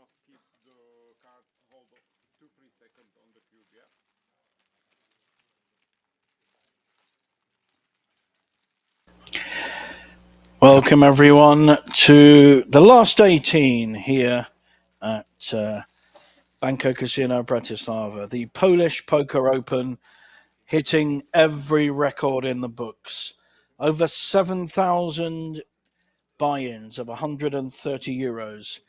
Just keep the card hold 2-3 seconds on the cube, yeah. Welcome everyone to the last 18 here at Banco Casino Bratislava, the Polish Poker Open, hitting every record in the books. Over 7,000 buy-ins of €130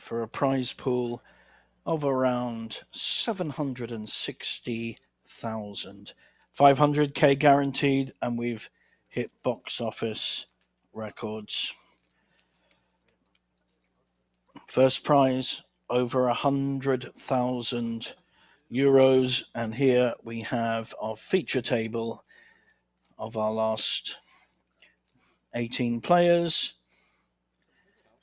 for a prize pool of around 760,000. 500k guaranteed, and we've hit box office records. First prize over €100,000, and here we have our feature table of our last 18 players.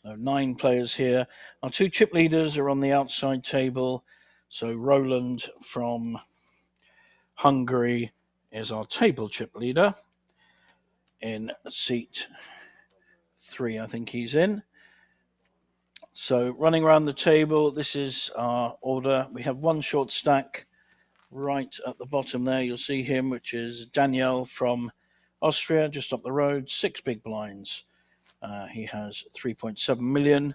So 9 players here. Our 2 chip leaders are on the outside table. So Roland from Hungary is our table chip leader in seat 3, I think he's in. So running around the table, this is our order. We have 1 short stack right at the bottom there. You'll see him, which is Daniel from Austria, just up the road, 6 big blinds. He has 3.7 million.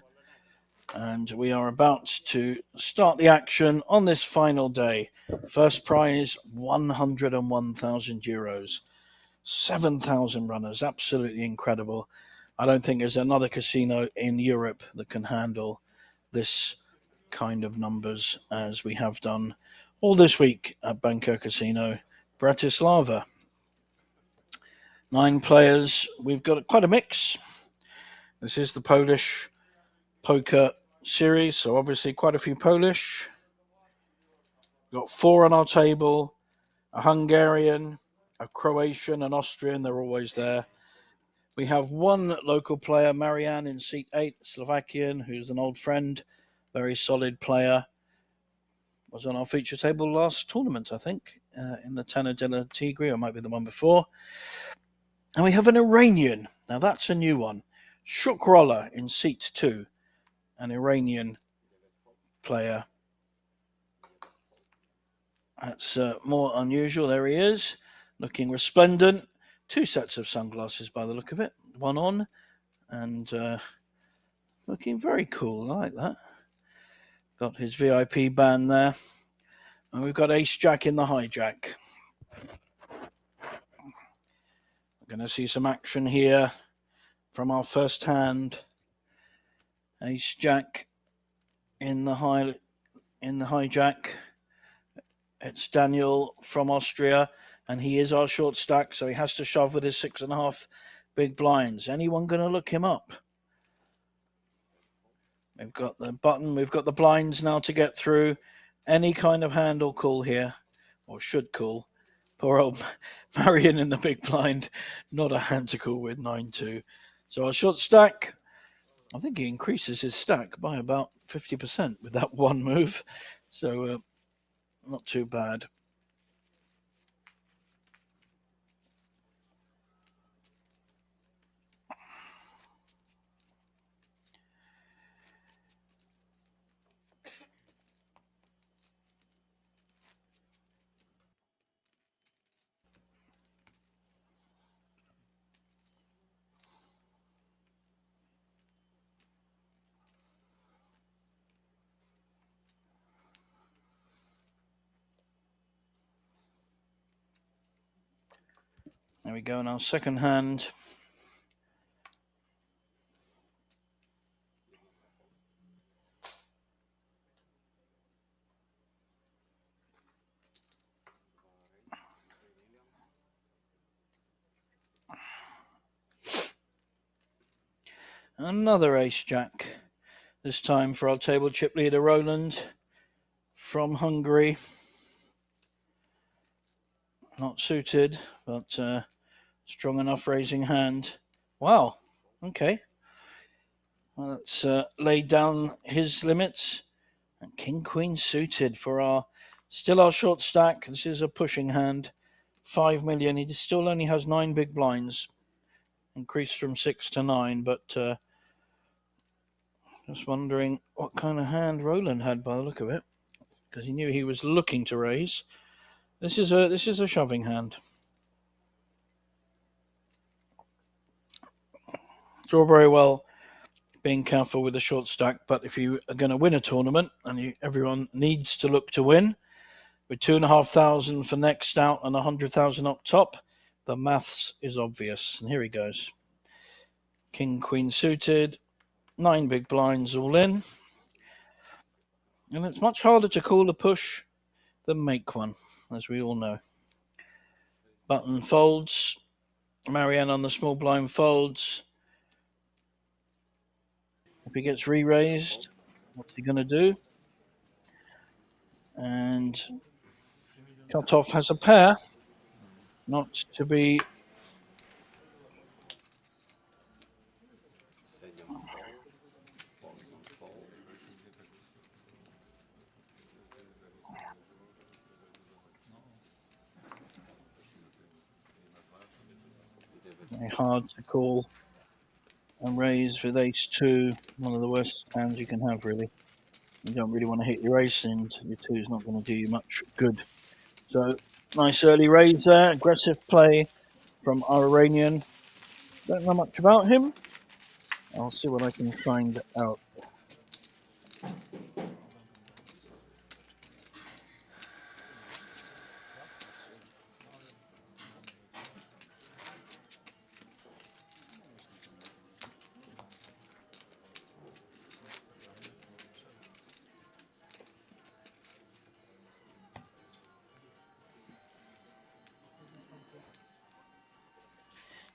And we are about to start the action on this final day. First prize, €101,000. 7,000 runners, absolutely incredible. I don't think there's another casino in Europe that can handle this kind of numbers as we have done all this week at Banco Casino Bratislava. 9 players. We've got quite a mix. This is the Polish poker series, so obviously quite a few Polish. We've got 4 on our table, a Hungarian, a Croatian, an Austrian, they're always there. We have 1 local player, Marianne, in seat 8, Slovakian, who's an old friend, very solid player. Was on our feature table last tournament, I think, in the Tenor della Tigre, or might be the one before. And we have an Iranian. Now that's a new one. Shukrolla in seat 2, an Iranian player. That's more unusual. There he is, looking resplendent. 2 sets of sunglasses by the look of it. 1 on, and looking very cool. I like that. Got his VIP band there. And we've got Ace-Jack in the hijack. We're going to see some action here from our first hand. Ace-Jack in the hijack. It's Daniel from Austria, and he is our short stack, so he has to shove with his 6.5 big blinds. Anyone going to look him up? We've got the button, we've got the blinds now to get through. Any kind of hand or call here, or should call. Poor old Marion in the big blind, not a hand to call with 9-2. So our short stack, I think he increases his stack by about 50% with that 1 move. So not too bad. There we go in our second hand. Another Ace-Jack, this time for our table chip leader Roland from Hungary. Not suited, but strong enough raising hand. Wow, okay. Well, that's laid down his limits. And King Queen suited for our short stack. This is a pushing hand. 5 million. He still only has 9 big blinds. increased from 6 to 9, but just wondering what kind of hand Roland had by the look of it, because he knew he was looking to raise. This is a shoving hand. It's all very well being careful with the short stack, but if you are going to win a tournament, and everyone needs to look to win, with 2,500 for next out and 100,000 up top, the maths is obvious. And here he goes. King, Queen suited, 9 big blinds all in. And it's much harder to call a push than make one, as we all know. Button folds. Marianne on the small blind folds. If he gets re-raised, what's he going to do? And Cutoff has a pair. Not to be... very hard to call and raise with ace-2. One of the worst hands you can have, really. You don't really want to hit your ace, and your 2 is not going to do you much good. So, nice early raise there. Aggressive play from our Iranian. Don't know much about him. I'll see what I can find out.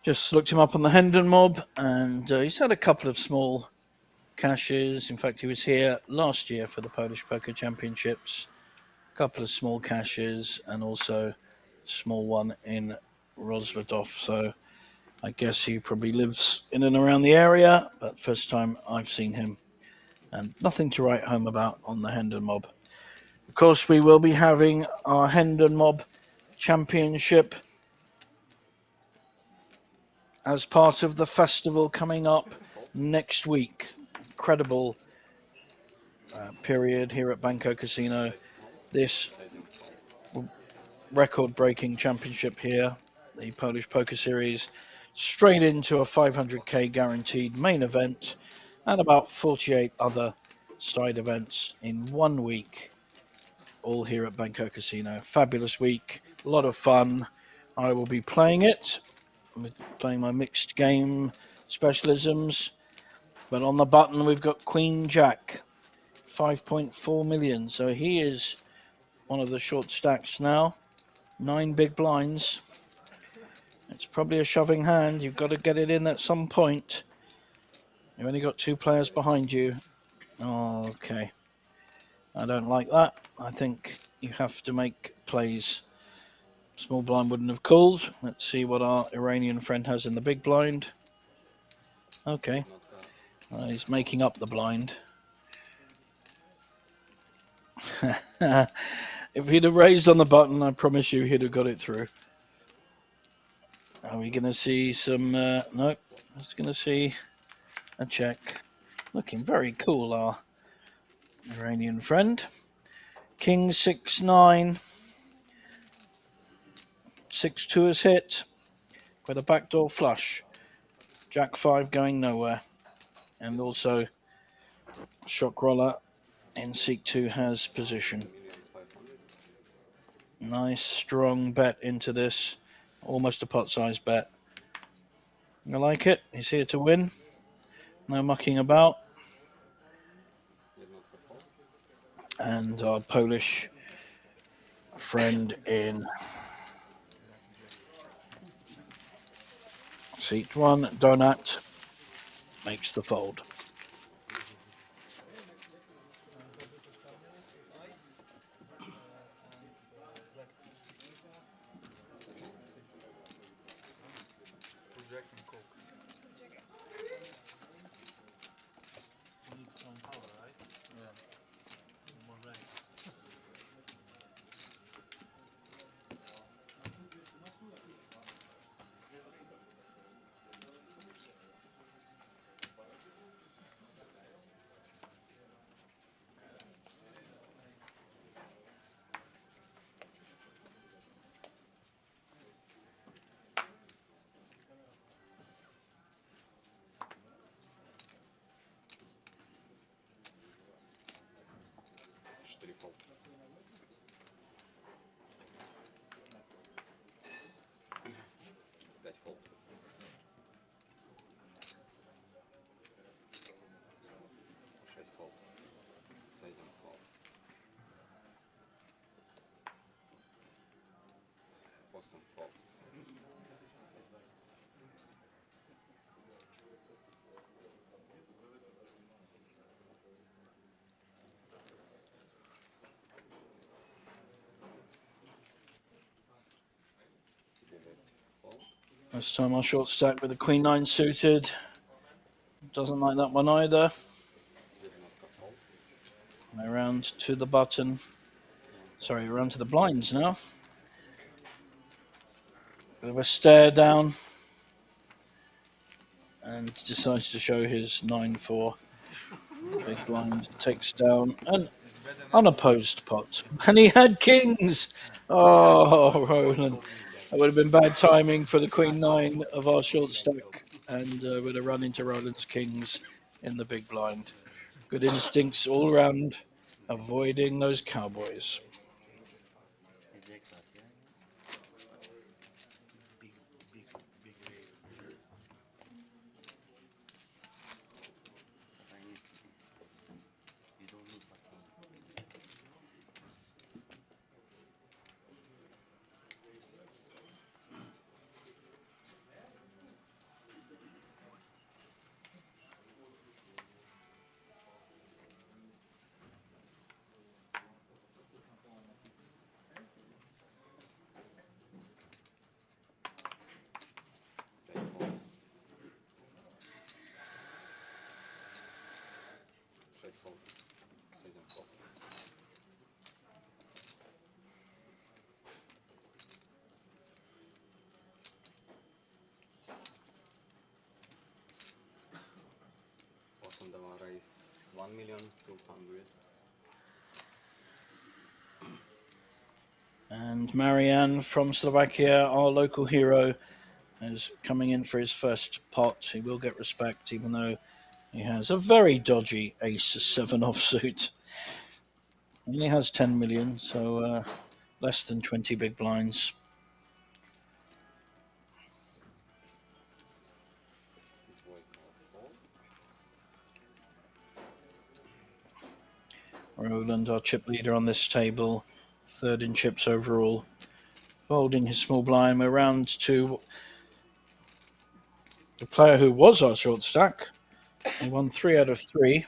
Just looked him up on the Hendon mob, and he's had a couple of small cashes. In fact, he was here last year for the Polish Poker Championships. A couple of small cashes, and also a small one in Rozvadov. So I guess he probably lives in and around the area, but first time I've seen him. And nothing to write home about on the Hendon mob. Of course, we will be having our Hendon mob championship as part of the festival coming up next week. Incredible period here at Banco Casino. This record-breaking championship here, the Polish Poker Series, straight into a 500k guaranteed main event and about 48 other side events in 1 week, all here at Banco Casino. Fabulous week, a lot of fun. I will be playing it. I'm playing my mixed game specialisms. But on the button, we've got Queen Jack, 5.4 million. So he is one of the short stacks now. 9 big blinds. It's probably a shoving hand. You've got to get it in at some point. You've only got 2 players behind you. Oh, okay. I don't like that. I think you have to make plays. Small blind wouldn't have called. Let's see what our Iranian friend has in the big blind. Okay. He's making up the blind. If he'd have raised on the button, I promise you he'd have got it through. Are we going to see some... no, just going to see a check. Looking very cool, our Iranian friend. King 6-9. 6-2 is hit with a backdoor flush. Jack 5 going nowhere. And also shock roller in Seek 2 has position. Nice strong bet into this. Almost a pot size bet. I like it. He's here to win. No mucking about. And our Polish friend in Seat 1, Donat, makes the fold. This time our short stack with the Queen 9 suited. Doesn't like that one either. Around to the button. Sorry, around to the blinds now. Bit of a stare down. And decides to show his 9-4. Big blind takes down an unopposed pot. And he had kings! Oh, Roland. That would have been bad timing for the Queen 9 of our short stack. And would have run into Roland's kings in the big blind. Good instincts all round, avoiding those cowboys. Raise 1,200,000. And Marianne from Slovakia, our local hero, is coming in for his first pot. He will get respect, even though he has a very dodgy ace-7 offsuit. He only has 10 million, so less than 20 big blinds. Roland, our chip leader on this table, third in chips overall, folding his small blind. We're round to the player who was our short stack. He won 3 out of 3.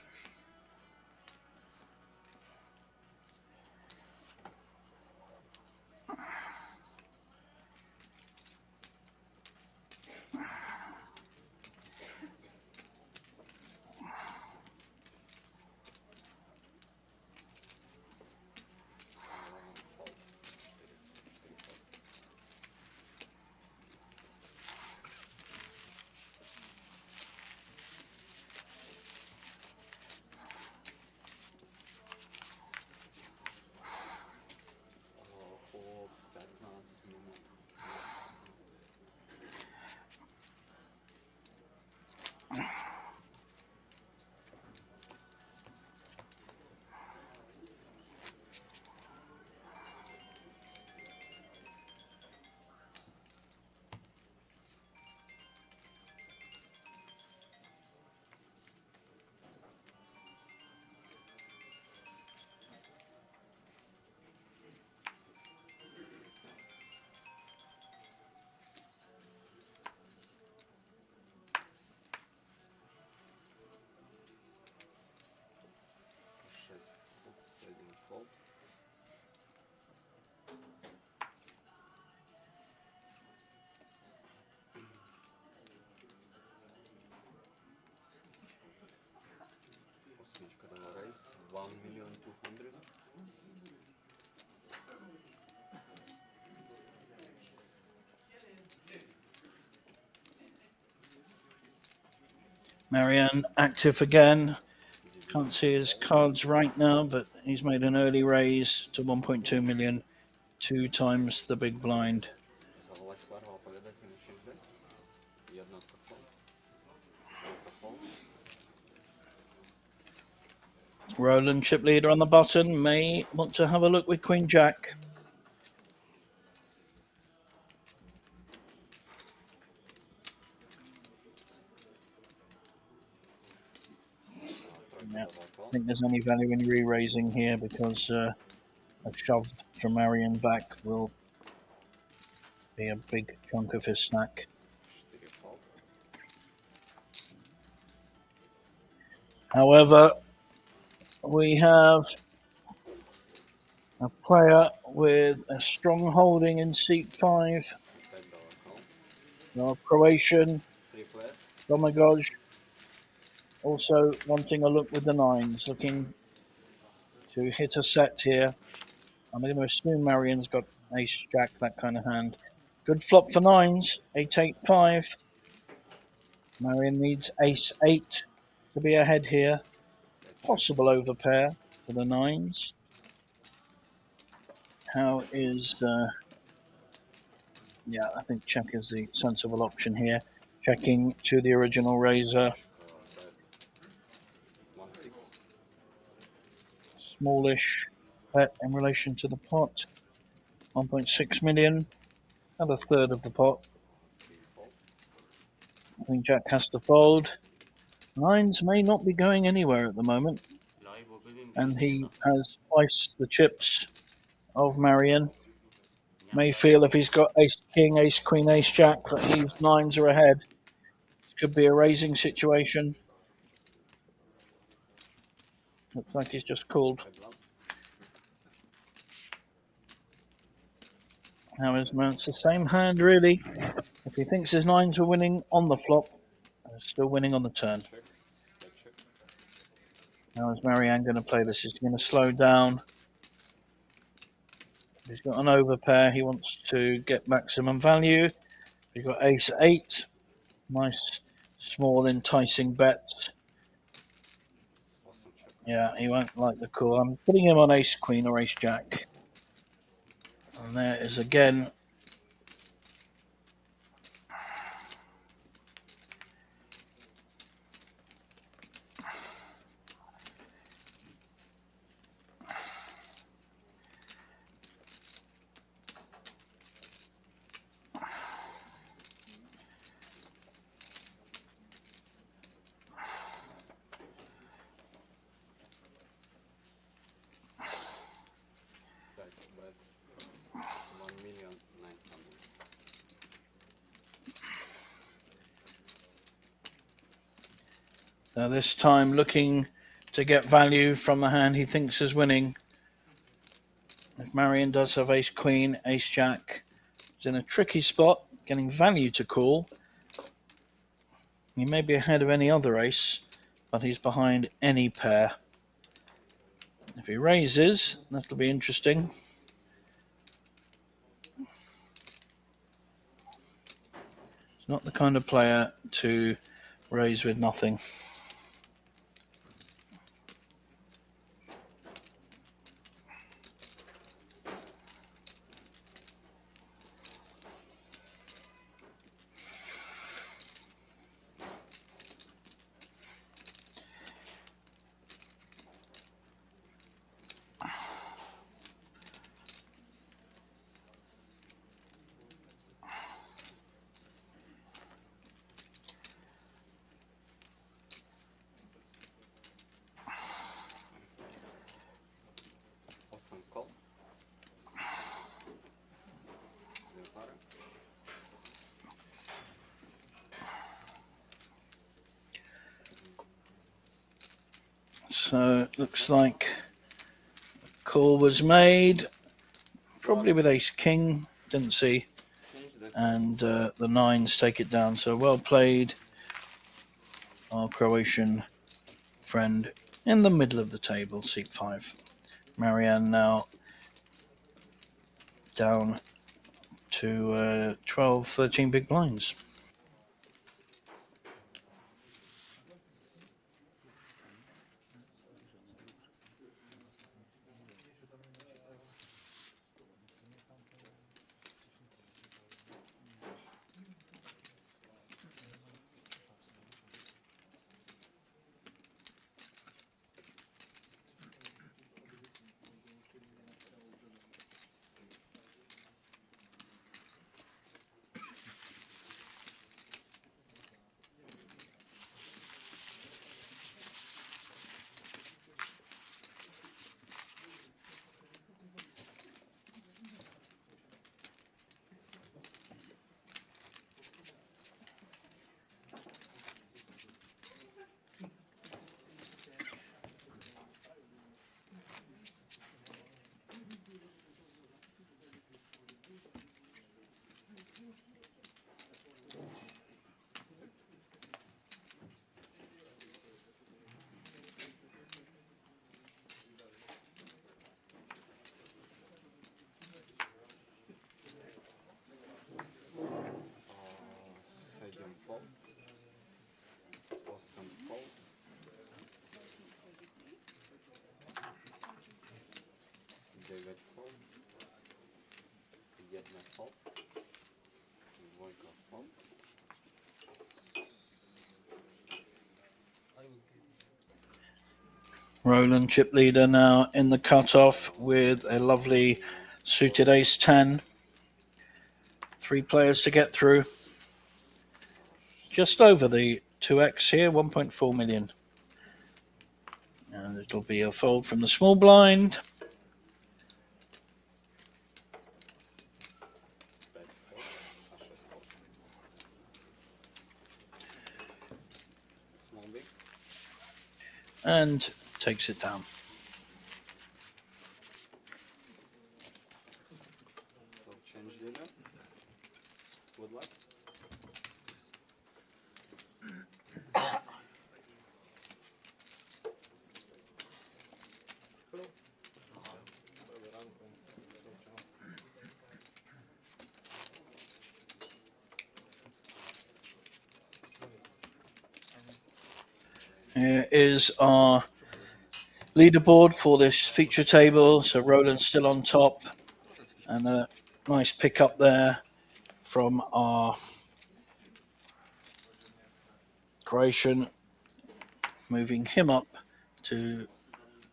Raise 1,200,000. Marianne active again. Can't see his cards right now, but he's made an early raise to 1.2 million, 2 times the big blind. Roland, chip leader on the button, may want to have a look with Queen Jack. Yeah, I think there's any value in re-raising here because a shove from Marianne back will be a big chunk of his stack. 4 fold. However, we have a player with a strong holding in seat 5. $5 call. Our Croatian 3 flat. Domagoj also wanting a look with the 9s, looking to hit a set here. I'm going to assume Marian's got ace jack, that kind of hand. Good flop for 9s, 8-8-5. Marian needs ace 8 to be ahead here. Possible overpair for the 9s. How is yeah, I think check is the sensible option here. Checking to the original raiser. Bet 1-6. Smallish bet in relation to the pot. 1.6 million. About a third of the pot. 3 fold. I think Jack has to fold. 9s may not be going anywhere at the moment. And he has twice the chips of Marian. May feel if he's got ace king, ace queen, ace jack, that his 9s are ahead. This could be a raising situation. Looks like he's just called. Bet 1. Now it's the same hand really. If he thinks his 9s were winning on the flop, they're still winning on the turn. Check. Bet check. How is Marianne going to play this? Is he going to slow down? He's got an overpair. He wants to get maximum value. He's got ace 8. Nice, small, enticing bets. Awesome check. Yeah, he won't like the call. I'm putting him on ace queen or ace jack. And there is again. Bet 1,900,000. So this time looking to get value from the hand he thinks is winning. If Marion does have ace queen, ace jack, he's in a tricky spot, getting value to call. He may be ahead of any other ace, but he's behind any pair. If he raises, that'll be interesting. He's not the kind of player to raise with nothing. Awesome call. Dwie pary. So it looks like a call was made, probably with ace king, didn't see, Change the and the 9s take it down. So well played, our Croatian friend in the middle of the table, seat 5. Marianne now down to 12, 13 big blinds. Awesome call. David call. Jedna call. Dwójka call. Roland, chip leader, now in the cutoff with a lovely suited ace 10. 3 players to get through. Just over the 2x here, 1.4 million. And it'll be a fold from the small blind. Bet fold. A6 fold. Small big. And takes it down. So change dealer. Good luck. Here is our leaderboard for this feature table. So Roland's still on top, and a nice pick up there from our Croatian, moving him up to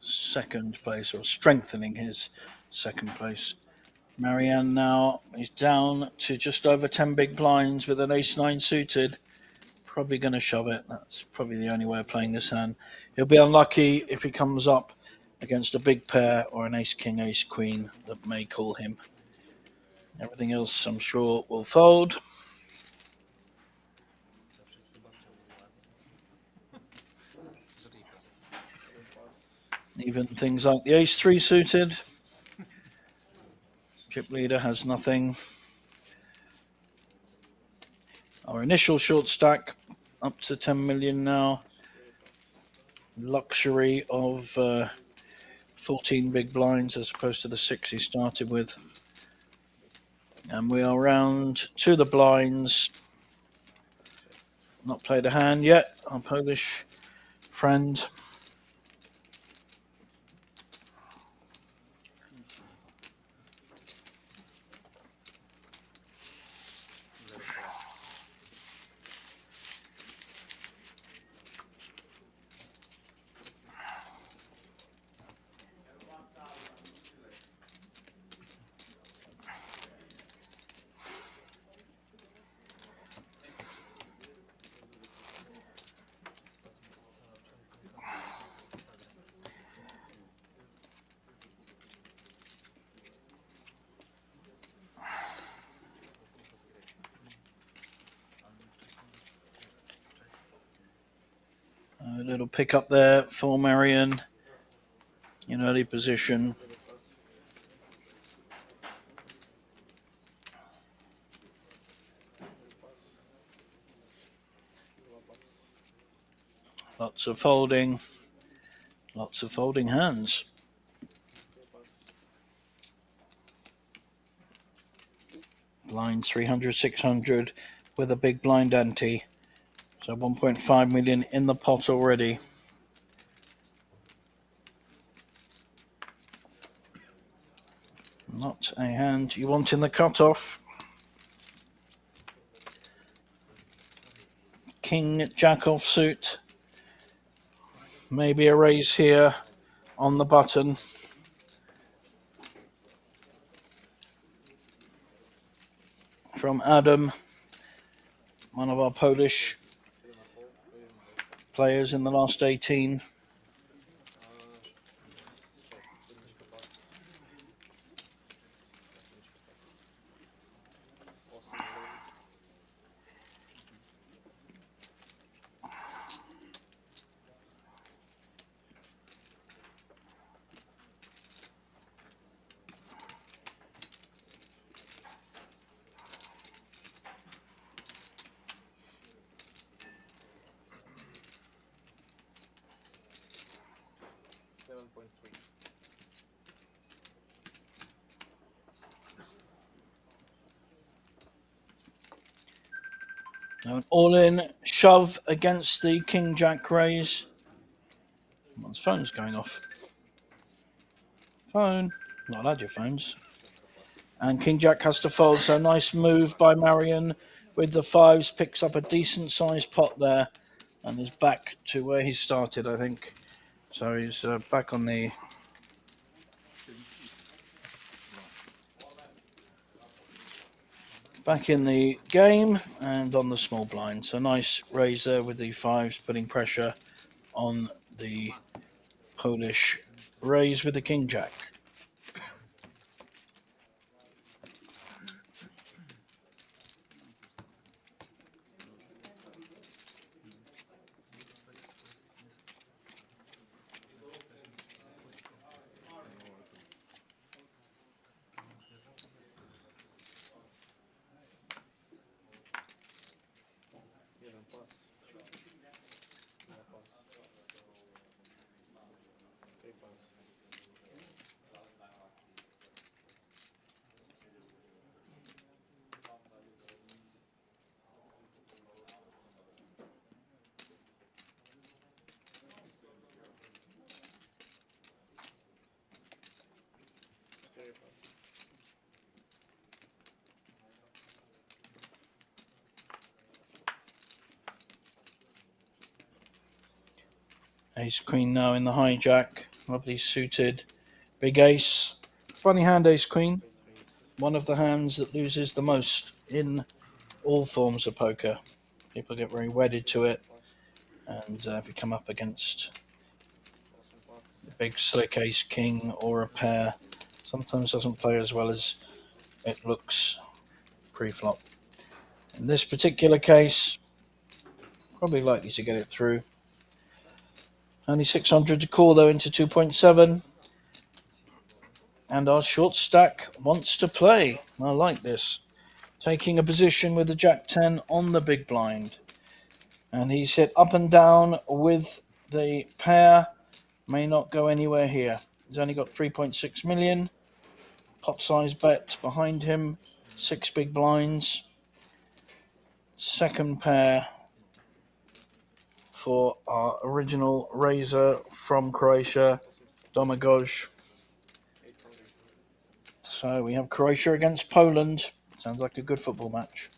second place, or strengthening his second place. Marianne now is down to just over 10 big blinds with an ace-9 suited. Probably going to shove it. That's probably the only way of playing this hand. He'll be unlucky if he comes up against a big pair or an ace-king, ace-queen that may call him. Everything else, I'm sure, will fold. Even things like the ace-3 suited. Chip leader has nothing. Our initial short stack up to 10 million now. Luxury of 14 big blinds as opposed to the 6 he started with. And we are round to the blinds. Not played a hand yet, our Polish friend. A little pick up there for Marion in early position. Lots of folding hands. Blind 300, 600 with a big blind ante. So 1.5 million in the pot already. Not a hand you want in the cutoff. King jack offsuit. Maybe a raise here on the button. From Adam, one of our Polish players in the last 18. An all-in shove against the King Jack raise. Someone's phone's going off. Phone. Not allowed your phones. And King Jack has to fold, so nice move by Marion with the fives. Picks up a decent sized pot there and is back to where he started, I think. So he's back on the... Back in the game and on the small blind. So nice raise there with the fives, putting pressure on the Polish raise with the King Jack. Jeden pas. Dwa pas. Three pas. Cztery pas. Ace Queen now in the hijack. Lovely suited. Big ace. Funny hand, Ace Queen. One of the hands that loses the most in all forms of poker. People get very wedded to it. And if you come up against the big slick Ace King or a pair, sometimes doesn't play as well as it looks pre-flop. In this particular case, probably likely to get it through. Only 600 to call though into 2.7. And our short stack wants to play. I like this. Taking a position with the Jack 10 on the big blind. And he's hit up and down with the pair. May not go anywhere here. He's only got 3.6 million. Pot size bet behind him. 6 big blinds. Second pair for our original raiser from Croatia, Domagoj. So we have Croatia against Poland. Sounds like a good football match.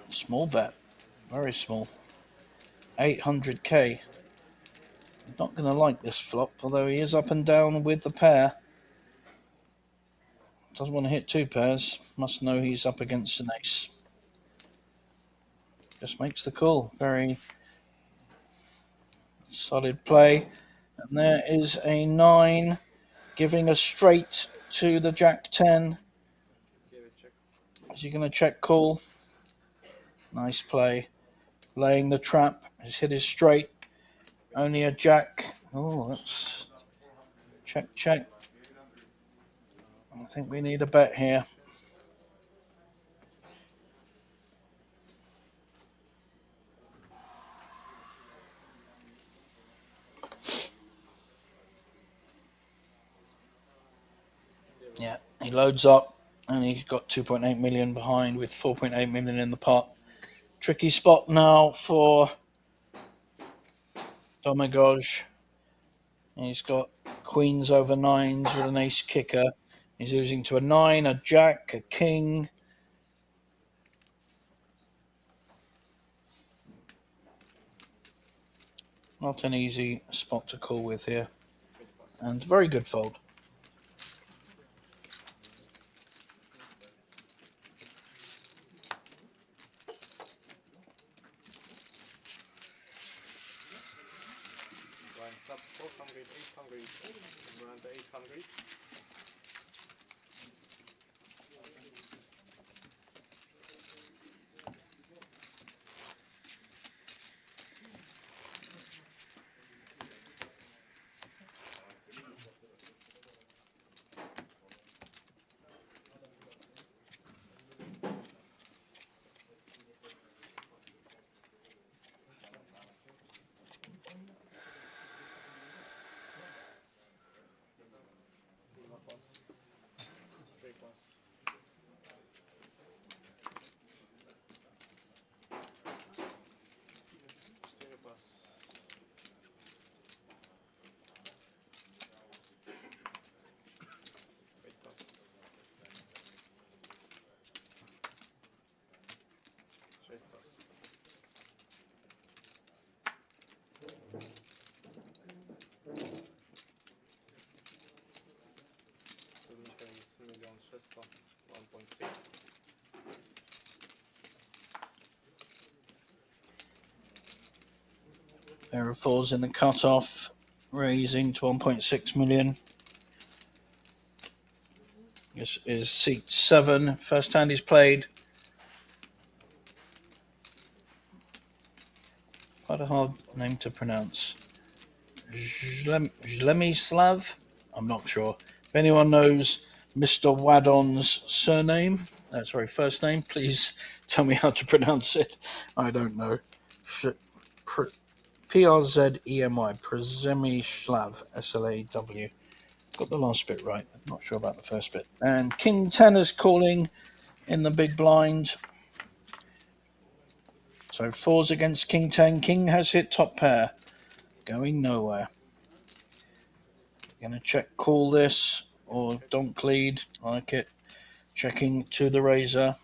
Small bet. Very small. 800k. Not going to like this flop, although he is up and down with the pair. Doesn't want to hit two pairs. Must know he's up against an ace. Just makes the call. Very solid play. And there is a 9, giving a straight to the Jack 10. Is he going to check call? Nice play. Laying the trap. He's hit his straight. Only a Jack. Oh, that's... Check, check. I think we need a bet here. Yeah, he loads up and he's got 2.8 million behind with 4.8 million in the pot. Tricky spot now for Domagoj. He's got queens over nines with an ace kicker. He's losing to a 9, a Jack, a King. Not an easy spot to call with here. And very good fold. Blind top 400, 800, blind 800. Alpha 1.6. Pair of fours in the cut-off, raising to 1.6 million. This is seat 7. First hand is played. Quite a hard name to pronounce. Zlemislav? I'm not sure. If anyone knows Mr. Wadon's surname, first name, please tell me how to pronounce it. I don't know. P-R-Z-E-M-Y, Przemyslav, S-L-A-W. Got the last bit right. I'm not sure about the first bit. And King 10 is calling in the big blind. So fours against King 10. King has hit top pair. Going nowhere. Going to check call this or donk lead. Like it. Checking to the razor.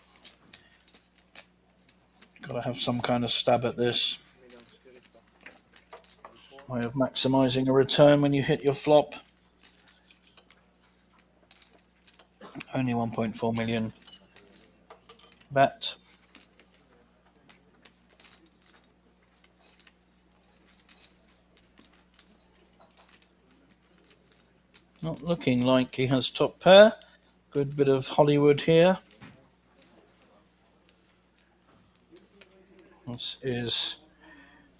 Got to have some kind of stab at this. Way of maximising a return when you hit your flop. Only 1.4 million. Bet. Not looking like he has top pair. Good bit of Hollywood here. This is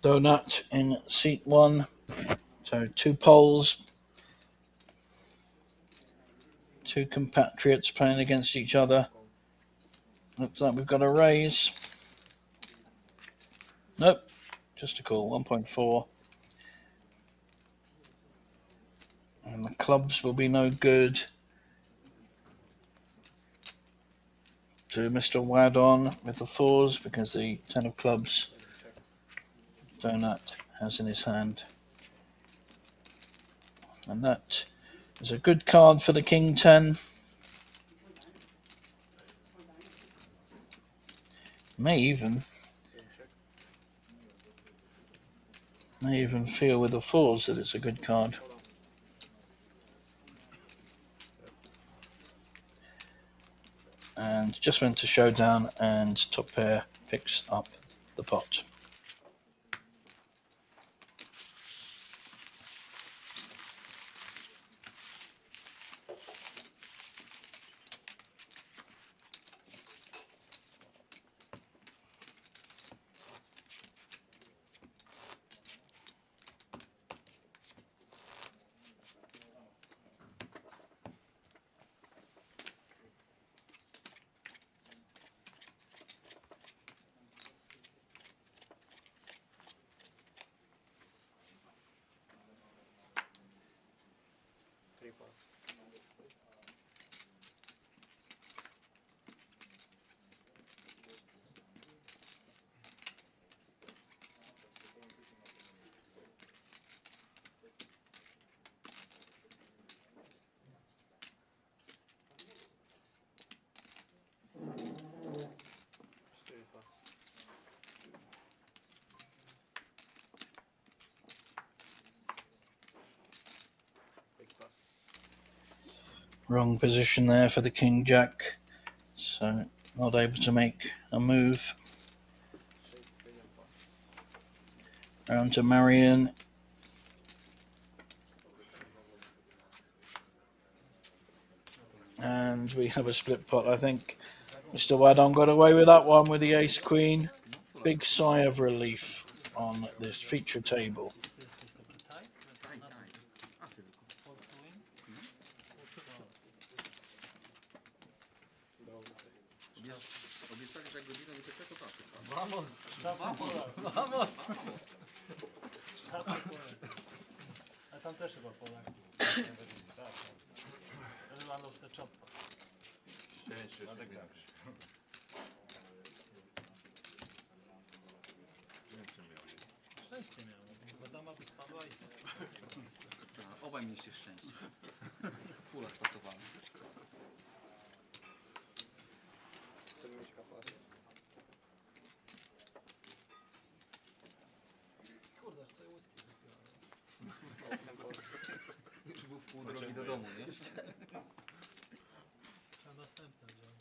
Donut in seat 1. So 2 poles. 2 compatriots playing against each other. Looks like we've got a raise. Nope, just a call, 1.4. And the clubs will be no good to Mr. Wadon with the fours because the 10 of clubs Donut has in his hand. And that is a good card for the King 10. May even feel with the fours that it's a good card. And just went to showdown and top pair picks up the pot. Wrong position there for the King Jack, so not able to make a move. Round to Marion. And we have a split pot, I think. Mr. Wadon got away with that one with the ace queen. Big sigh of relief on this feature table. Vamos, czas na pola. Vamos! Czas na pola. A tam też chyba Polak. Wyglądał z te czopka. Szczęście, tak. Szczęście miał, bo dama by spadła i... Obaj mieliście szczęście. Fula spasowana. Chcemy mieć kapas. Kurde, co whisky wypiłem. Już był w pół drogi do domu, nie? Trzeba następne wziąłem.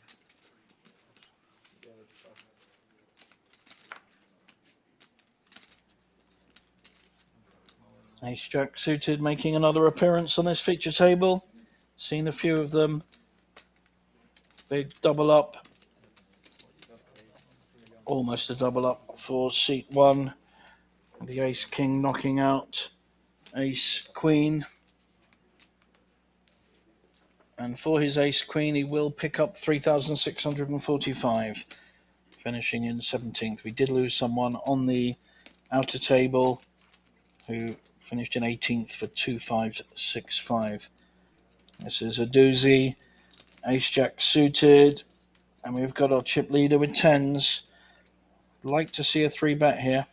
Ace Jack suited making another appearance on this feature table. Seen a few of them. Big double up. Almost a double up for seat 1. The Ace King knocking out Ace Queen. And for his Ace Queen, he will pick up 3,645, finishing in 17th. We did lose someone on the outer table who finished in 18th for 2,565. This is a doozy. Ace Jack suited, and we've got our chip leader with 10s. Like to see a 3-bet here.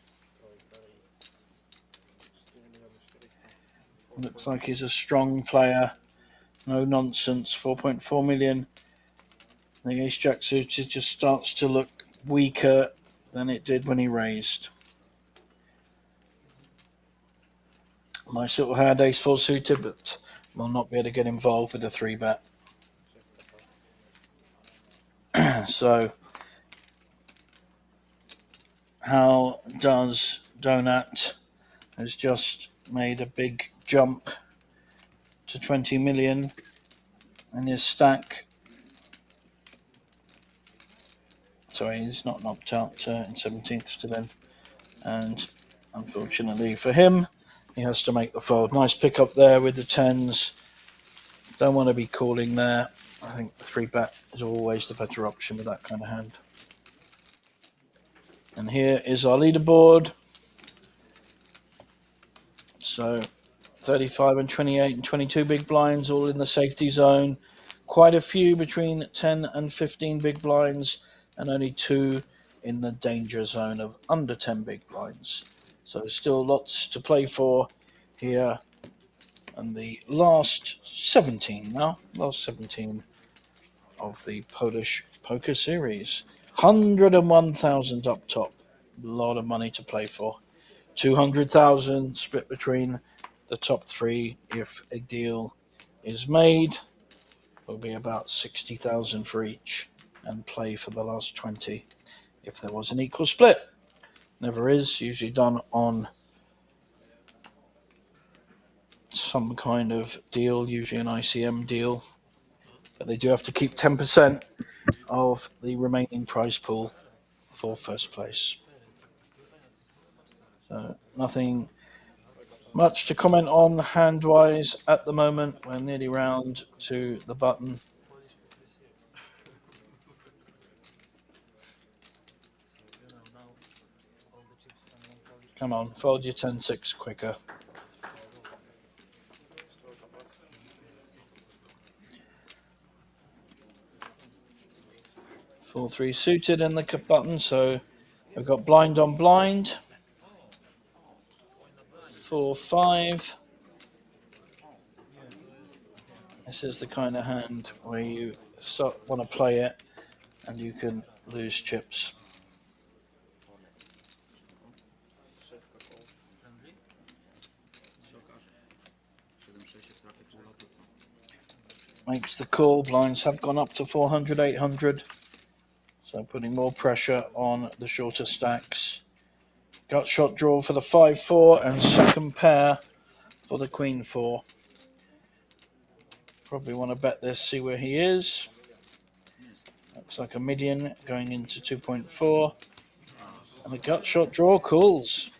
Looks like he's a strong player. No nonsense. 4.4 million. The Ace Jack suited just starts to look weaker than it did when he raised. Nice little hand, Ace 4 suited, but will not be able to get involved with a 3-bet. So, how does Donut has just made a big jump to 20 million in his stack. Sorry, he's not knocked out in 17th to them. And unfortunately for him, he has to make the fold. Nice pick up there with the 10s. Don't want to be calling there. I think the 3-bet is always the better option with that kind of hand. And here is our leaderboard. So 35 and 28 and 22 big blinds all in the safety zone. Quite a few between 10 and 15 big blinds, and only 2 in the danger zone of under 10 big blinds. So still lots to play for here. And the last 17 now, last 17 of the Polish poker series. 101,000 up top. A lot of money to play for. 200,000 split between the top 3 if a deal is made. Will be about 60,000 for each, and play for the last 20 if there was an equal split. Never is, usually done on some kind of deal, usually an ICM deal, but they do have to keep 10% of the remaining prize pool for first place. So nothing much to comment on hand-wise at the moment. We're nearly round to the button. Come on, fold your 10-6 quicker. 4-3 suited in the button, so we've got blind on blind. 4-5. This is the kind of hand where you want to play it and you can lose chips. Makes the call. Blinds have gone up to 400, 800. So putting more pressure on the shorter stacks. Gut shot draw for the 5-4 and second pair for the Queen 4. Probably want to bet this, see where he is. Looks like a median going into 2.4. And the gut shot draw calls.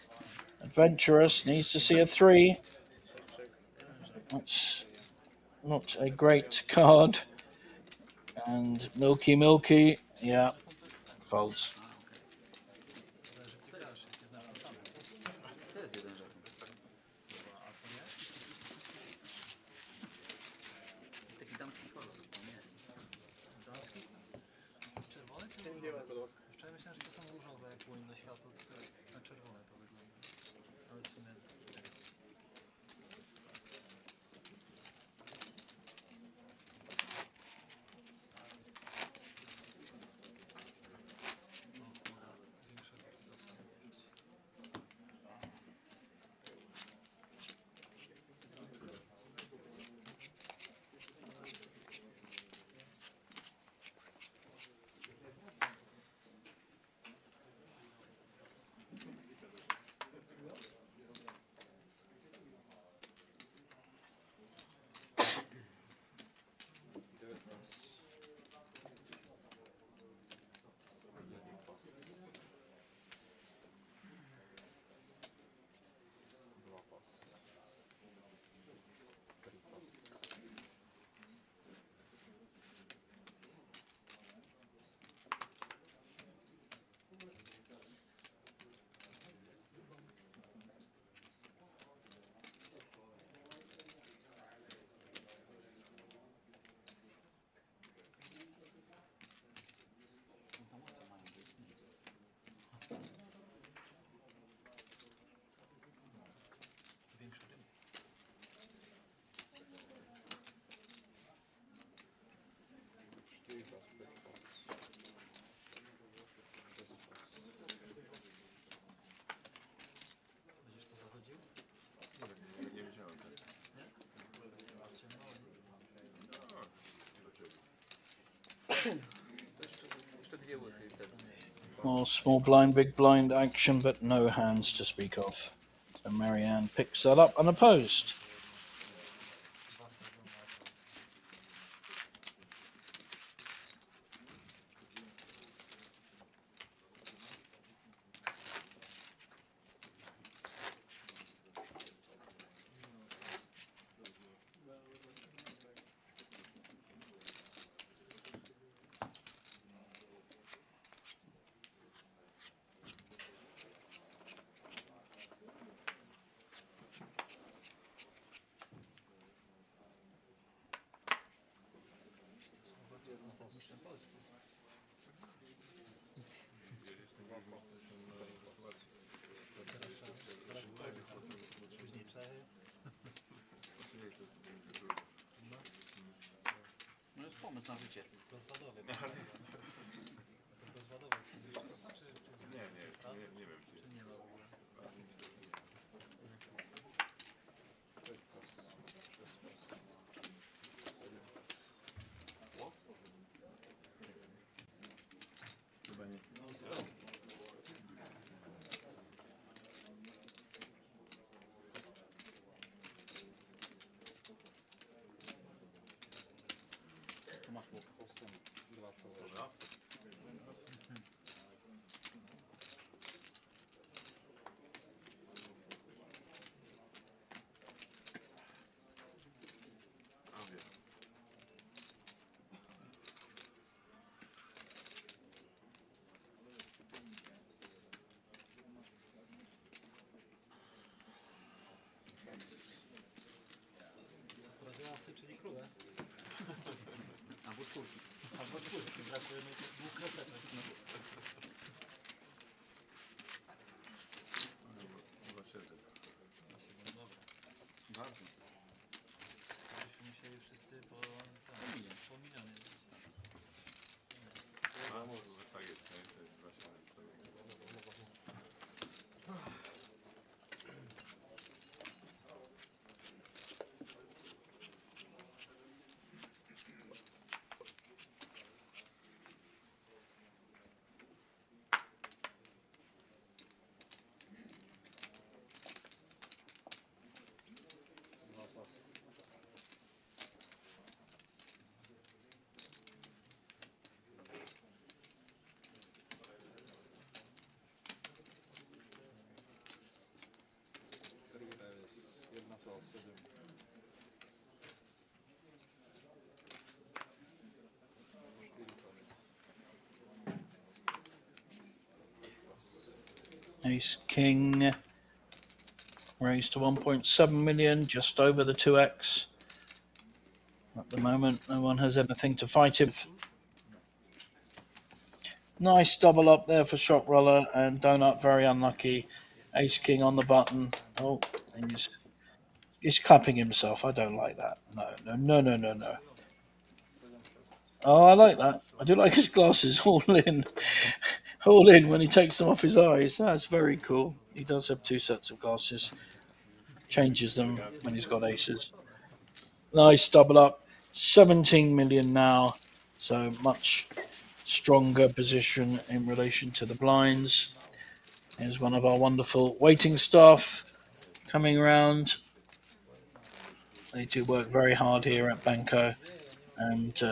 Adventurous needs to see a 3. That's not a great card. And Milky, yeah, folds. Wczoraj myślałem, że to są różowe, jak było inne światło, tylko na czerwone to wygląda. Ale w sumie... More small blind, big blind action, but no hands to speak of. So Marianne picks that up unopposed. Później Czechy. No jest pomysł na życie. Rozładowy. Rozładowy. Nie wiem. Czy nie ma w ogóle? Chyba nie. Tu masz łuk. Co poradziła asy, czyli króle. Albo czwórki. Albo czwórki, brakuje mi dwóch receptek. Bardzo. Byśmy musieli wszyscy po milionie. Tak jest, to jest właśnie. Ace King raised to 1.7 million, just over the 2x. At the moment, no one has anything to fight him. Nice double up there for Shock Roller, and Donut very unlucky. Ace King on the button. Oh, he's clapping himself. I don't like that. No. Oh, I like that. I do like his glasses all in. All in when he takes them off his eyes. That's very cool. He does have two sets of glasses. Changes them when he's got aces. Nice double up. 17 million now. So much stronger position in relation to the blinds. Here's one of our wonderful waiting staff coming around. They do work very hard here at Banco and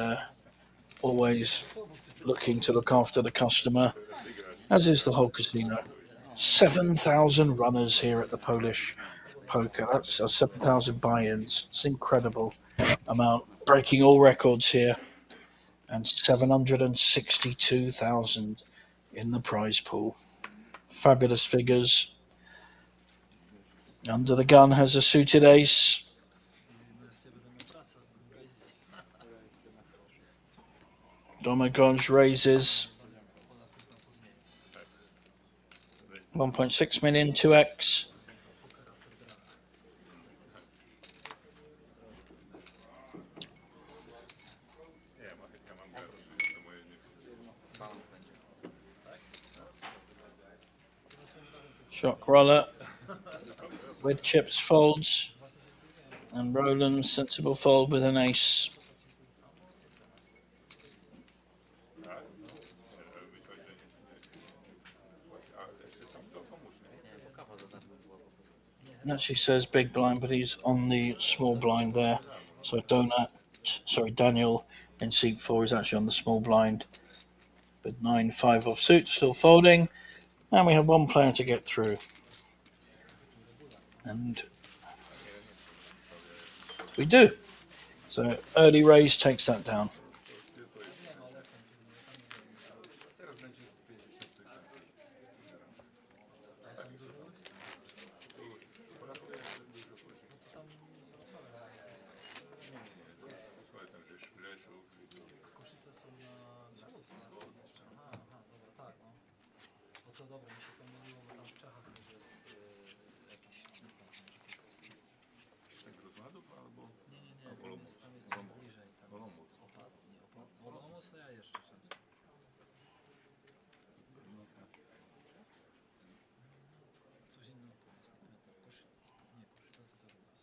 always looking to look after the customer, as is the whole casino. 7,000 runners here at the Polish poker. That's 7,000 buy-ins. It's an incredible amount, breaking all records here. And 762,000 in the prize pool. Fabulous figures. Under the gun has a suited ace. Domagoj raises 1.6 million, 2x. Shock Roller with chips folds, and Roland sensible fold with an ace. It actually says big blind, but he's on the small blind there. So Daniel in seat 4 is actually on the small blind. With 9-5 offsuit, still folding. And we have one player to get through. And we do. So early raise takes that down. Koszyce są na wschód jeszcze. Aha, dobra, tak, no. No to dobra, mi się pomyliło, bo tam w Czechach też jest jakiś, nie pamiętam, nie, tam jest coś bliżej. Tam jest Opad, nie, Wolomos to ja jeszcze często. Coś innego to jest, nie pamiętam, Koszyce to też u nas.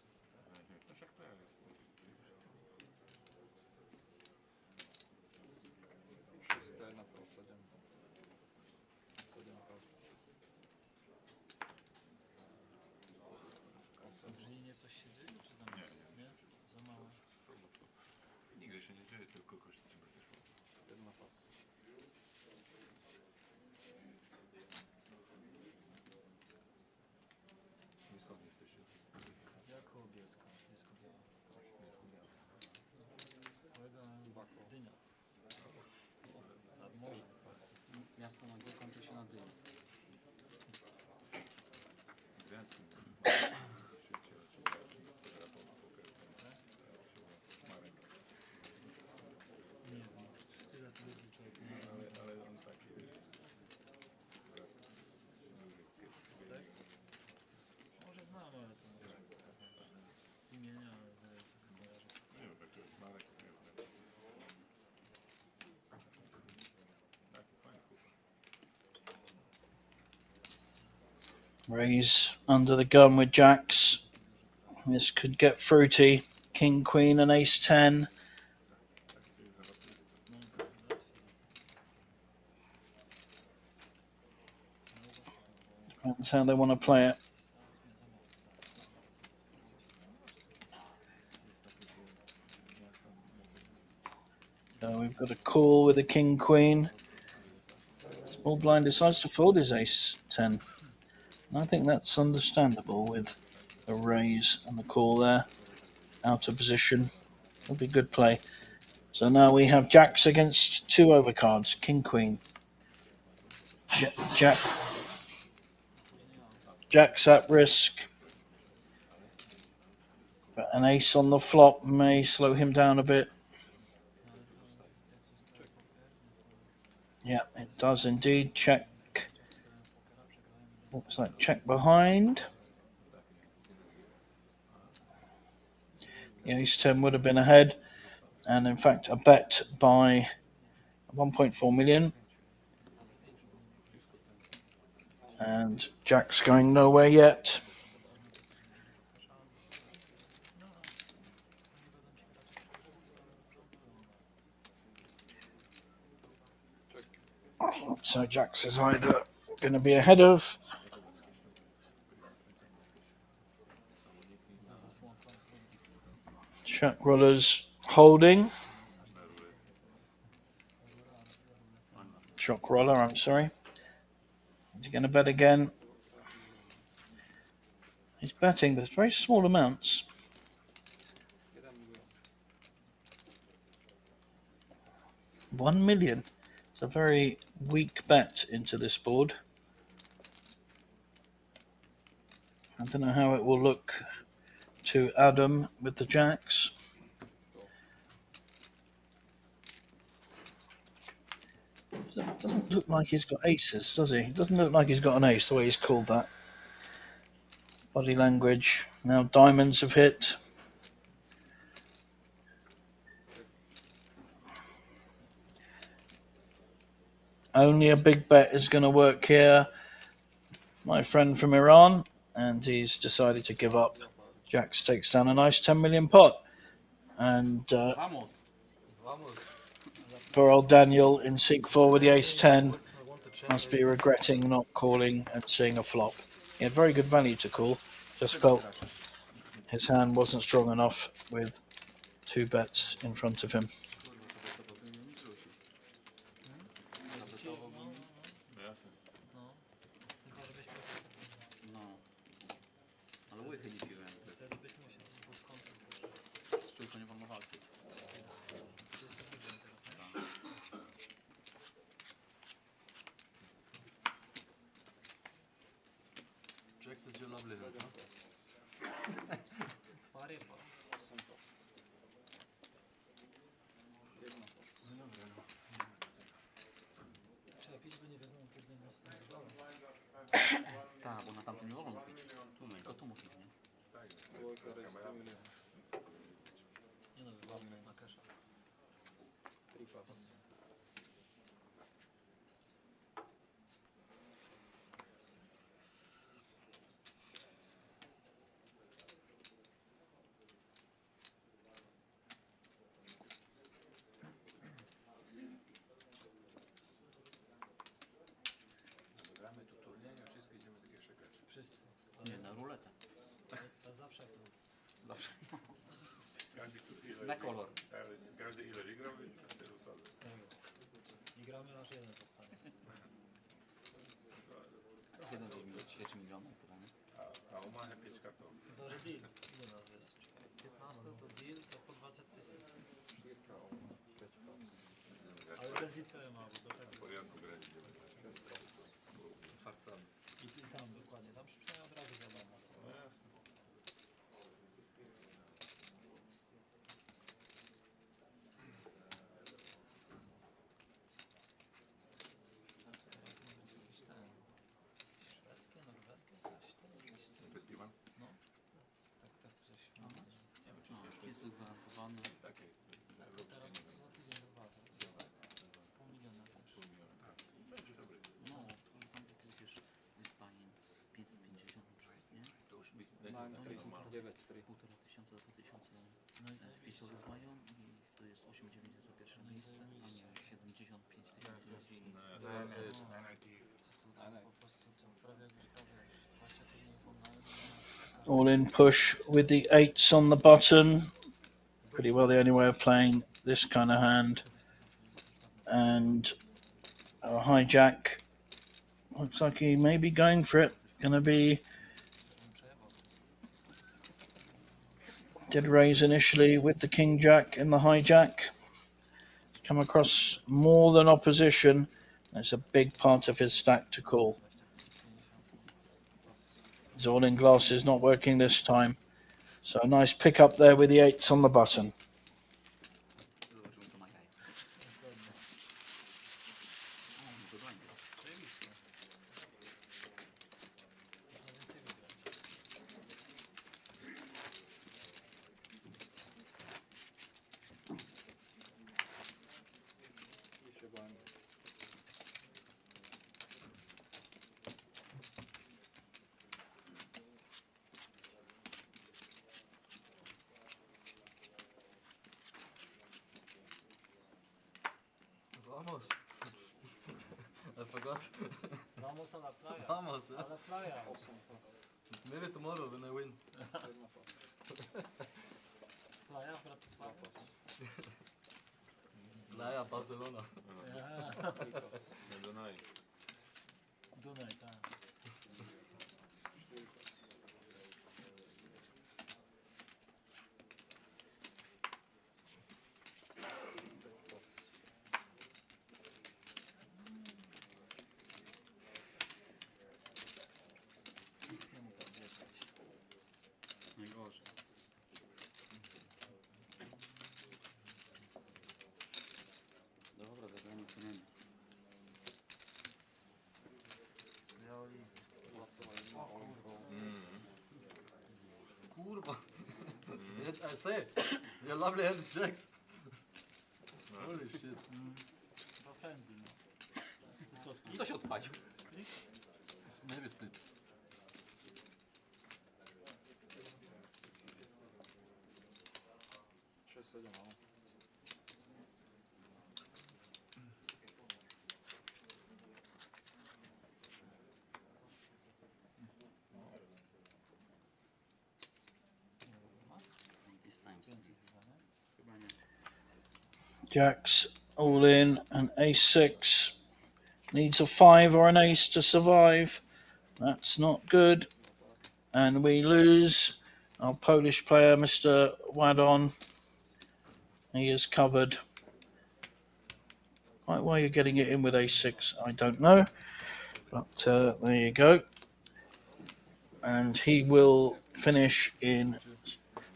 W Żylinie coś się dzieje, czy tam jest, nie? Za małe. Nigdy się nie dzieje, tylko kości będziesz jedna fasa. Nie skąd jesteście? Ja koło Bielska, Bielsko-Biała. Kolega Dynia. Nad morzem. Miasto na G kończy się na Dyni. Gdańskim. Nie wiem, tyle tu ludzi człowiek nie ma. Ale on taki Tak? Może znam, ale to może z imienia, ale tak skojarzę. nie wiem, jak to jest Marek, nie wiem. Taki fajny chłopak. Raise under the gun with jacks. This could get fruity. King, queen, and ace 10. Depends how they want to play it. So we've got a call with a king, queen. Small blind decides to fold his ace 10. And I think that's understandable with a raise and the call there. Out of position. It'll be good play. So now we have jacks against two overcards. King, queen. Jack's at risk. But an ace on the flop may slow him down a bit. Yeah, it does indeed. Check. Looks like check behind. The ace 10 would have been ahead. And in fact, a bet by 1.4 million. And Jack's going nowhere yet. So Jack's is either going to be ahead of Chuck Roller's holding. Chuck Roller, I'm sorry. Is he going to bet again? He's betting, but it's very small amounts. $1 million. It's a very weak bet into this board. I don't know how it will look to Adam with the jacks. It doesn't look like he's got aces, does he? It doesn't look like he's got an ace, the way he's called that. Body language. Now diamonds have hit. Only a big bet is going to work here. My friend from Iran, and he's decided to give up. Jacks takes down a nice 10 million pot. And Vamos. poor old Daniel in seek 4 with the ace 10 must be regretting not calling and seeing a flop. He had very good value to call. Just felt his hand wasn't strong enough with 2 bets in front of him. No jasne. No. Chyba żebyś miał taki. No. Ale łychy nie piłem. Wtedy byś musiał, bo z kontru. Z człowiekiem nie wolno walczyć. Wszyscy widzą teraz, nie? Jax is your lovely head, no? Parypa. No dobra, no. Trzeba pić, bo nie wiadomo kiedy nas nagrywało. Tak, bo na tamtym nie wolno pić. To tu musisz, nie? Tak, Nie no, wywalmy nas na kesza. gramy tu turniej, a wszystkie idziemy takie szekać. Wszyscy. Nie, na ruletę. A zawsze jak to. Zawsze. Każdy tu ile Na kolor. Każdy ile wygrał i na 4 osoby. Nie gramy aż jeden zostanie. Jeden z nich 3 miliony chyba, nie? A u Machy 5 kartów. To że deal. Ile nas jest? 15 to deal to po 20 000. Ale bez ICM ma, bo do W tego. porządku grać idziemy. Farcami. I tam dokładnie, tam przynajmniej od razu wiadomo. No jasne. Szwedzkie, norweskie, coś tam. Festiwal? No. Tak, tak, coś. No, jest gwarantowany. Takie. Teraz co za tydzień do dwa. Pół miliona też. Pół miliona. Tak. Będzie dobry. No, to tam jakieś wiesz, jest pani 550 na przykład, nie? To już będzie No, normalne. 1,5 tysiąca, 2 tysiące No i zajebiście. wpisów mają i to jest 8,9 za pierwsze No i miejsce, a zajebiście. nie 75 tysięcy ludzi. Po prostu to prawie jakbyś prawie 20 turniejów online. All in push with the 8s on the button. Pretty well the only way of playing this kind of hand. And a hijack. Looks like he may be going for it. Gonna be. Did raise initially with the king jack in the hijack. Come across more than opposition. That's a big part of his stack to call. His all in glass is not working this time. So a nice pick up there with the 8s on the button. Zobaczymy co ma jaj. Dokładnie. O, no to będzie. Zajebiście. Można więcej wygrać. Vamos. I forgot. Vamos a la playa. Vamos. A la playa. Maybe tomorrow when I win. Playa w Bratysławie. Playa Barcelona. Ja. Na Dunaju. Dunaj, tak. Nic nie mógł odjechać. Najgorzej. Dobra, zagramy przynajmniej. Kurwa. I say, your lovely hand is Jax. Holy shit. Chyba friendly, no. I co, split? Kto się odpalił? Maybe split. Jacks all in, and ace-6 needs a 5 or an ace to survive. That's not good. And we lose our Polish player, Mr. Wadon. He is covered. Why you're getting it in with ace-6, I don't know. But there you go. And he will finish in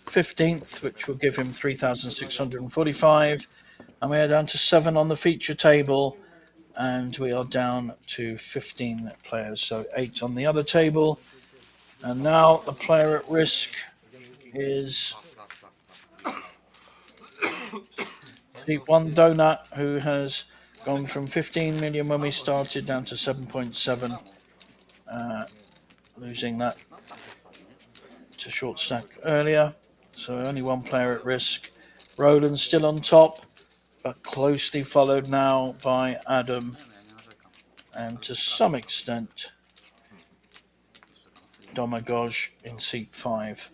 15th, which will give him 3,645. And we are down to 7 on the feature table. And we are down to 15 players. So 8 on the other table. And now the player at risk is One Donut, who has gone from 15 million when we started down to 7.7, losing that to short stack earlier. So only one player at risk. Roland still on top, but closely followed now by Adam and to some extent Domagoj in seat 5.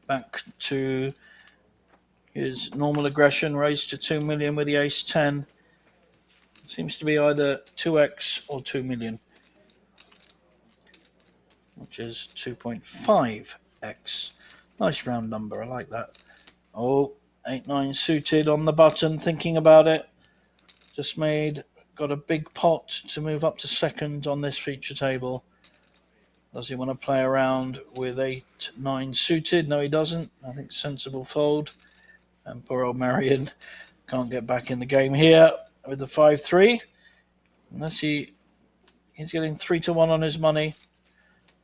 Back to his normal aggression, raised to 2 million with the ace 10. Seems to be either 2x or 2 million, which is 2.5x. Nice round number, I like that. Oh, 8-9 suited on the button, thinking about it. Just got a big pot to move up to second on this feature table. Does he want to play around with 8-9 suited? No, he doesn't. I think sensible fold. And poor old Marion can't get back in the game here with the 5-3. Unless he's getting 3-1 on his money.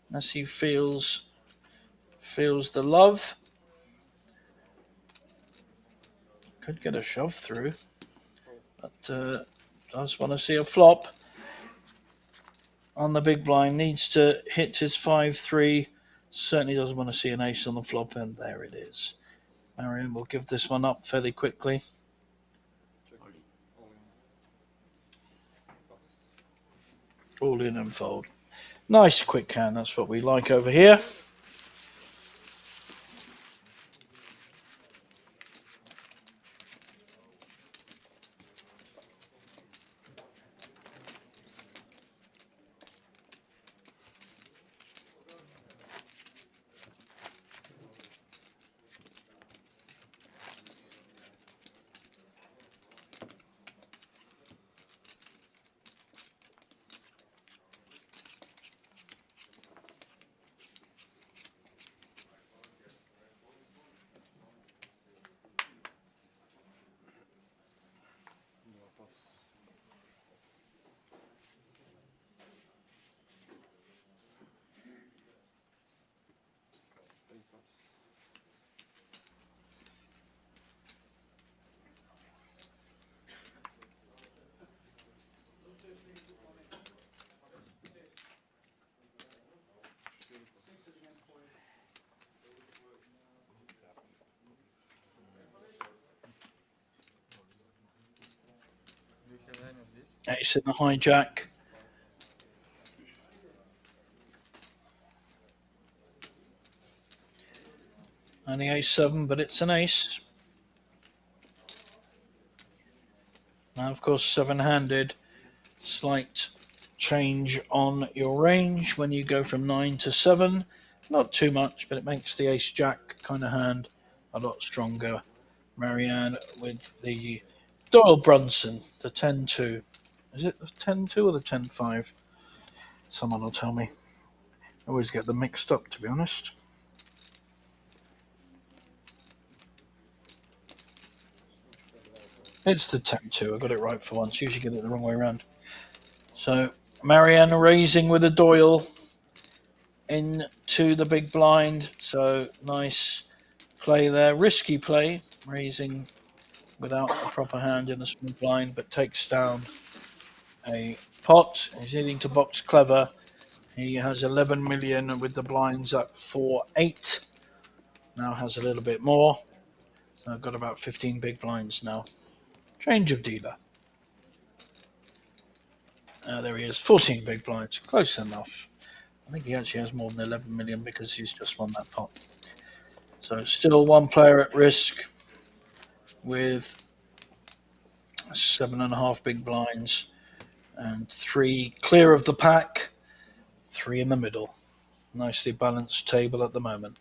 Unless he feels the love. Could get a shove through. But does want to see a flop. On the big blind, needs to hit his 5-3. Certainly doesn't want to see an ace on the flop, and there it is. Marion will give this one up fairly quickly. All in and fold. Nice quick hand, that's what we like over here. Ace in the hijack. Only ace-7, but it's an ace. Now, of course, 7-handed. Slight change on your range when you go from 9 to 7. Not too much, but it makes the ace-jack kind of hand a lot stronger. Marianne with the Doyle Brunson, the 10-2. Is it the 10-2 or the 10-5? Someone will tell me. I always get them mixed up, to be honest. It's the 10-2. I got it right for once. Usually get it the wrong way around. So Marianne raising with a Doyle. into the big blind. So nice play there. Risky play, raising without a proper hand in the small blind, but takes down a pot. He's needing to box clever. He has 11 million with the blinds at 4-8. Now has a little bit more. So I've got about 15 big blinds now. Change of dealer. There he is, 14 big blinds. Close enough. I think he actually has more than 11 million because he's just won that pot. So still one player at risk with 7.5 big blinds and 3 clear of the pack, 3 in the middle. Nicely balanced table at the moment.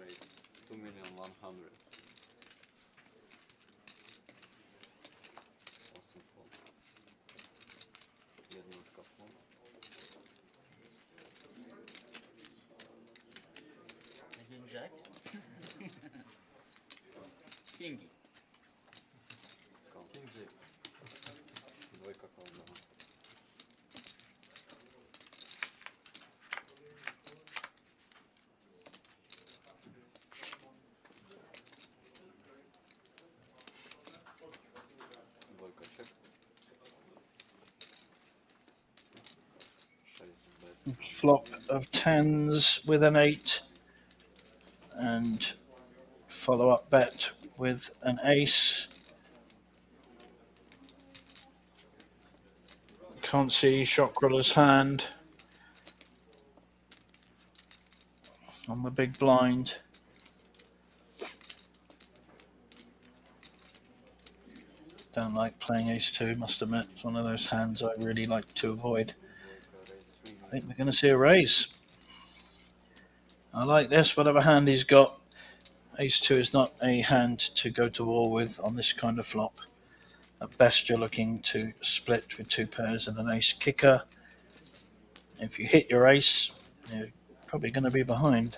Raise 2,100,000. Awesome fold. Jednotka fold. Again jacks. Kingi. King Jack. Dwójka kolda. Dwójka check. 6 bet. Flop of 10s with an 8 and follow up bet with an ace. Can't see Shockriller's hand on the big blind. Don't like playing ace-2, must admit. It's one of those hands I really like to avoid. I think we're going to see a raise. I like this, whatever hand he's got. Ace-2 is not a hand to go to war with on this kind of flop. At best, you're looking to split with 2 pairs and an ace kicker. If you hit your ace, you're probably going to be behind.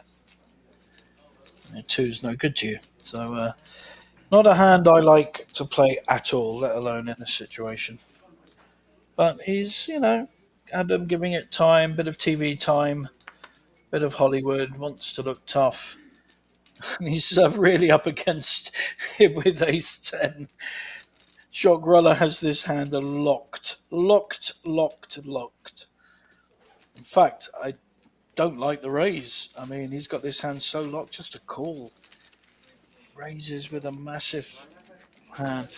2 is no good to you. So, not a hand I like to play at all, let alone in this situation. But he's, Adam giving it time, bit of TV time, bit of Hollywood, wants to look tough. And he's really up against him with ace-10. Shockroller has this hand locked. In fact, I don't like the raise. I mean, he's got this hand so locked, just a call. Raises with a massive hand.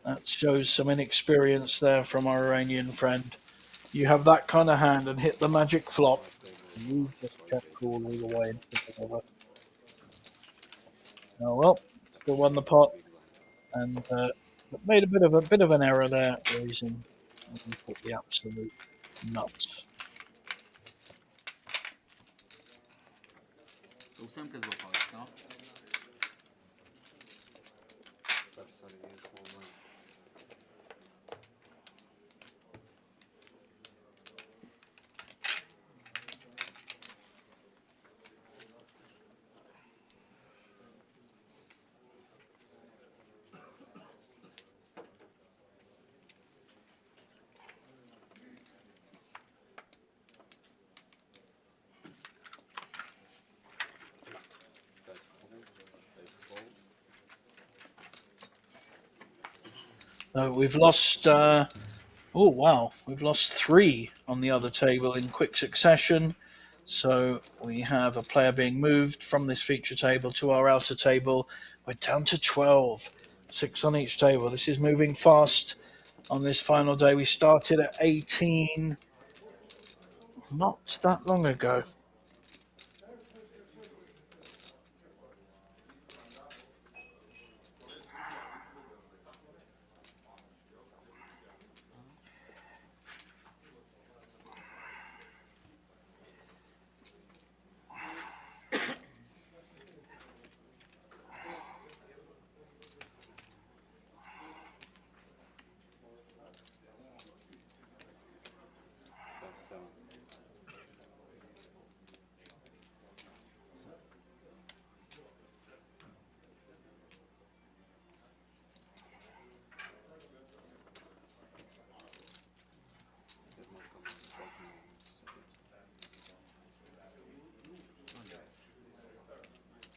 That shows some inexperience there from our Iranian friend. You have that kind of hand and hit the magic flop, you just check call all the way into the river. Oh well, still won the pot and made a bit of an error there, raising and put the absolute nuts. To 8 złapałeś, co? Sorry, small blind. We've lost. We've lost 3 on the other table in quick succession. So we have a player being moved from this feature table to our outer table. We're down to 12, 6 on each table. This is moving fast on this final day. We started at 18. Not that long ago.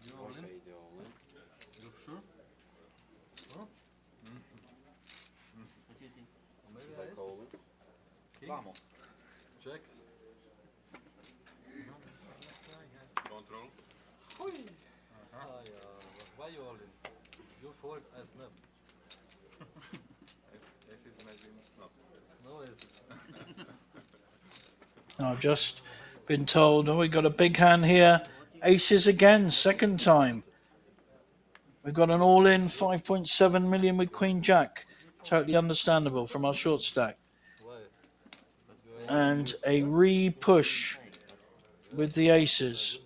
You all in? You sure? Huh? What do you think? Or maybe aces. Kings. Vamos. Jacks. No, let's try, yeah. Control. Ah, yeah. Why you all in? You fold, I snap. Aces imagine. No. No aces. I've just been told, oh, we got a big hand here. Aces again, second time. We've got an all-in 5.7 million with Queen Jack. Totally understandable from our short stack. Why? And a re-push with the aces.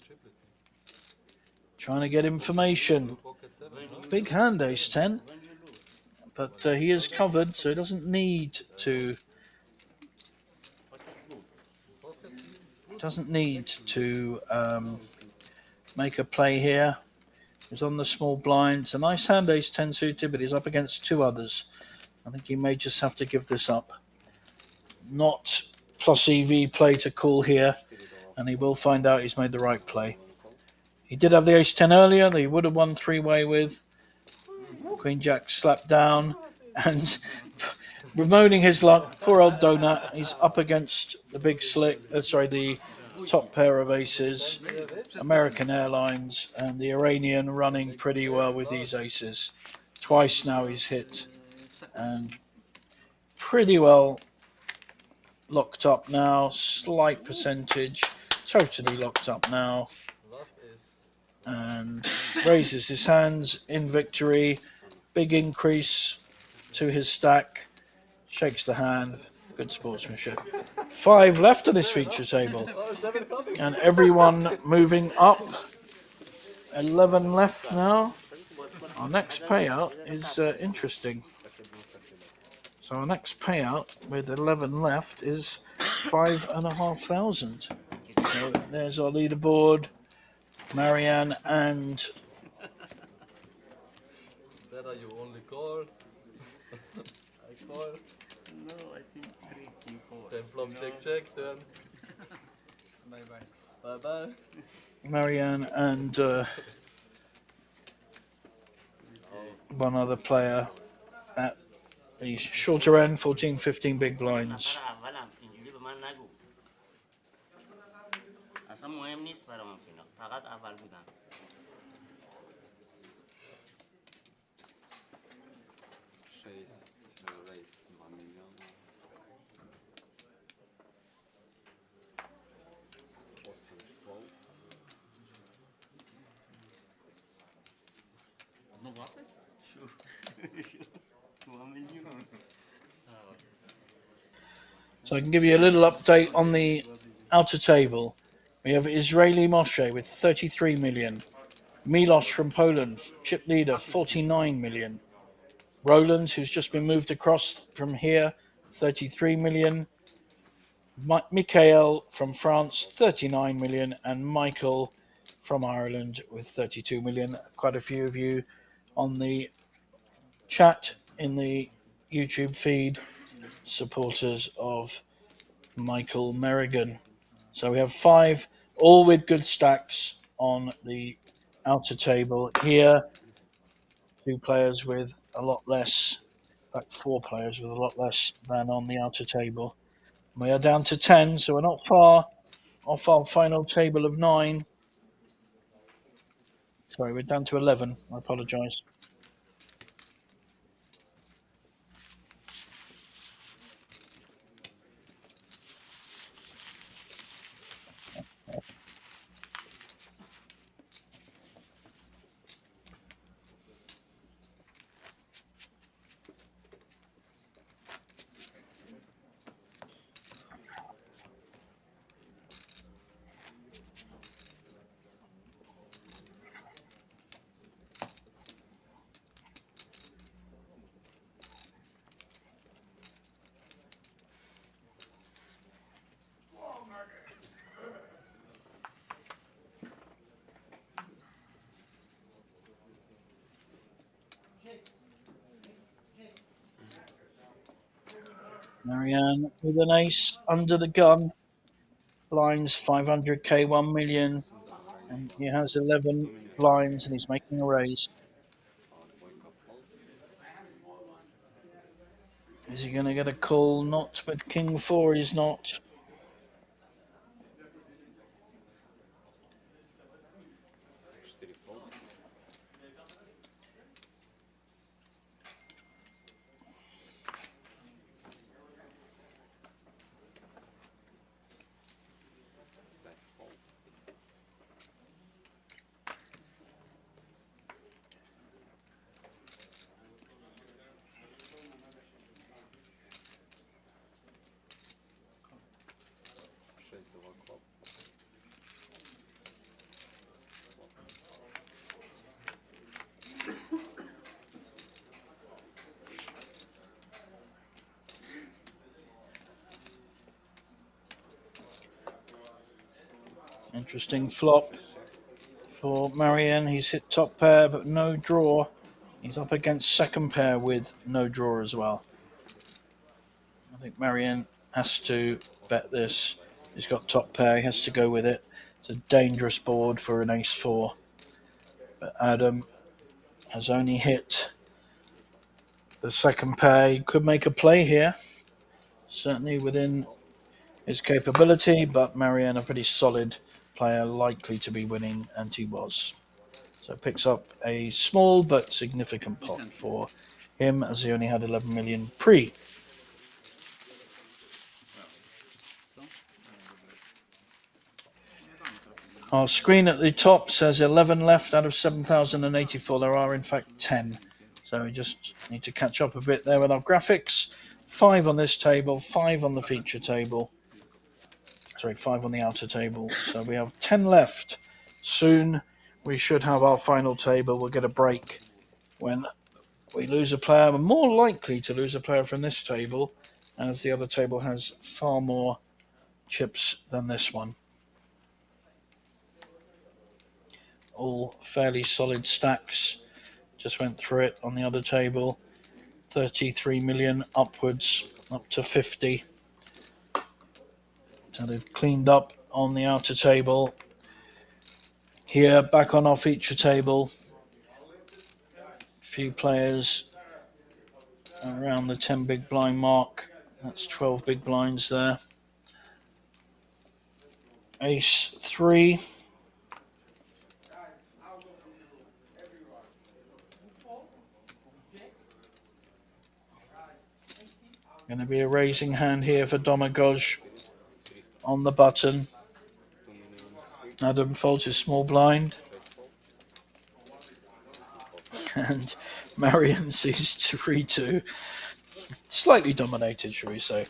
Trying to get information. Pocket 7, huh? Big hand, ace 10. When you lose, But he is covered, so he doesn't need to. what is good? Pocket is good. Doesn't need to make a play here. He's on the small blind. It's a nice hand, ace 10 suited, but he's up against two others. I think he may just have to give this up. Not plus EV play to call here, and he will find out he's made the right play. He did have the ace 10 earlier that he would have won three-way with. Queen Jack slapped down, and bemoaning his luck, poor old Donut. He's up against the big slick, the top pair of aces, American Airlines, and the Iranian running pretty well with these aces. Twice now he's hit, and pretty well locked up now. Slight percentage, totally locked up now, Last is and raises his hands in victory. Big increase to his stack. Shakes the hand. Good sportsmanship. 5 left on this feature table. And everyone moving up. 11 left now. Our next payout is interesting. So our next payout with 11 left is 5,500. So there's our leaderboard. Marianne and that are you only call. I call. No, I think 3 king 4. Then flop check, then. Bye bye. Bye bye. Marianne and one other player at the shorter end, 14, 15 big blinds. اصلا مهم نیست برای اون فینا، فقط اول بودن. Znowu asy? 1 million. So I can give you a little update on the outer table. We have Israeli Moshe with 33 million. Milos from Poland, chip leader, 49 million. Roland, who's just been moved across from here, 33 million. Mikhail from France, 39 million. And Michael from Ireland with 32 million. Quite a few of you on the chat in the YouTube feed, supporters of Michael Merrigan. So we have 5, all with good stacks on the outer table here. 2 players with a lot less, in fact 4 players with a lot less than on the outer table. We are down to 10, so we're not far off our final table of 9. Sorry, we're down to 11. I apologise. Marianne with an ace under the gun. Blinds 500k, 1 million. And he has 11 blinds and he's making a raise. Is he going to get a call? Not with King 4, he's not. Interesting flop for Marianne. He's hit top pair but no draw. He's up against second pair with no draw as well. I think Marianne has to bet this. He's got top pair, he has to go with it. It's a dangerous board for an ace 4. But Adam has only hit the second pair. He could make a play here, certainly within his capability, but Marianne, a pretty solid player, likely to be winning, and he was. So picks up a small but significant pot for him, as he only had 11 million pre. Our screen at the top says 11 left out of 7,084. There are, in fact, 10. So we just need to catch up a bit there with our graphics. 5 on this table, 5 on the feature table. Sorry, 5 on the outer table. So we have 10 left. Soon we should have our final table. We'll get a break when we lose a player. We're more likely to lose a player from this table, as the other table has far more chips than this one. All fairly solid stacks. Just went through it on the other table. 33 million upwards, up to 50. So they've cleaned up on the outer table. Here, back on our feature table, a few players around the 10 big blind mark. That's 12 big blinds there. Ace 3. Going to be a raising hand here for Domagoj on the button. Adam folds his small blind. And Marion sees 3-2. Slightly dominated, shall we say.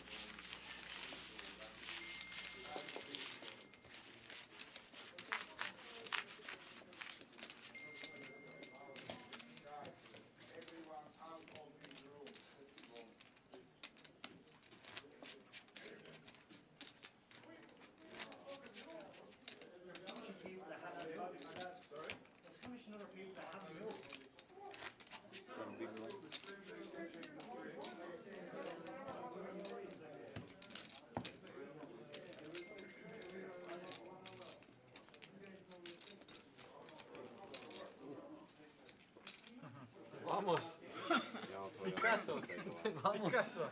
Vamos! Picasso! Vamos! Picasso!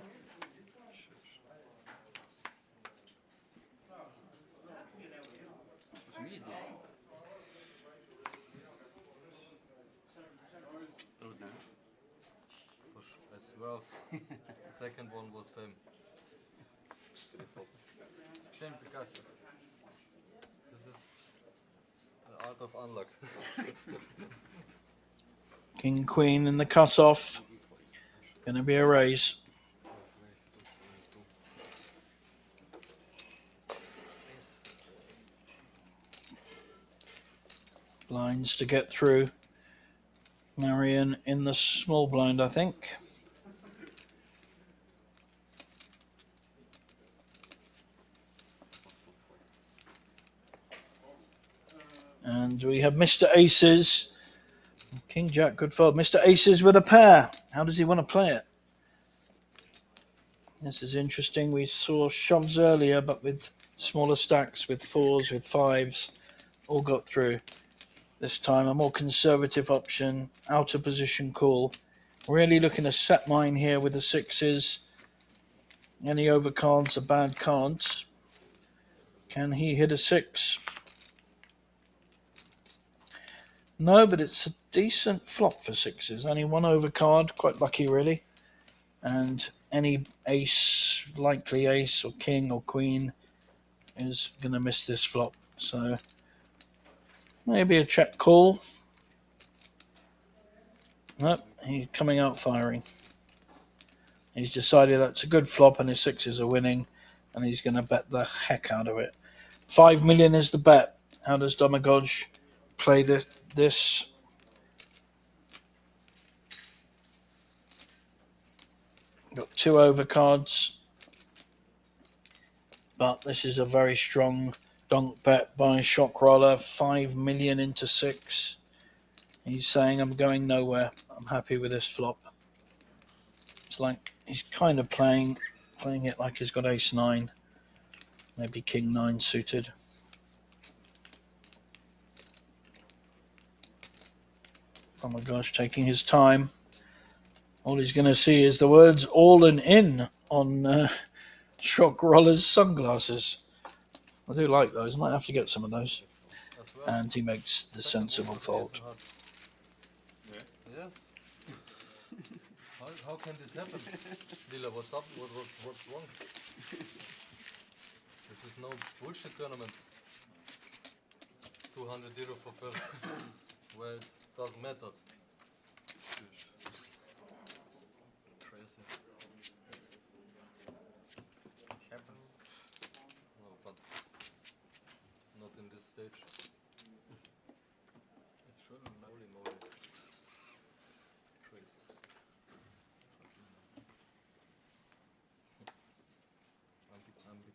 As well. Second one was same Picasso. This is the art of unluck. King, queen in the cutoff. Going to be a raise. Blinds to get through. Marion in the small blind, I think. And we have Mr. Aces. King, Jack, good fold. Mr. Aces with a pair. How does he want to play it? This is interesting. We saw shoves earlier, but with smaller stacks, with fours, with fives, all got through. This time a more conservative option, out of position call. Really looking to set mine here with the sixes. Any overcards are bad cards. Can he hit a six? No, but it's a decent flop for sixes. Only one overcard, quite lucky really. And any ace, likely ace or king or queen, is going to miss this flop. So maybe a check call. Nope, he's coming out firing. He's decided that's a good flop and his sixes are winning, and he's going to bet the heck out of it. 5 million is the bet. How does Domagoj play this? Got two overcards, but this is a very strong donk bet by Shock Roller. 5 million into 6. He's saying, I'm going nowhere. I'm happy with this flop. It's like he's kind of playing it like he's got ace 9, maybe king 9 suited. Oh my gosh, taking his time. All he's going to see is the words all and in on Shock Roller's sunglasses. I do like those. I might have to get some of those. As well. And he makes the Second sensible move was fold. ace and heart. Yeah. Yes. How can this happen? Lila, what's up? What's wrong? This is no bullshit tournament. 200 euro for first. Well, it doesn't matter. Crazy. It happens. No, but not in this stage. It shouldn't. Holy moly. Crazy. I'm big on you.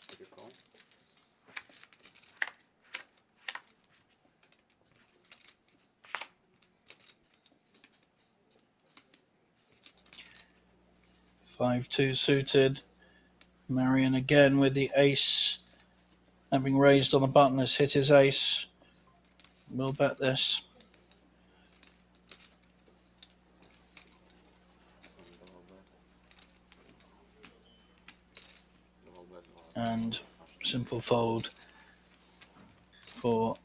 Typical. 5-2 suited. Marion again with the ace. Having raised on the button, has hit his ace. We'll bet this. And simple fold for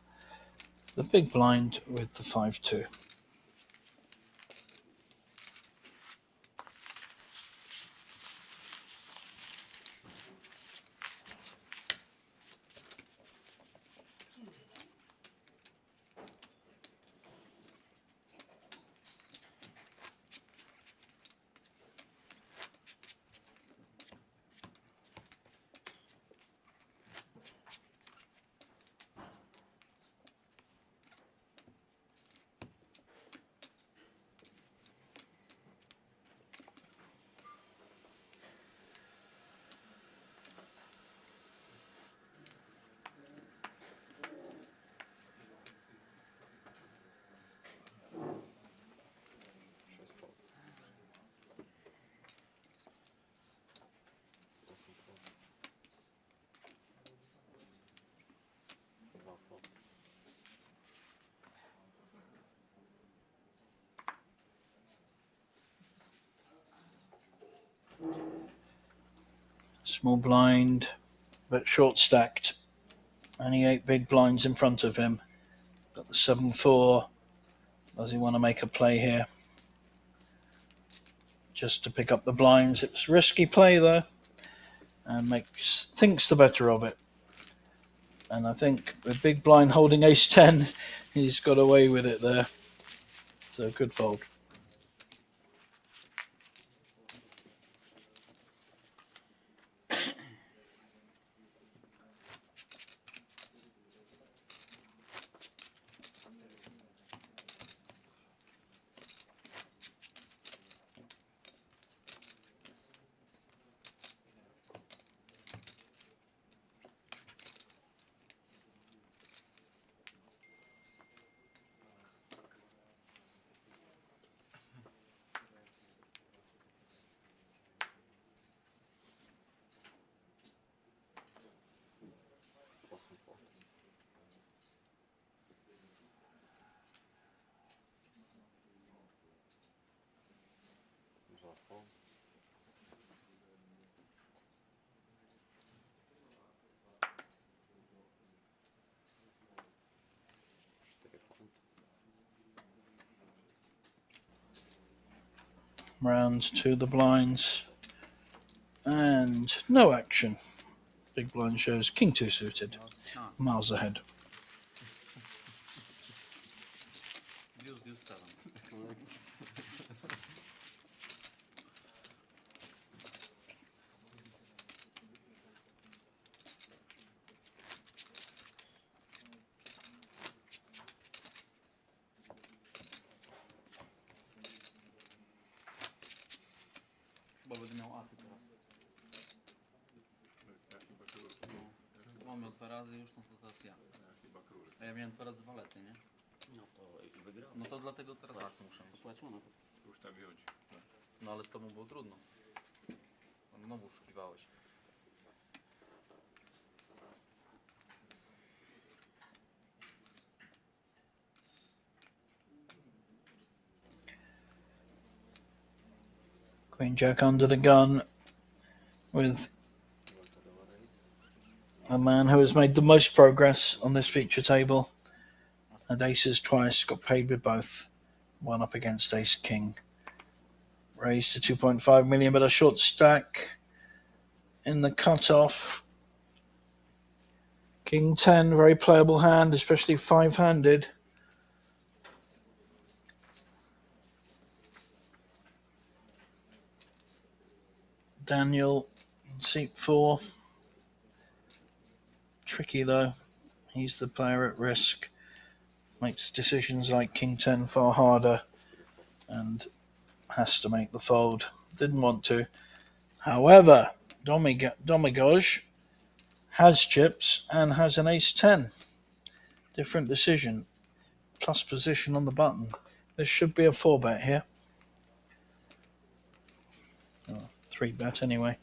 the big blind with the 5-2. Small blind, but short stacked. Only 8 big blinds in front of him. Got the 7-4. Does he want to make a play here? Just to pick up the blinds. It's a risky play though, and thinks the better of it. And I think with big blind holding ace 10, he's got away with it there. So good fold. Round to the blinds. And no action. Big blind shows king 2 suited. Chance. Miles ahead. Deuce 7. Bo będę miał asy teraz. Ja chyba król. On miał 2 razy już, no to teraz ja. Ja chyba król. A ja miałem 2 razy walety, nie? No to i wygrał. No to dlatego teraz asy muszę mieć. Zapłacono to. Już tak wychodzi. Tak. No ale z tobą było trudno. Znowu oszukiwałeś. Queen Jack under the gun with a man who has made the most progress on this feature table. And aces twice, got paid with both. One up against ace king. Raised to 2.5 million, but a short stack in the cutoff. King 10, very playable hand, especially 5-handed. Daniel, seat 4. Tricky though. He's the player at risk. Makes decisions like king 10 far harder and has to make the fold. Didn't want to. However, Domagoj has chips and has an ace 10. Different decision. Plus position on the button. This should be a 4-bet here. 3-bet anyway.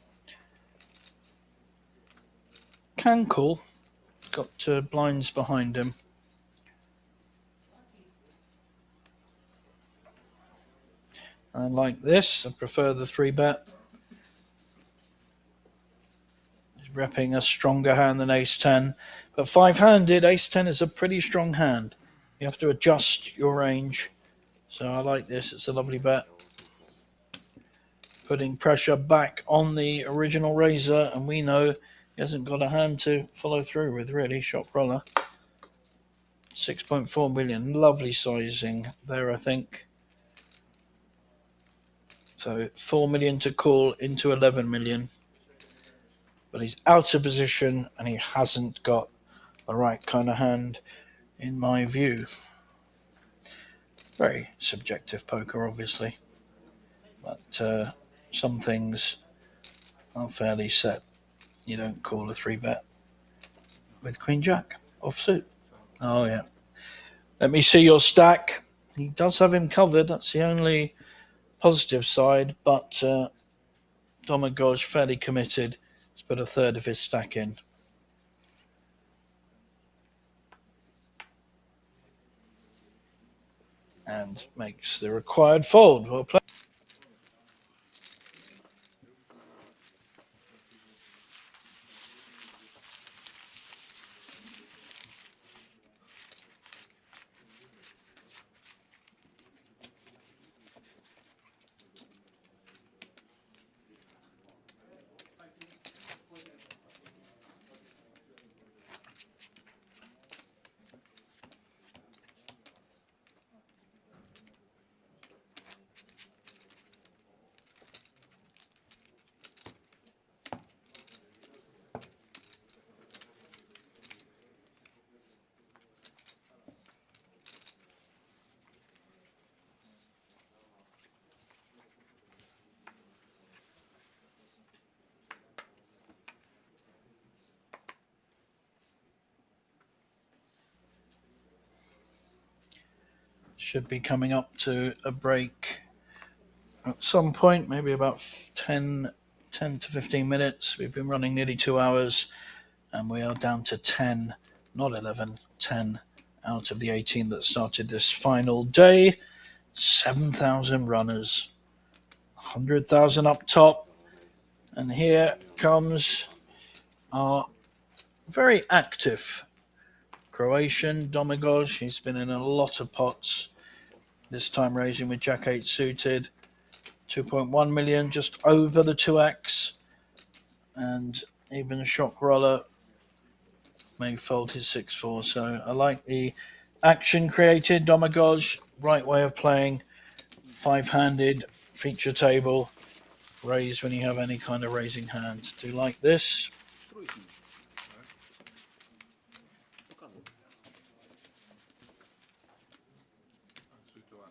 Can call. Got blinds behind him. I like this. I prefer the 3-bet. He's repping a stronger hand than ace 10. But 5-handed, ace 10 is a pretty strong hand. You have to adjust your range. So I like this. It's a lovely bet. Putting pressure back on the original raiser, and we know he hasn't got a hand to follow through with, really. Shot roller. 6.4 million. Lovely sizing there, I think. So 4 million to call into 11 million. But he's out of position and he hasn't got the right kind of hand, in my view. Very subjective poker, obviously. But some things are fairly set. You don't call a 3-bet with Queen Jack offsuit. Oh, yeah. Let me see your stack. He does have him covered. That's the only positive side. But Domagoj fairly committed. He's put a third of his stack in. And makes the required fold. Well played. should be coming up to a break at some point, maybe about 10 to 15 minutes. We've been running nearly 2 hours, and we are down to 10, not 11, 10 out of the 18 that started this final day. 7,000 runners, 100,000 up top, and here comes our very active Croatian Domagoj. He's been in a lot of pots, this time raising with Jack 8 suited. 2.1 million, just over the 2x, and even Shock Roller may fold his 6-4. So I like the action created. Domagoj, right way of playing, 5-handed feature table, raise when you have any kind of raising hand. Do you like this? Trójki. Pokazał. 3 to 1.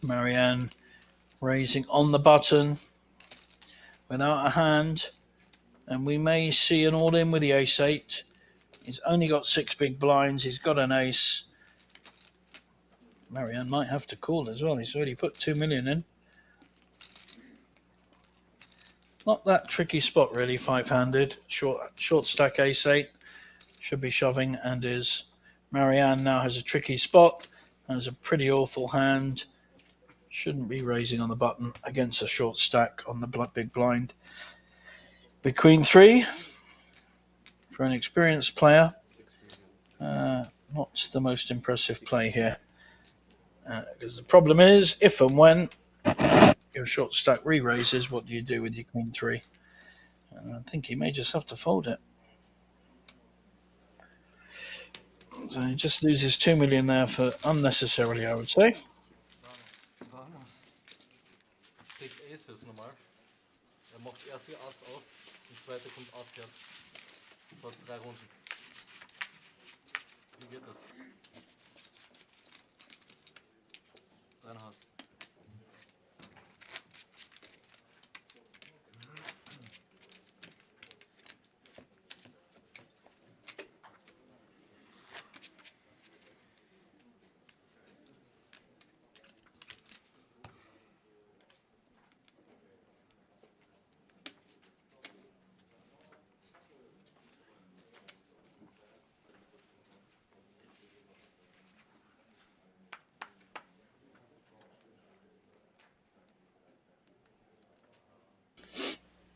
Marianne raising on the button without a hand, and we may see an all-in with the ace-8. He's only got 6 big blinds. He's got an ace. Marianne might have to call as well. He's already put 2 million in. Not that tricky spot really, 5-handed. Short stack ace-8. Should be shoving and is. Marianne now has a tricky spot. Has a pretty awful hand. Shouldn't be raising on the button against a short stack on the big blind. With Queen 3 for an experienced player. Not the most impressive play here. Because the problem is, if and when your short stack re-raises, what do you do with your Queen 3? I think you may just have to fold it. So he just loses 2 million there for unnecessarily, I would say. Vamos. Big Aces nochmal. Macht erst die Ass auf, und zweite kommt Ass Herz. Vor 3 Runden. Wie geht das? Reinhard.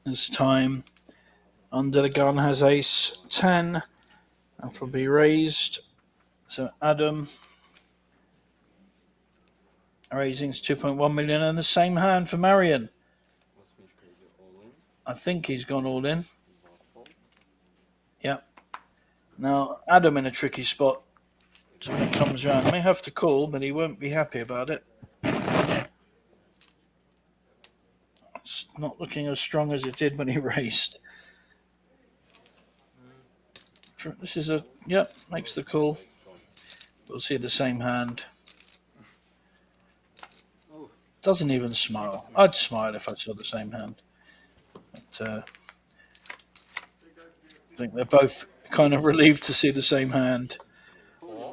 This time, under the gun has ace 10. That'll be raised. So Adam raising 2.1 million, and the same hand for Marion. I think he's gone all in. Yeah. Now Adam in a tricky spot. So when it comes around, may have to call, but he won't be happy about it. It's not looking as strong as it did when he raised. This is a, yep, makes the call. We'll see the same hand. Doesn't even smile. I'd smile if I saw the same hand. But, I think they're both kind of relieved to see the same hand.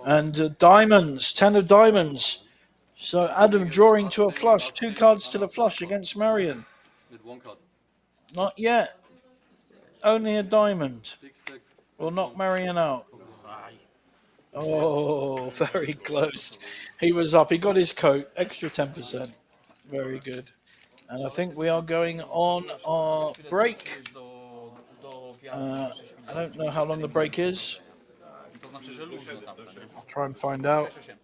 And diamonds, 10 of diamonds. So Adam drawing to a flush, 2 cards to the flush against Marion. With 1 card. Not yet. Only a diamond. Big stack. Will knock Marion out. Oh, very close. He was up. He got his coat. Extra 10%. Very good. And I think we are going on our break. I don't know how long the break is. To znaczy, że luźno tam, nie? I'll try and find out. 6-8.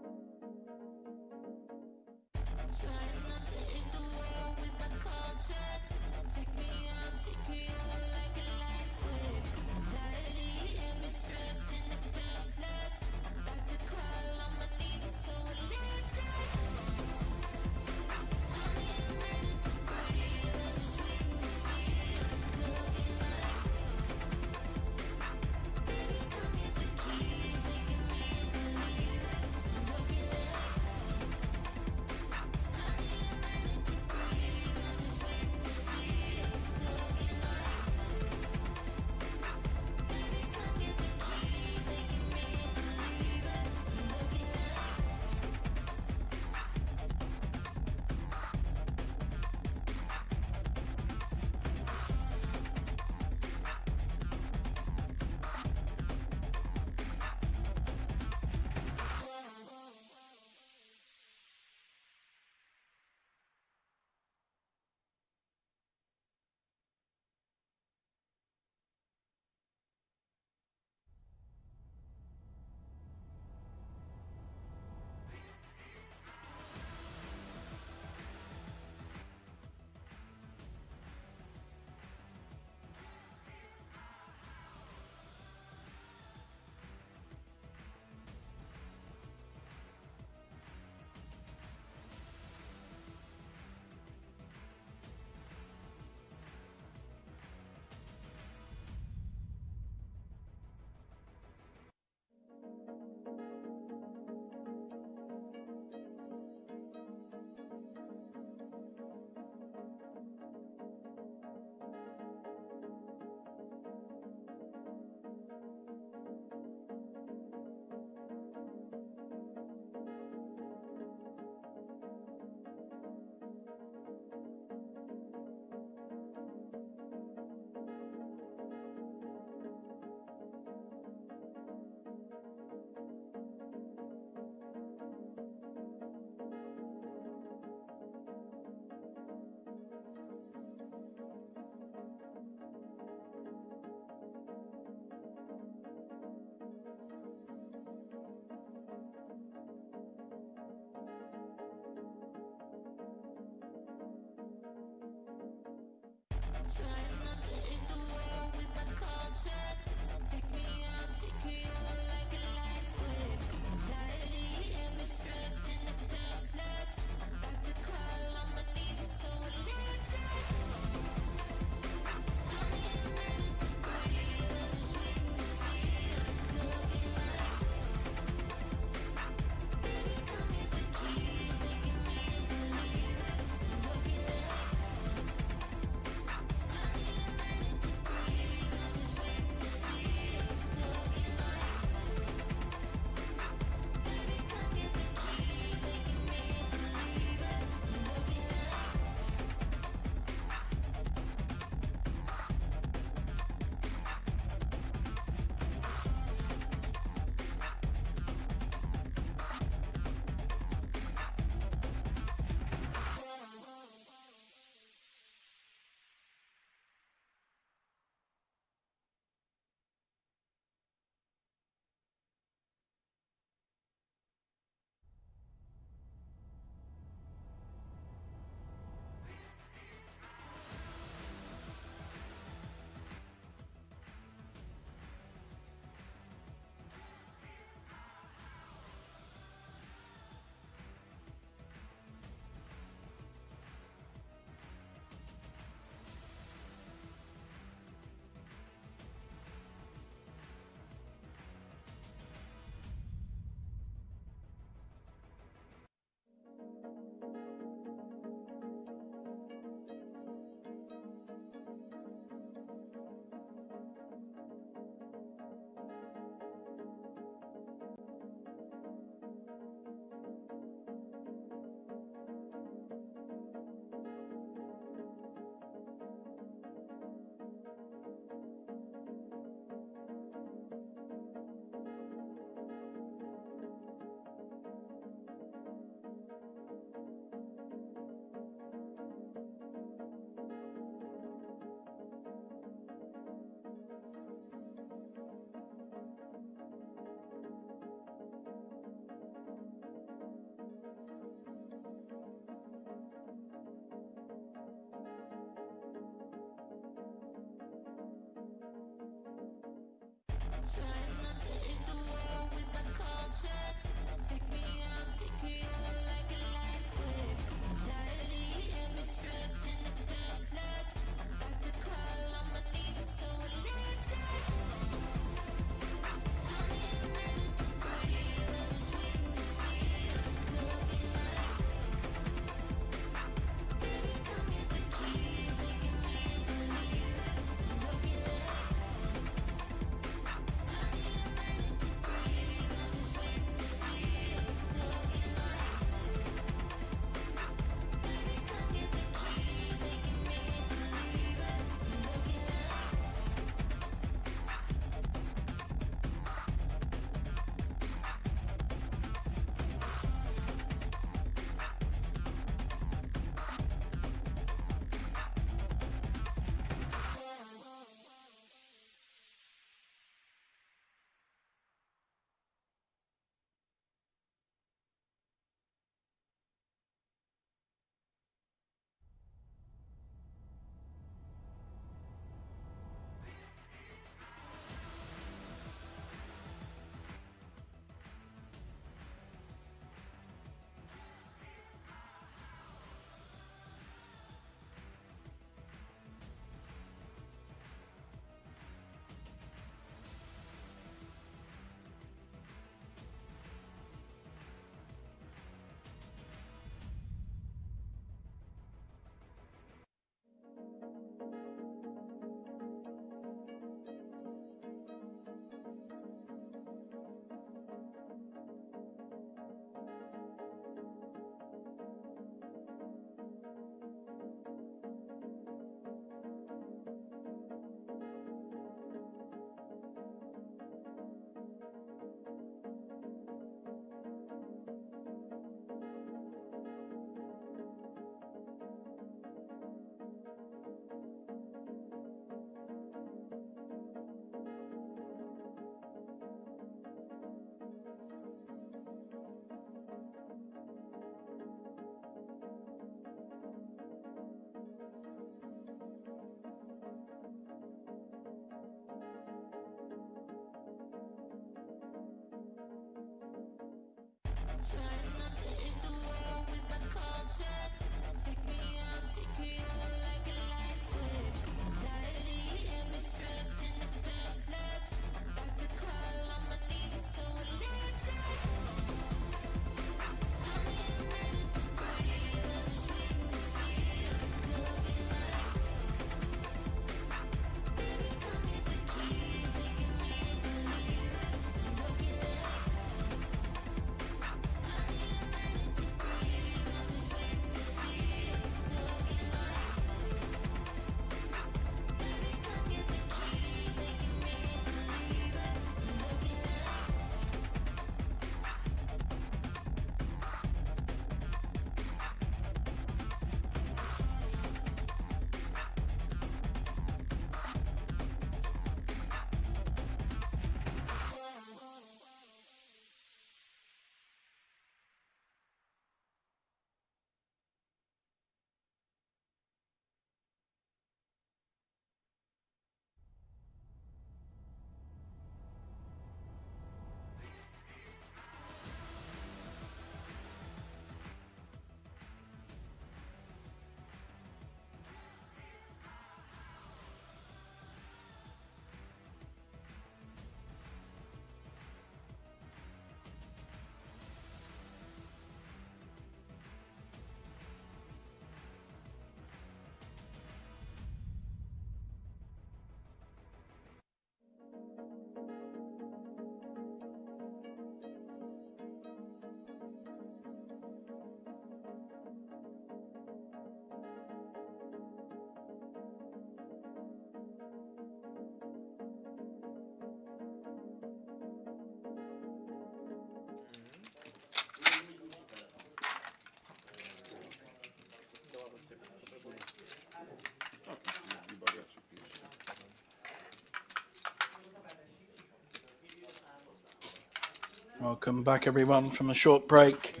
Welcome back, everyone, from a short break.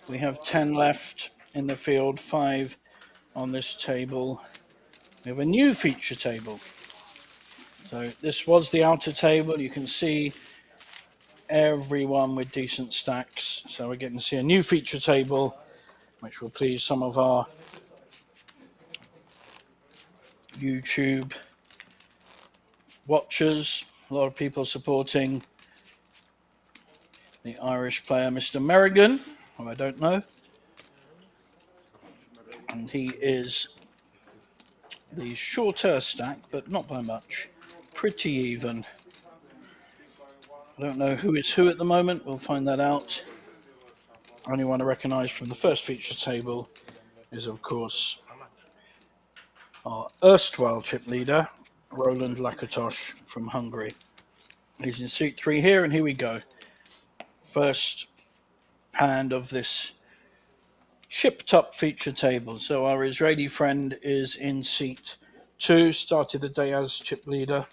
We have 10 left in the field, 5 on this table. We have a new feature table. So this was the outer table. You can see everyone with decent stacks. So we're getting to see a new feature table, which will please some of our YouTube watchers. A lot of people supporting the Irish player, Mr. Merrigan, who I don't know. And he is the shorter stack, but not by much. Pretty even. I don't know who is who at the moment. We'll find that out. Only one I recognise from the first feature table is, of course, our erstwhile chip leader, Roland Lakatosh from Hungary. He's in seat 3 here, and here we go. First hand of this chipped up feature table. So our Israeli friend is in seat 2, started the day as chip leader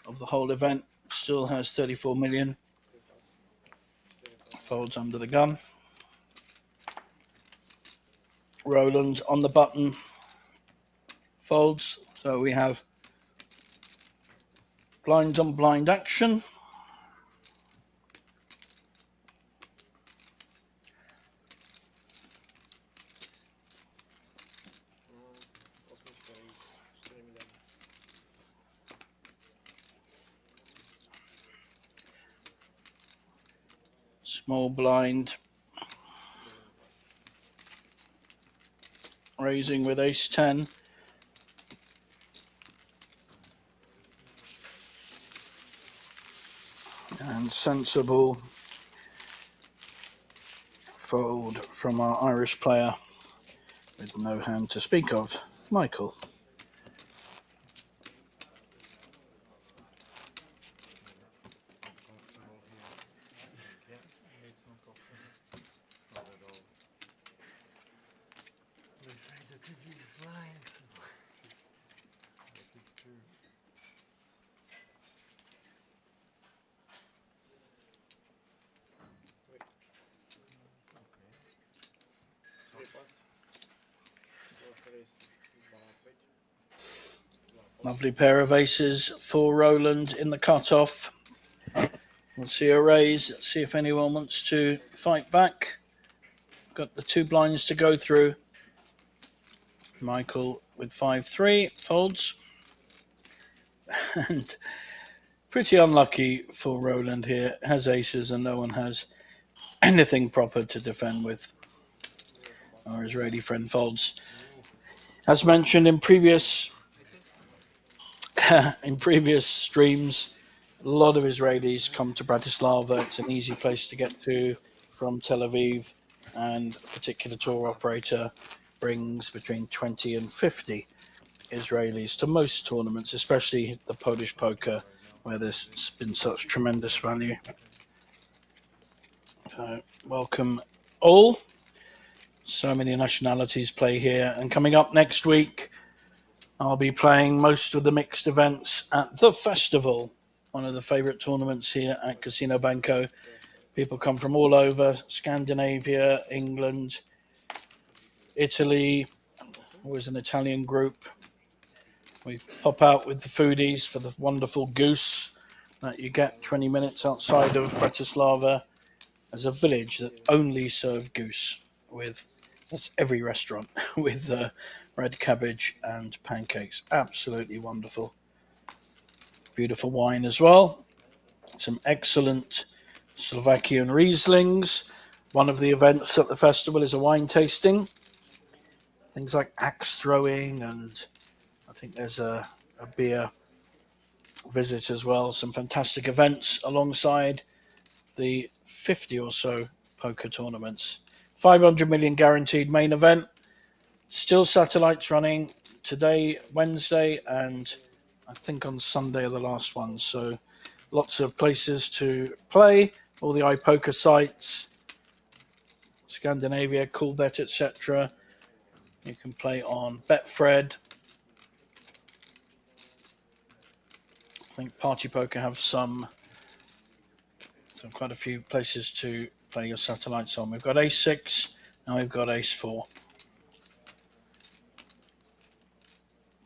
of the whole event, still has 34 million. Folds under the gun. Roland on the button, folds. So we have blind on blind action. Small blind. Raising with ace 10. And sensible fold from our Irish player with no hand to speak of, Michael. It's not comfortable. It's not at all. They say the TV is lying. But it's true. Lovely pair of aces for Roland in the cutoff. We'll see a raise. Let's see if anyone wants to fight back. Got the 2 blinds to go through. Michael with 5-3 folds. And pretty unlucky for Roland here. Has aces and no one has anything proper to defend with. Our Israeli friend folds. As mentioned in previous streams, a lot of Israelis come to Bratislava. It's an easy place to get to from Tel Aviv, and a particular tour operator brings between 20 and 50 Israelis to most tournaments, especially the Polish poker, where there's been such tremendous value. So, welcome all. So many nationalities play here, and coming up next week, I'll be playing most of the mixed events at the festival, one of the favourite tournaments here at Casino Banco. People come from all over, Scandinavia, England, Italy, always an Italian group. We pop out with the foodies for the wonderful goose that you get 20 minutes outside of Bratislava as a village that only serve goose with, that's every restaurant, with red cabbage and pancakes. Absolutely wonderful. Beautiful wine as well. Some excellent Slovakian Rieslings. One of the events at the festival is a wine tasting. Things like axe throwing, and I think there's a beer visit as well. Some fantastic events alongside the 50 or so poker tournaments. 500 million guaranteed main event. Still satellites running today, Wednesday, and I think on Sunday are the last ones. So lots of places to play. All the iPoker sites, Scandinavia, Coolbet, etc. You can play on Betfred. I think Party Poker have quite a few places to play your satellites on. We've got Ace 6, and we've got Ace 4.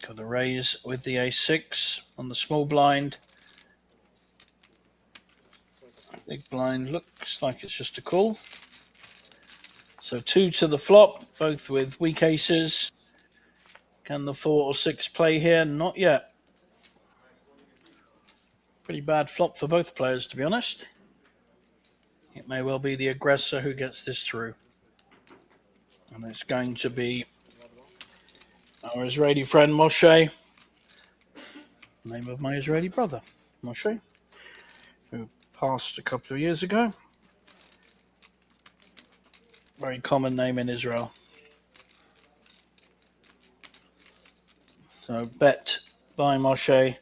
Got the raise with the ace-6 on the small blind. Big blind looks like it's just a call. So 2 to the flop, both with weak aces. Can the 4 or 6 play here? Not yet. Pretty bad flop for both players, to be honest. It may well be the aggressor who gets this through. And it's going to be our Israeli friend Moshe. Name of my Israeli brother, Moshe, who passed a couple of years ago. Very common name in Israel. So bet by Moshe.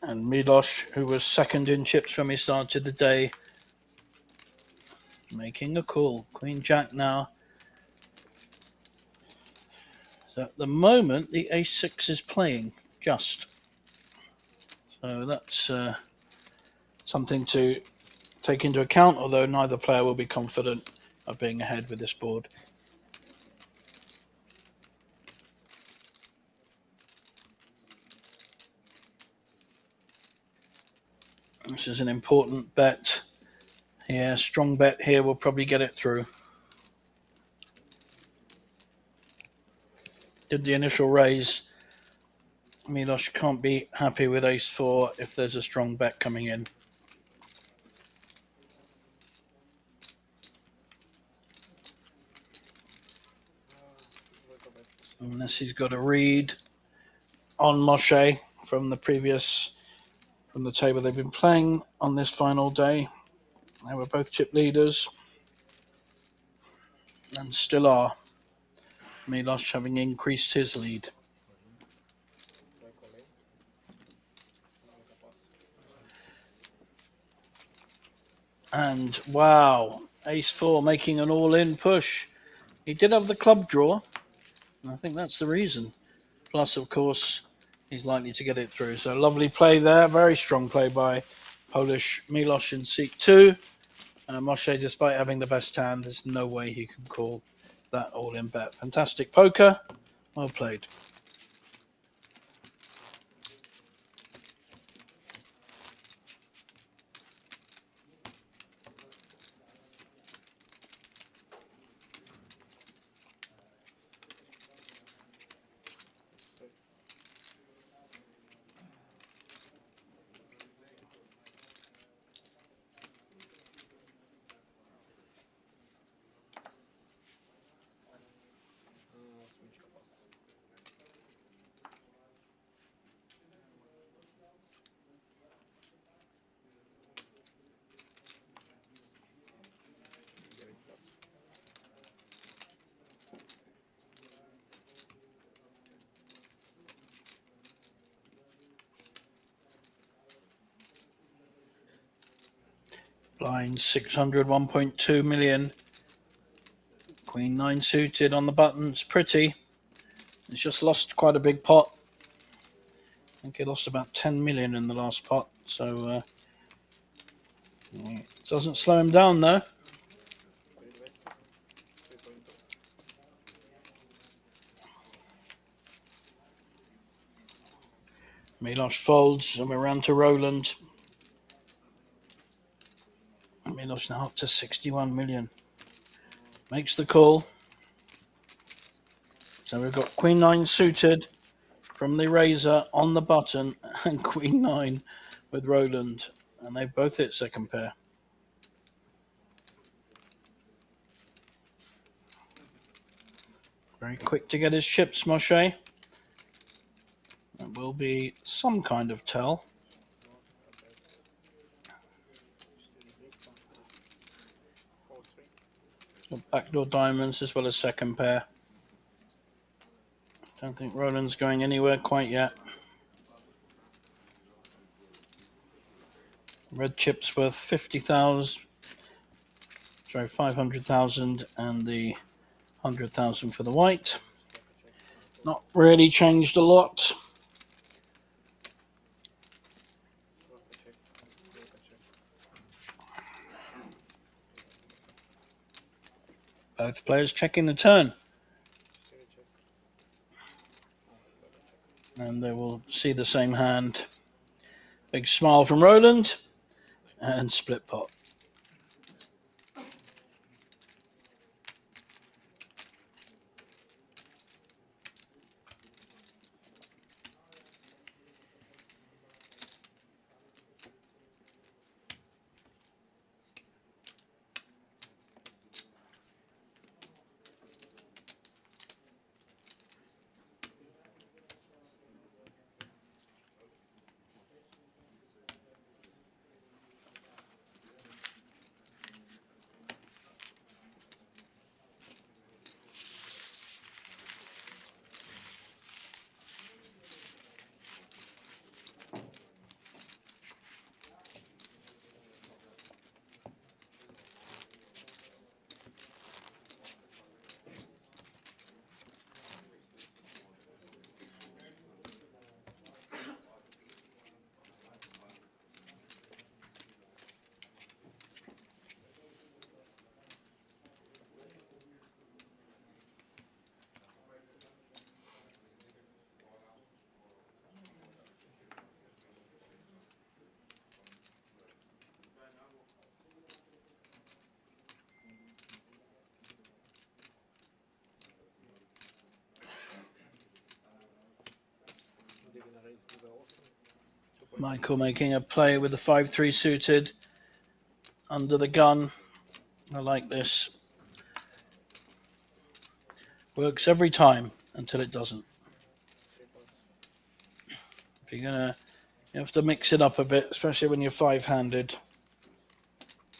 And Milosh, who was second in chips when we started the day, making a call. Queen Jack now. So at the moment, the ace-6 is playing, just. So that's something to take into account, although neither player will be confident of being ahead with this board. This is an important bet. Yeah, strong bet here will probably get it through. Did the initial raise. Milosh can't be happy with ace-4 if there's a strong bet coming in. Unless he's got a read on Moshe from the table they've been playing on this final day. They were both chip leaders and still are. Milosh having increased his lead. And wow, ace-4 making an all-in push. He did have the club draw, and I think that's the reason. Plus, of course, he's likely to get it through. So lovely play there. Very strong play by Polish Milosh in seat 2. Moshe, despite having the best hand, there's no way he can call that all-in bet. Fantastic poker. Well played. Blind 600, 1.2 million. Queen 9 suited on the buttons. Pretty. It's just lost quite a big pot. I think he lost about 10 million in the last pot. So it doesn't slow him down though. Milosh folds and we're round to Roland. Milosh now up to 61 million. Makes the call. So we've got Queen 9 suited from the razor on the button and Queen 9 with Roland. And they both hit second pair. Very quick to get his chips, Moshe. That will be some kind of tell. Backdoor diamonds as well as second pair. Don't think Roland's going anywhere quite yet. Red chips worth 50,000. Sorry, 500,000 and the 100,000 for the white. Not really changed a lot. Both players checking the turn. And they will see the same hand. Big smile from Roland. And split pot. Michael making a play with the 5-3 suited under the gun. I like this. Works every time until it doesn't. If you're gonna, you have to mix it up a bit, especially when you're five-handed.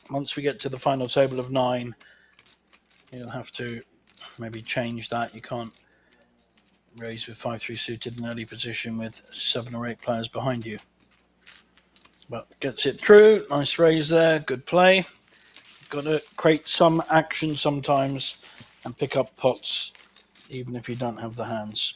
Once we get to the final table of 9, you'll have to maybe change that. You can't raise with 5-3 suited in early position with 7 or 8 players behind you. But gets it through. Nice raise there. Good play. Got to create some action sometimes and pick up pots, even if you don't have the hands.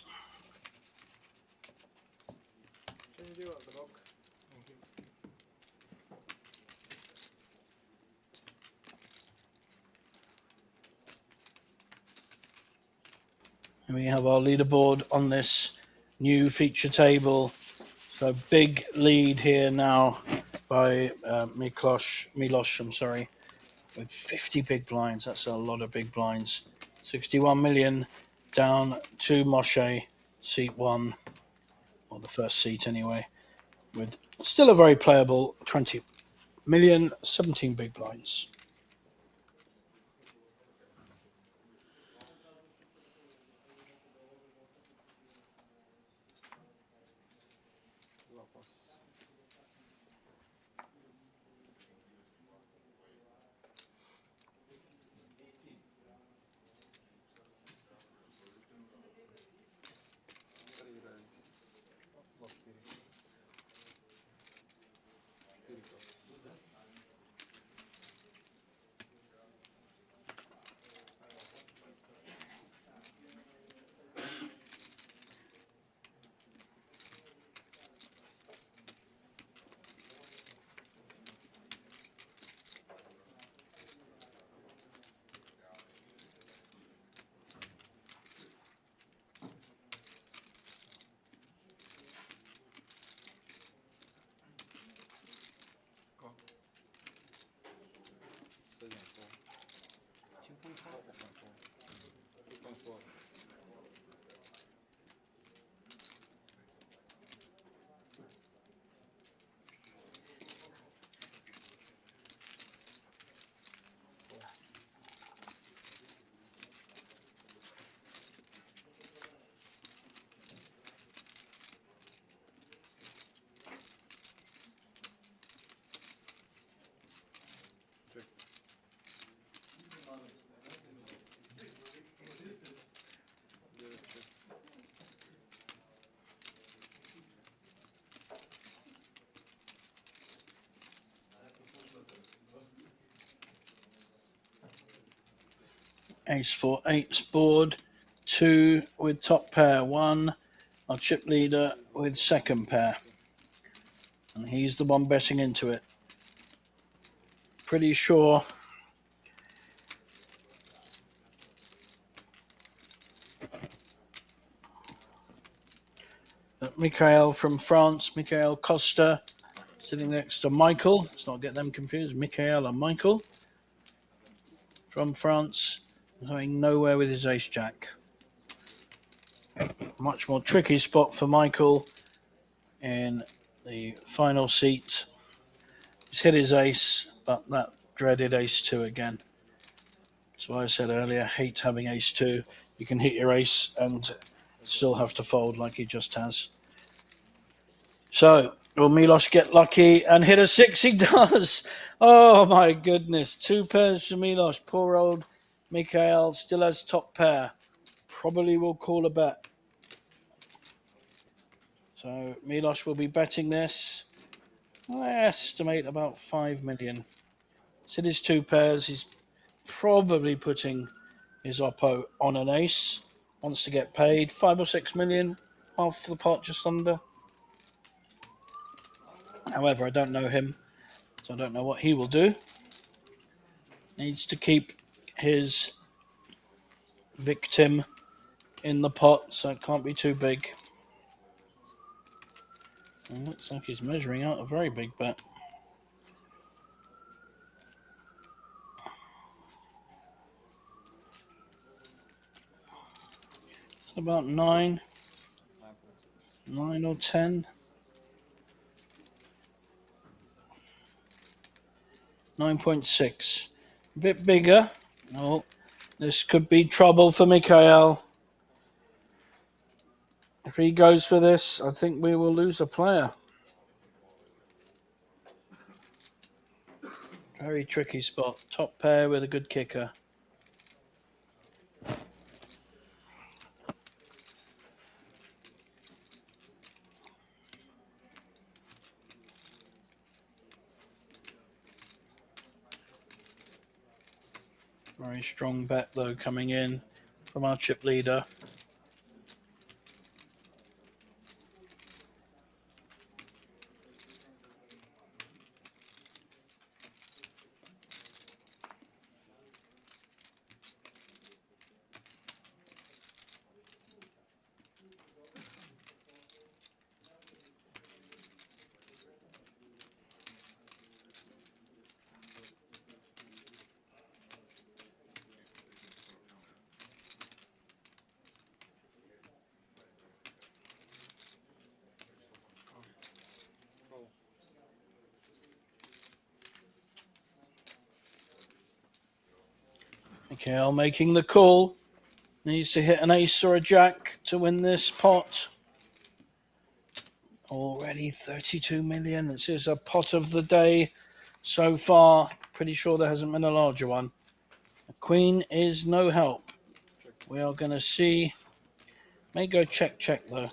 And we have our leaderboard on this new feature table. So big lead here now by Milosh, I'm sorry, with 50 big blinds. That's a lot of big blinds. 61 million down to Moshe, seat 1, or the first seat anyway, with still a very playable 20 million, 17 big blinds. Ace 4 8's board, 2 with top pair, 1 our chip leader with second pair, and he's the one betting into it. Pretty sure Mikhail from France, Mikhail Costa, sitting next to Michael. Let's not get them confused. Mikhail and Michael from France, going nowhere with his ace jack. Much more tricky spot for Michael in the final seat. He's hit his ace, but that dreaded ace two again. That's why I said earlier, I hate having ace two. You can hit your ace and still have to fold like he just has. So, will Milos get lucky and hit a six? He does. Oh my goodness. Two pairs for Milos. Poor old Mikhail still has top pair. Probably will call a bet. So Milos will be betting this. I estimate about 5 million. So his two pairs. He's probably putting his oppo on an ace. Wants to get paid 5 or 6 million. Half the pot, just under. However, I don't know him, so I don't know what he will do. Needs to keep his victim in the pot, so it can't be too big. It looks like he's measuring out a very big bet. About 9 or 10. 9.6. A bit bigger. Oh, this could be trouble for Mikhail. If he goes for this, I think we will lose a player. Very tricky spot. Top pair with a good kicker. Very strong bet, though, coming in from our chip leader. Mikhail making the call. Needs to hit an ace or a jack to win this pot. Already 32 million. This is a pot of the day so far. Pretty sure there hasn't been a larger one. The queen is no help. We are going to see. May go check, though.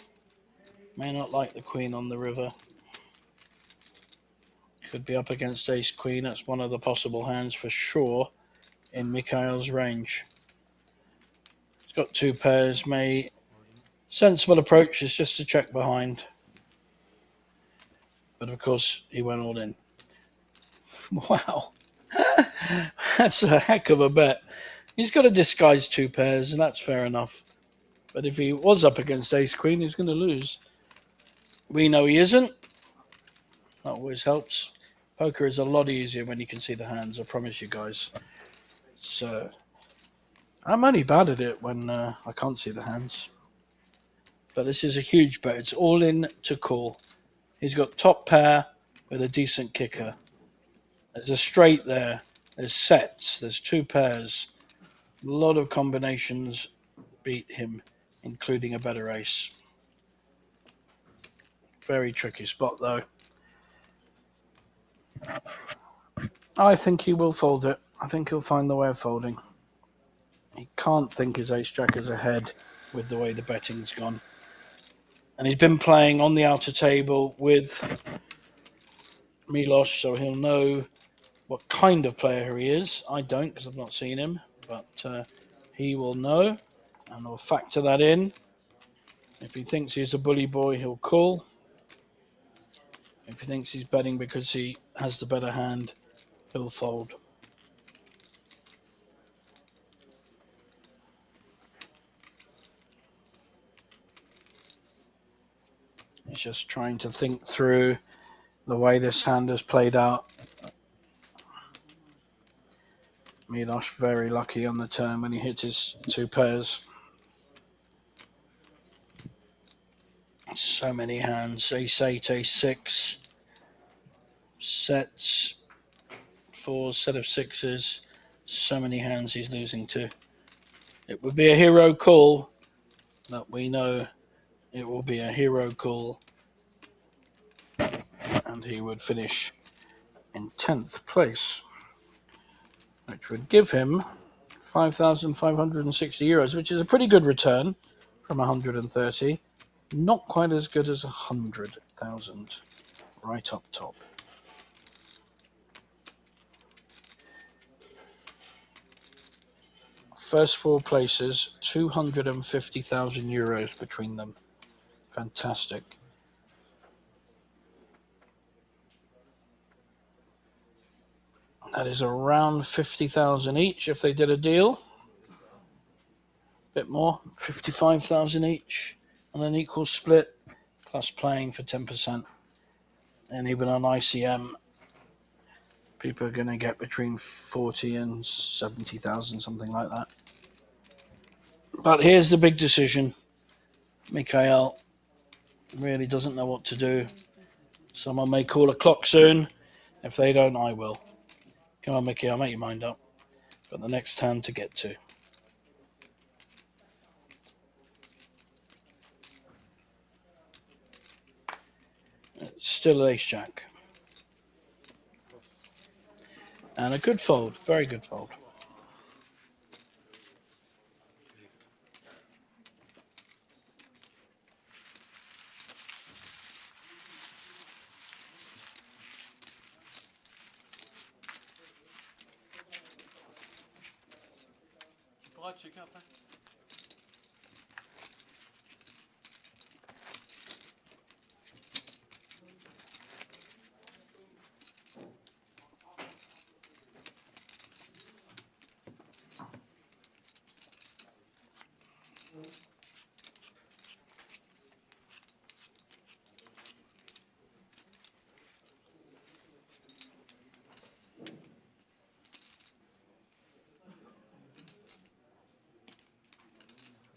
May not like the queen on the river. Could be up against ace queen. That's one of the possible hands for sure in Mikhail's range. He's got two pairs. May sensible approach is just to check behind. But of course, he went all in. Wow. That's a heck of a bet. He's got to disguise two pairs, and that's fair enough. But if he was up against ace queen, he's going to lose. We know he isn't. That always helps. Poker is a lot easier when you can see the hands, I promise you guys. So I'm only bad at it when I can't see the hands. But this is a huge bet. It's all in to call. He's got top pair with a decent kicker. There's a straight there. There's sets. There's two pairs. A lot of combinations beat him, including a better ace. Very tricky spot, though. I think he will fold it. I think he'll find the way of folding. He can't think his ace-jack is ahead with the way the betting's gone. And he's been playing on the outer table with Milos, so he'll know what kind of player he is. I don't, because I've not seen him, but he will know, and will factor that in. If he thinks he's a bully boy, he'll call. If he thinks he's betting because he has the better hand, he'll fold. just trying to think through the way this hand has played out. Miloš very lucky on the turn when he hit his 2 pairs. So many hands. Ace-8, ace-6. Sets. 4, set of 6s. So many hands he's losing to. It would be a hero call, but we know it will be a hero call. And he would finish in 10th place, which would give him 5,560 euros, which is a pretty good return from 130. Not quite as good as 100,000 right up top. First 4 places, 250,000 euros between them. Fantastic. That is around 50,000 each if they did a deal. Bit more, 55,000 each on an equal split, plus playing for 10%. And even on ICM, people are going to get between 40 and 70,000, something like that. But here's the big decision. Mikhail really doesn't know what to do. Someone may call a clock soon. If they don't, I will. Come on, Mikhail, make your mind up. Got the next hand to get to. It's still ace-jack. And a good fold, very good fold.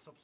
Stop.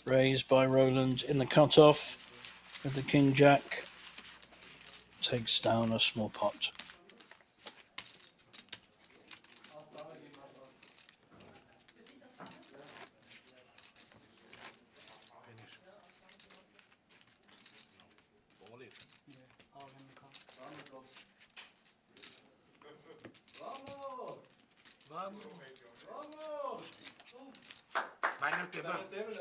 Raised by Roland in the cutoff with the king-jack. Takes down a small pot. Final table.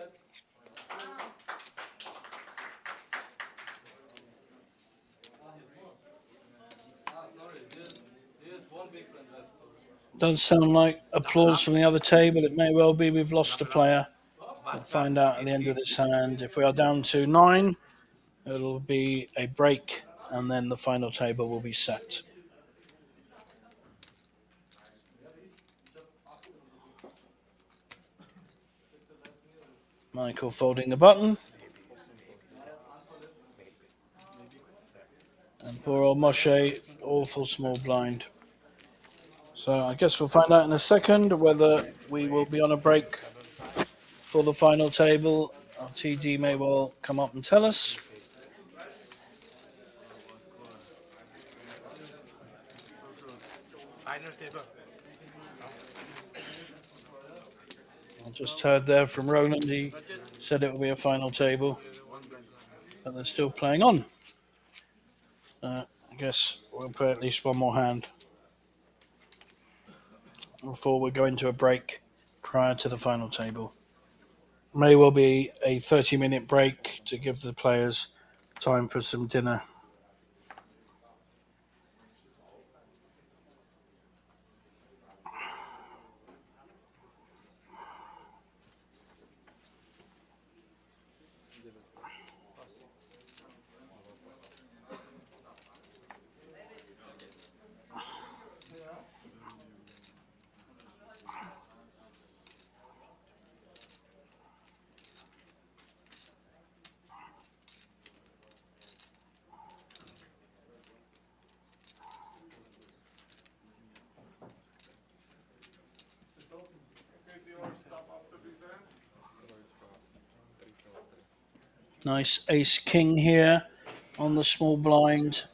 Does sound like applause from the other table. It may well be we've lost a player. We'll find out at the end of this hand. If we are down to 9, it'll be a break, and then the final table will be set. Michael folding the button. And poor old Moshe, awful small blind. So I guess we'll find out in a second whether we will be on a break for the final table. Our TD may well come up and tell us. Final table. I just heard there from Roland, he said it will be a final table, but they're still playing on. I guess we'll play at least one more hand before we go into a break prior to the final table. May well be a 30-minute break to give the players time for some dinner. Nice ace king here on the small blind.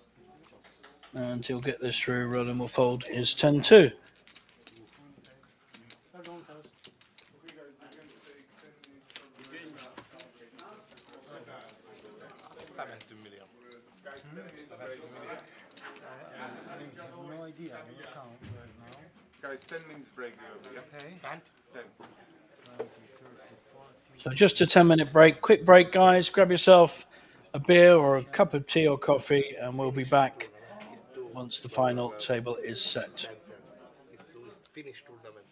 And he'll get this through. Roland will fold his 10-2. No idea. I don't count right now. Guys, 10 minutes break. Yeah? Okay. 10. 20, 30, 40. So just a 10-minute break. Quick break, guys. Grab yourself a beer or a cup of tea or coffee, and we'll be back once the final table is set. Finish tournament.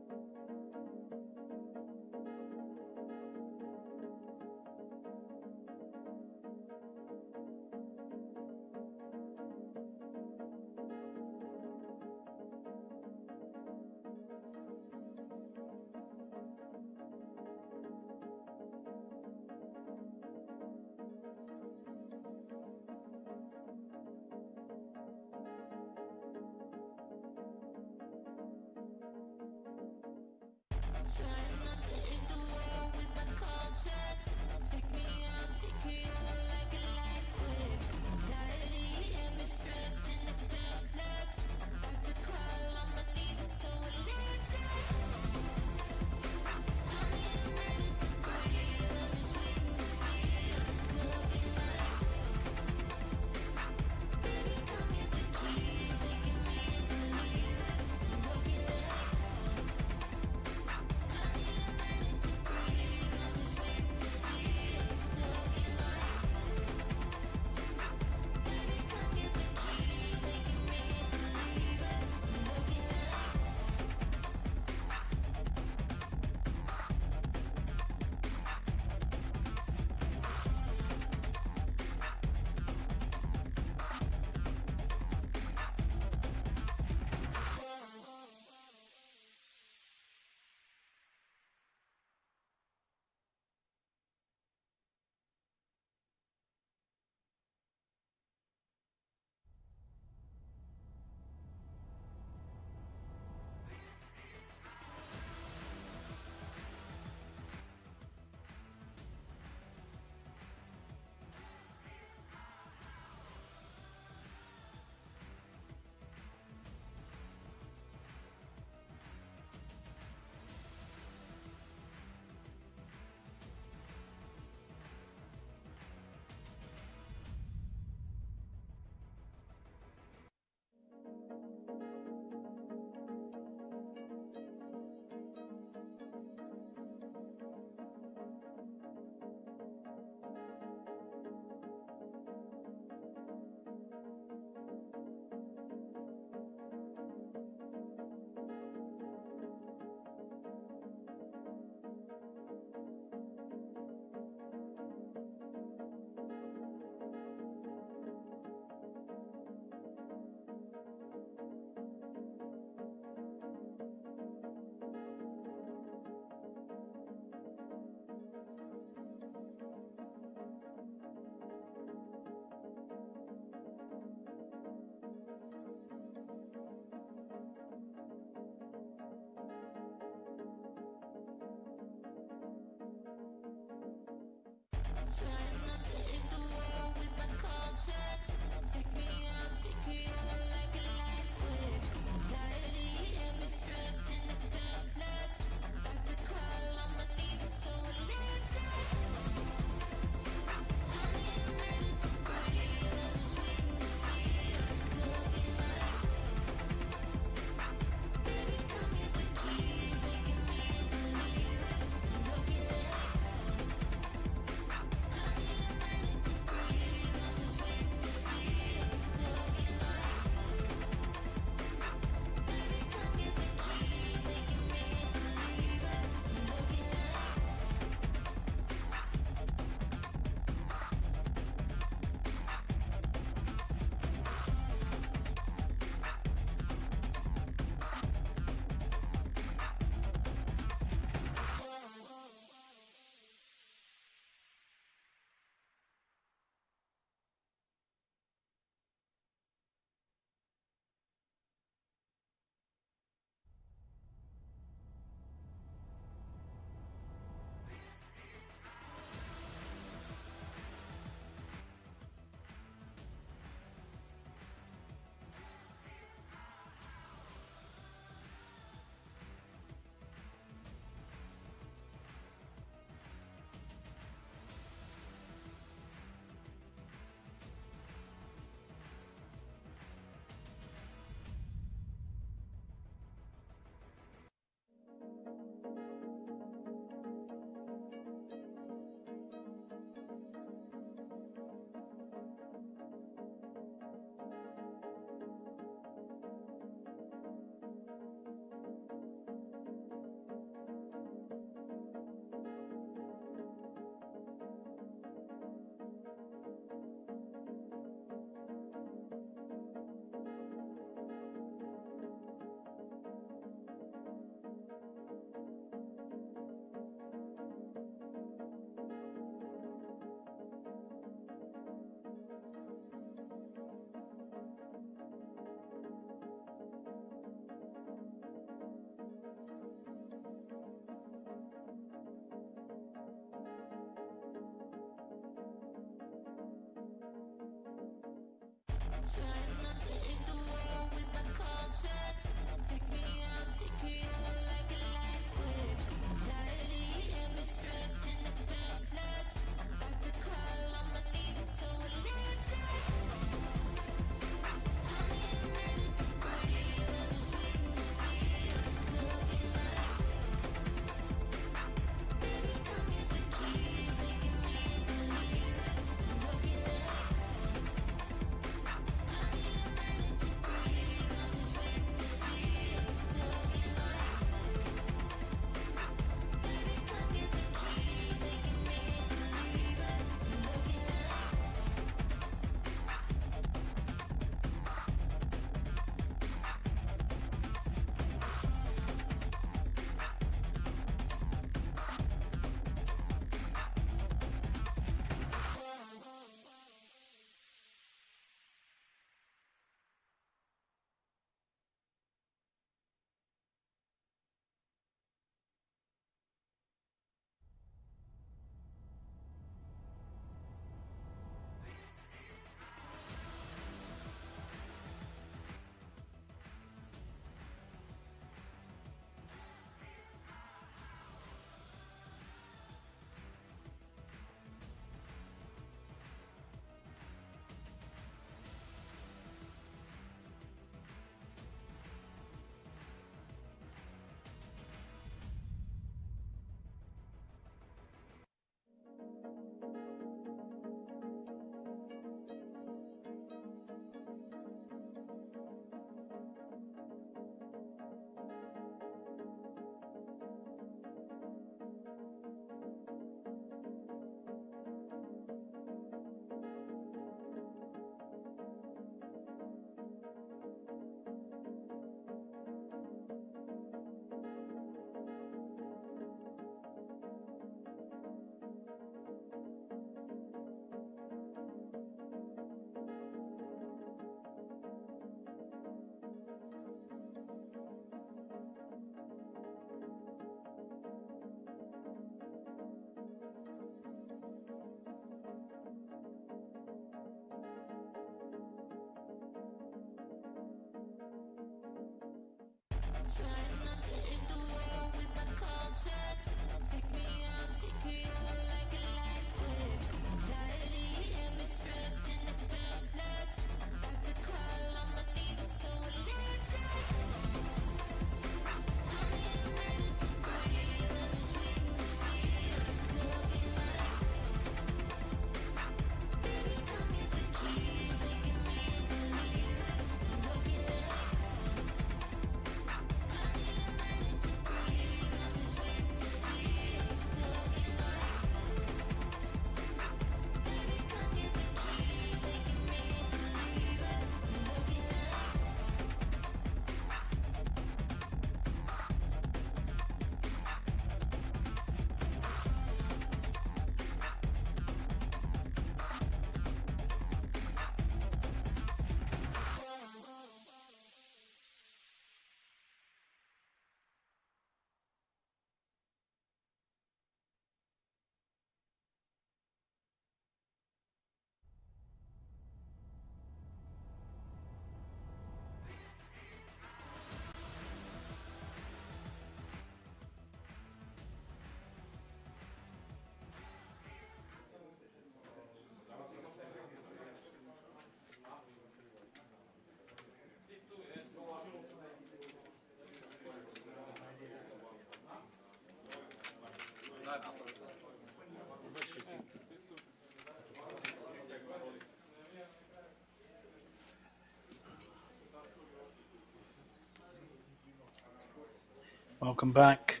Welcome back.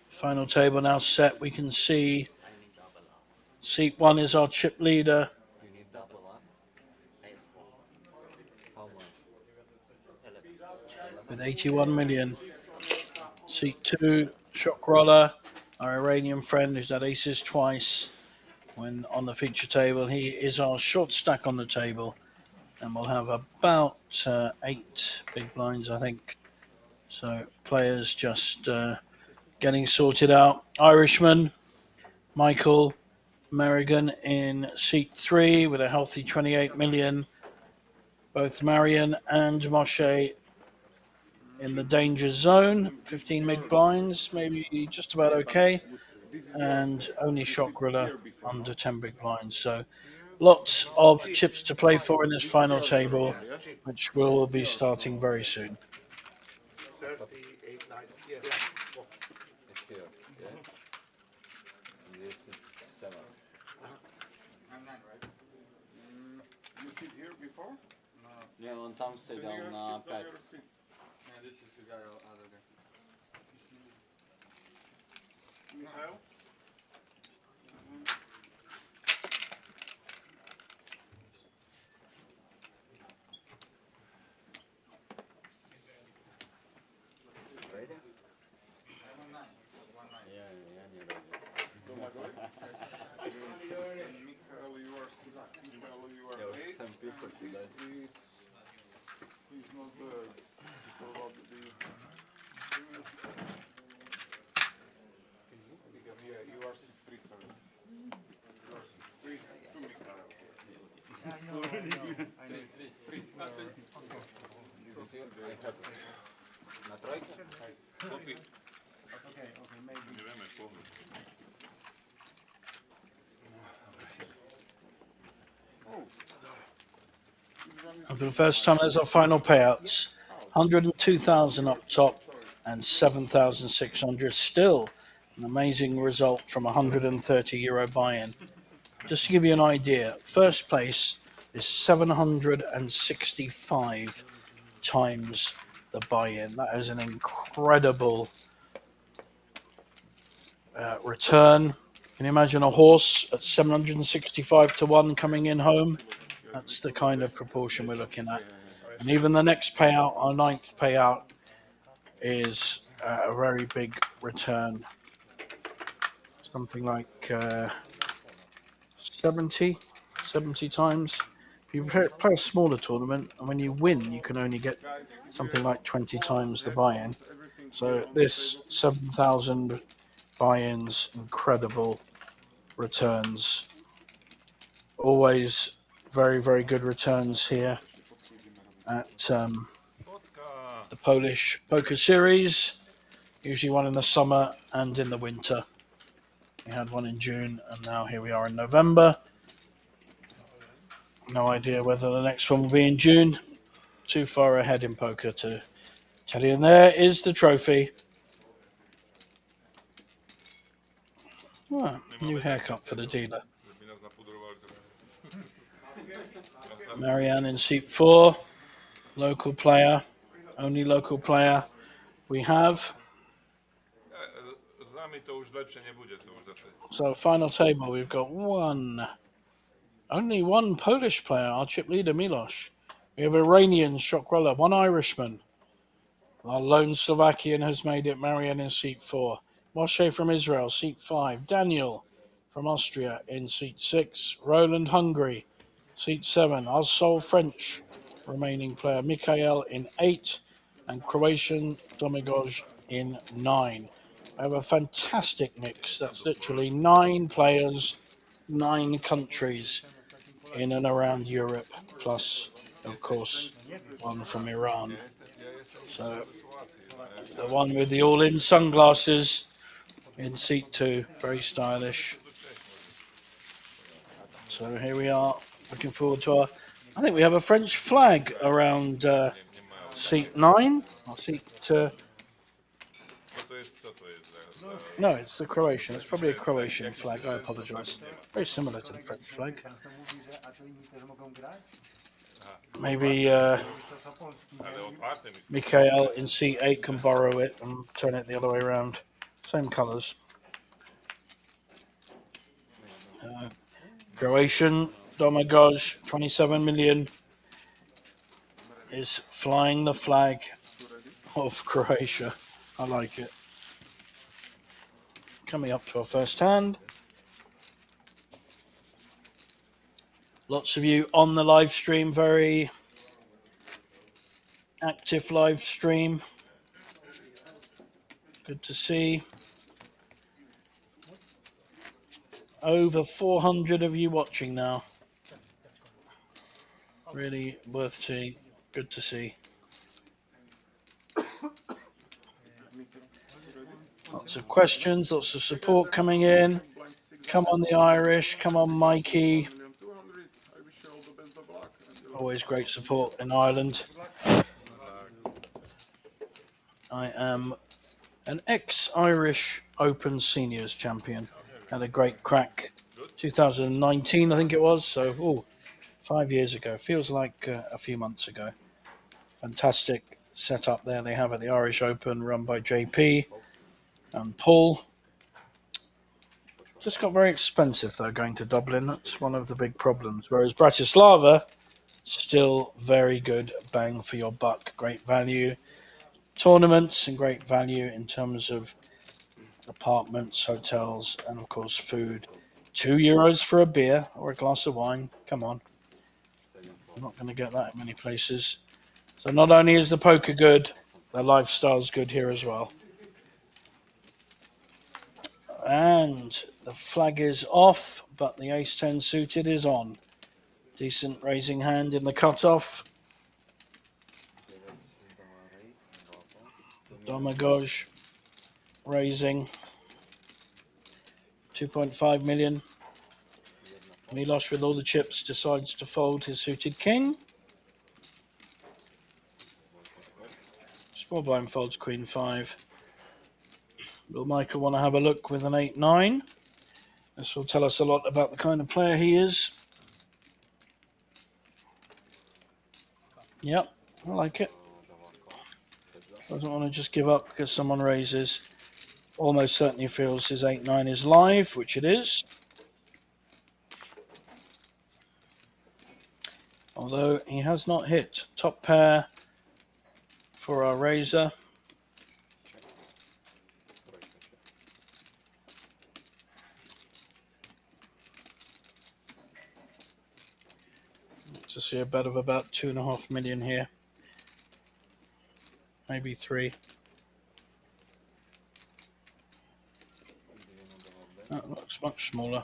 Final table now set. We can see I need double up. seat 1 is our chip leader You need double up. S4. How much? 11. with 81 million. Seat 2, Shock Roller, our Iranian friend who's had aces twice when on the feature table. He is our short stack on the table, and we'll have about 8 big blinds, I think. So players just getting sorted out. Irishman, Michael Merrigan in seat 3 with a healthy 28 million. Both Marion and Moshe in the danger zone, 15 big blinds, maybe just about okay, and only Shock Ruler under 10 big blinds. So lots of chips to play for in this final table, which will be starting very soon. 38, 9. Yeah. Well, It's here. Yeah. And this is 7. I'm 9, right? You sit here before? No. Yeah, on tam Then you siedział have na kids on pet. your seat. Yeah, this is the guy other guy. Michael? Ready? I'm on 9. 1-9. Yeah, nie ready. To my boy? And Michael, you are 6. Michael, you are Yeah, 8. some people see that. He's not there. Probably. Yeah, you are 6-3, sorry. You are 6-3 to Michael. I know. 3. This here, I have it. Na trojkę? Copy. Okay, maybe. Nie wiemy, powrót. And for the first time, there's our final payouts. 102,000 up top and 7,600. Still an amazing result from a €130 buy-in. Just to give you an idea, first place is 765 times the buy-in. That is an incredible return. Can you imagine a horse at 765 to 1 coming in home? That's the kind of proportion we're looking at. And even the next payout, our 9th payout, is a very big return. Something like 70 times. If you play a smaller tournament, and when you win, you can only get something like 20 times the buy-in. So this 7,000 buy-ins, incredible returns. Always very, very good returns here at the Polish Poker Series. Usually one in the summer and in the winter. We had one in June, and now here we are in November. No idea whether the next one will be in June. Too far ahead in poker to tell you. And there is the trophy. Oh, new haircut for the dealer. Żeby nas napudrował trochę. Marianne in seat 4. Local player. Only local player we have. Z nami to już lepsze nie będzie, to już zase. So final table, we've got only one Polish player, our chip leader Miloš. We have Iranian Shock Roller, one Irishman. Our lone Slovakian has made it, Marianne in seat 4. Moshe from Israel, seat 5. Daniel from Austria in seat 6. Roland, Hungary, seat 7. Our sole French remaining player, Mikhail in 8. And Croatian Domagoj in 9. I have a fantastic mix. That's literally 9 players, 9 countries in and around Europe, plus, of course, one from Iran. So the one with the all-in sunglasses in seat 2, very stylish. So here we are, looking forward to I think we have a French flag around seat 9, or seat... To jest co, to jest za... No, it's the Croatian. It's probably a Croatian flag. I apologise. Very similar to the French flag. Maybe Ale otwarte mi Mikhail in C8 can borrow it and turn it the other way around. Same colours. Croatian Domagoj 27 million is flying the flag of Croatia. I like it. Coming up to our first hand. Lots of you on the live stream, very active live stream. Good to see. Over 400 of you watching now. Really worth seeing. Good to see. Lots of questions, lots of support coming in. Come on, the Irish. Come on, Mikey. Always great support in Ireland. I am an ex-Irish Open Seniors champion. Had a great crack 2019, I think it was. So, 5 years ago. Feels like a few months ago. Fantastic setup there they have at the Irish Open, run by JP and Paul. Just got very expensive though going to Dublin. That's one of the big problems. Whereas Bratislava, still very good bang for your buck. Great value tournaments and great value in terms of apartments, hotels, and of course food. €2 for a beer or a glass of wine. Come on. I'm not going to get that in many places. So not only is the poker good, the lifestyle's good here as well. And the flag is off, but the ace-10 suited is on. Decent raising hand in the cutoff. Domagoj raising 2.5 million. Miloš with all the chips decides to fold his suited king. Small blind folds queen 5. Will Michael want to have a look with an 8-9? This will tell us a lot about the kind of player he is. Yep, I like it. Doesn't want to just give up because someone raises. Almost certainly feels his 8-9 is live, which it is. Although he has not hit top pair for our raiser. To see a bet of about 2.5 million here. Maybe 3. That looks much smaller.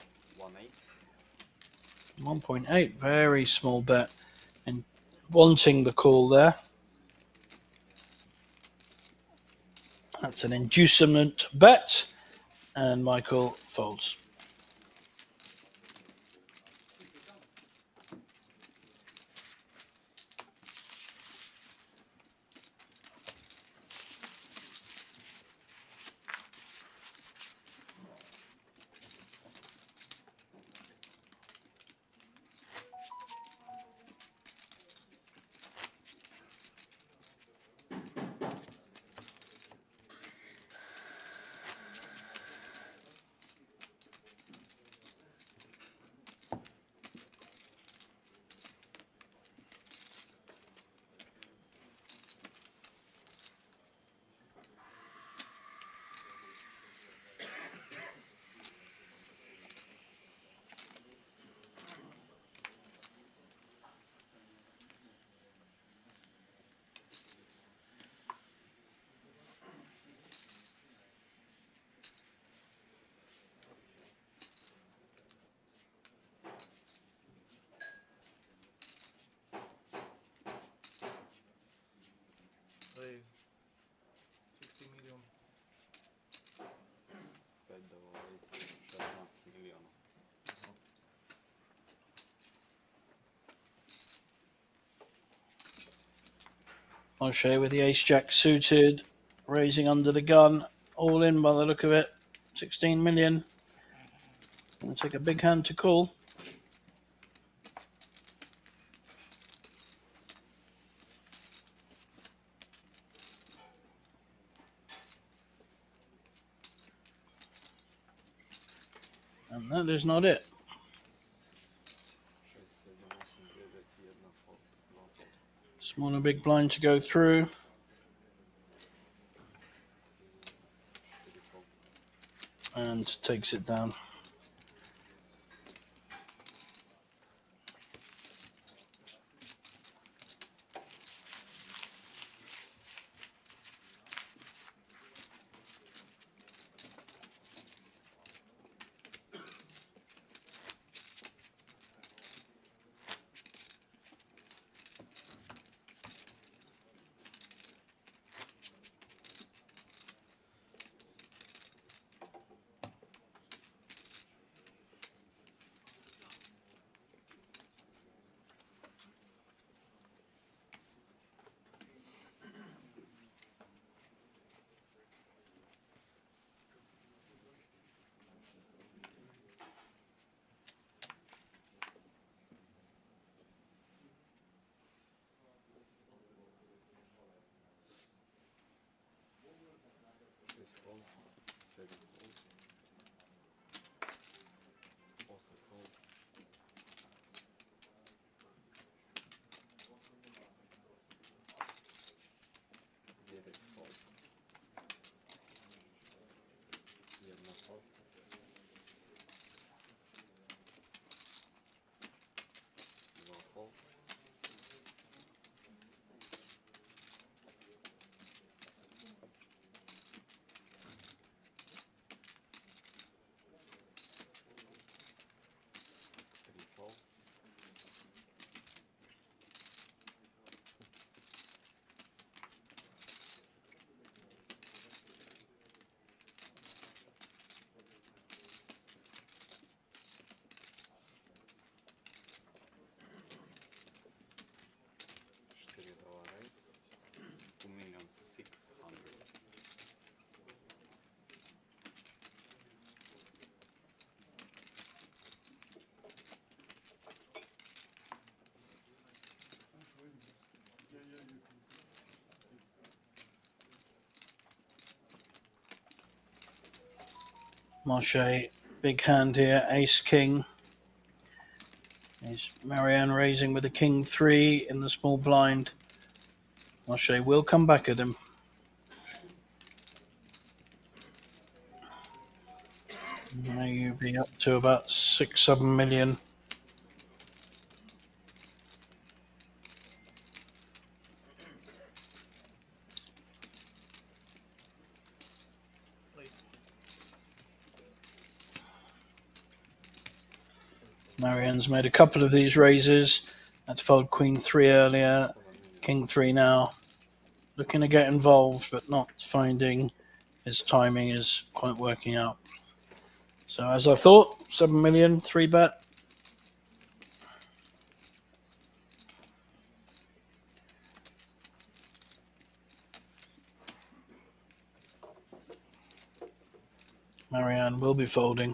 1.8, very small bet. And wanting the call there. That's an inducement bet. And Michael folds. Raise 60 million. Moshe with the ace-jack suited, raising under the gun. all in by the look of it. 16 million. Gonna take a big hand to call. And that is not it. 6, 7, 8, 9, 1 fold, 2 fold. Smaller big blind to go through. 4 fold. And takes it down. This fold, 7 fold. Also fold. 9 fold. 1 fold. 2 fold. 3 fold. 4 dollar raise. 2,600,000. Marche, big hand here, ace king. Is Marianne raising with a king 3 in the small blind. Marche will come back at him. Now you'll be up to about 6, 7 million. Marianne's made a couple of these raises. Had to fold queen 3 earlier, 7 million. king 3 now. Looking to get involved, but not finding his timing is quite working out. So as I thought, 7 million, 3 bet. Marianne will be folding.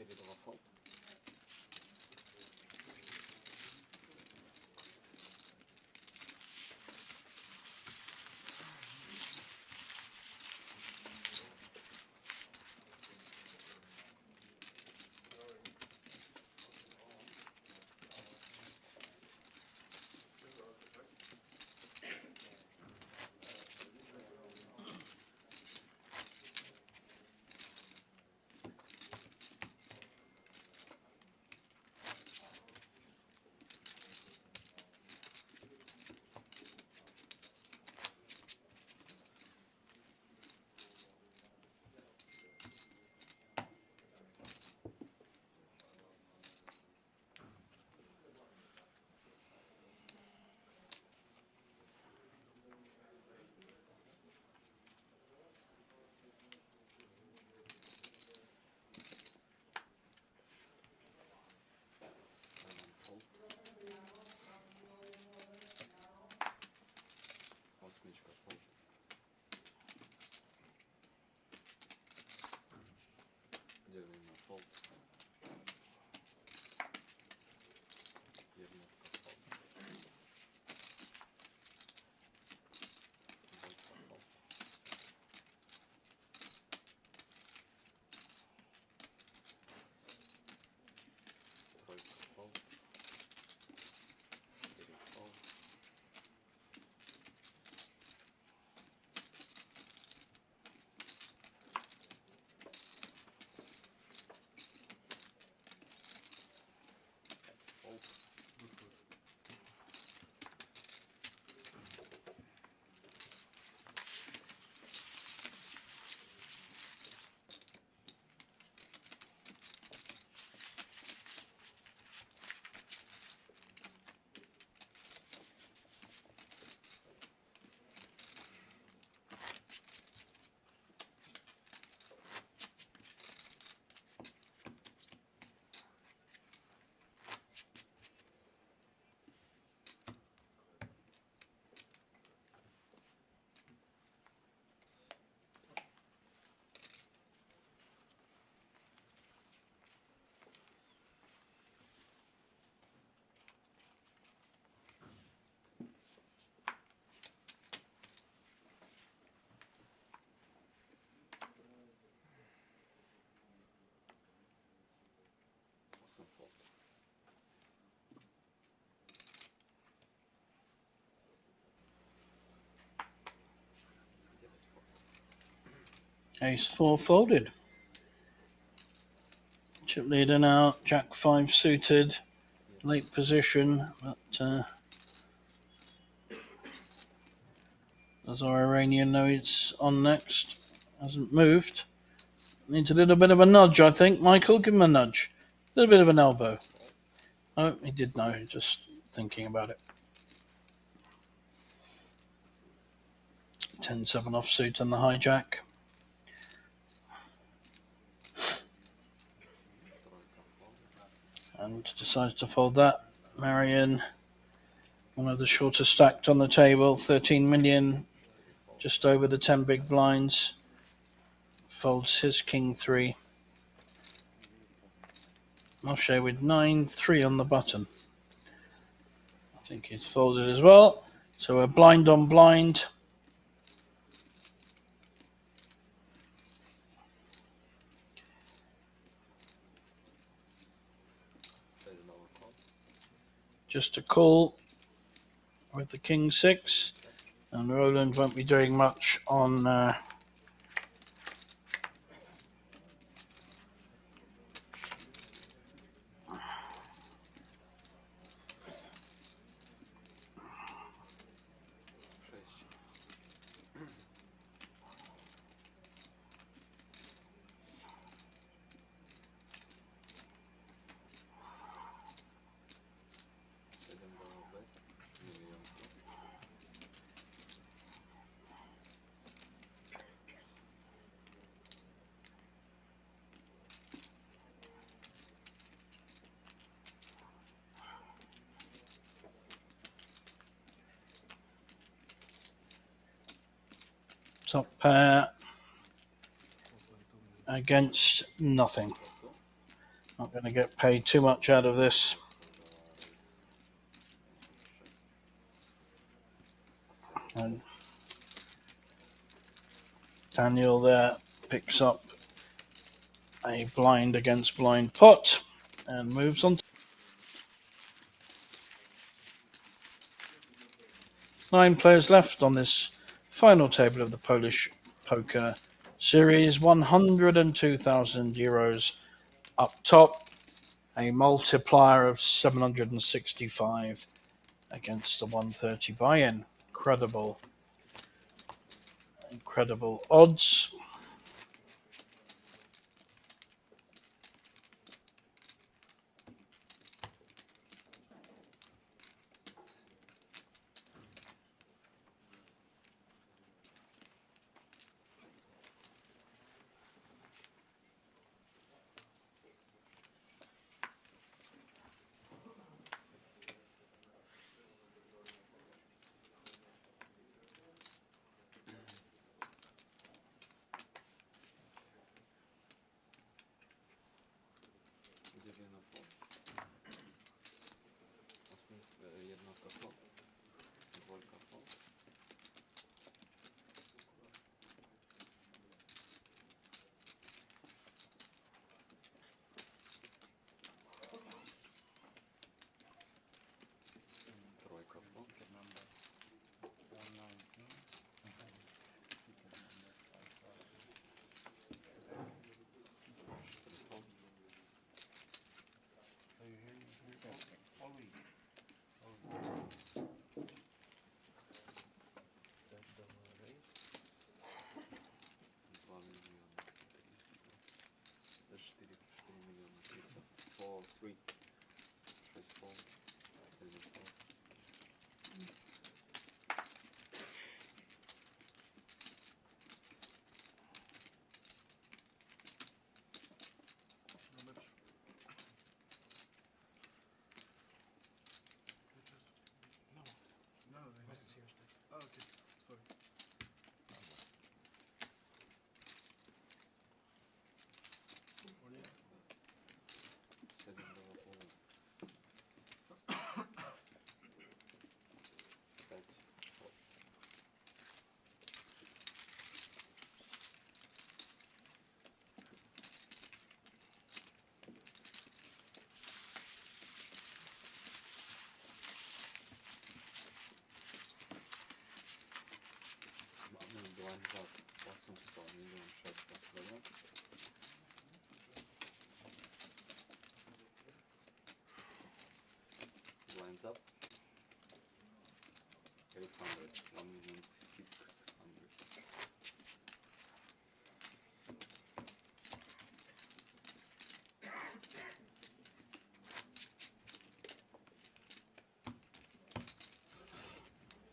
$4 fold. fold. Jednotka fold. Dvojka fold. Trojka fold. 4 fold. Fold. Osem fold. 9 fold. Ace-4 folded. Chip leader now, Jack-5 suited, late position, but does our Iranian know it's on next? Hasn't moved. Needs a little bit of a nudge, I think. Michael, give him a nudge. A little bit of an elbow. Oh, he did know, just thinking about it. 10-7 offsuit on the hijack. Trojka fold. And decides to fold that. Marion, one of the shortest stacked on the table, 13 million, 3 fold. just over the 10 big blinds. Folds his king 3. Moshe with 9-3 on the button. I think he's folded as well. So we're blind on blind. There's another call. Just a call with the king 6. And Roland won't be doing much on Sześć. Siedem dołek. Milijonki. top pair against nothing. Po tu. Not going to get paid too much out of this. Dała rejs. 6. Aset. And Daniel there picks up a blind against blind pot and moves on. 9 players left on this final table of the Polish poker series. 102,000 euros up top, a multiplier of 765 against the 130 buy-in. Incredible odds. Dziewięć fold. Jednostka fold. Dwójka fold. Trójka fold. Ticket number 119. Ticket number 5,000. Cztery fold. So you hear me? All week. All week. Tak, double raise. 2 miliony 300. 4 miliony 300. 4, 3. 6 fold. 7 fold. No, they oh, okay. Sorry. 7 double fold. 5 fold. Mamy blind za 800 milion 600 dobra. Blinds up 800 1,600,000.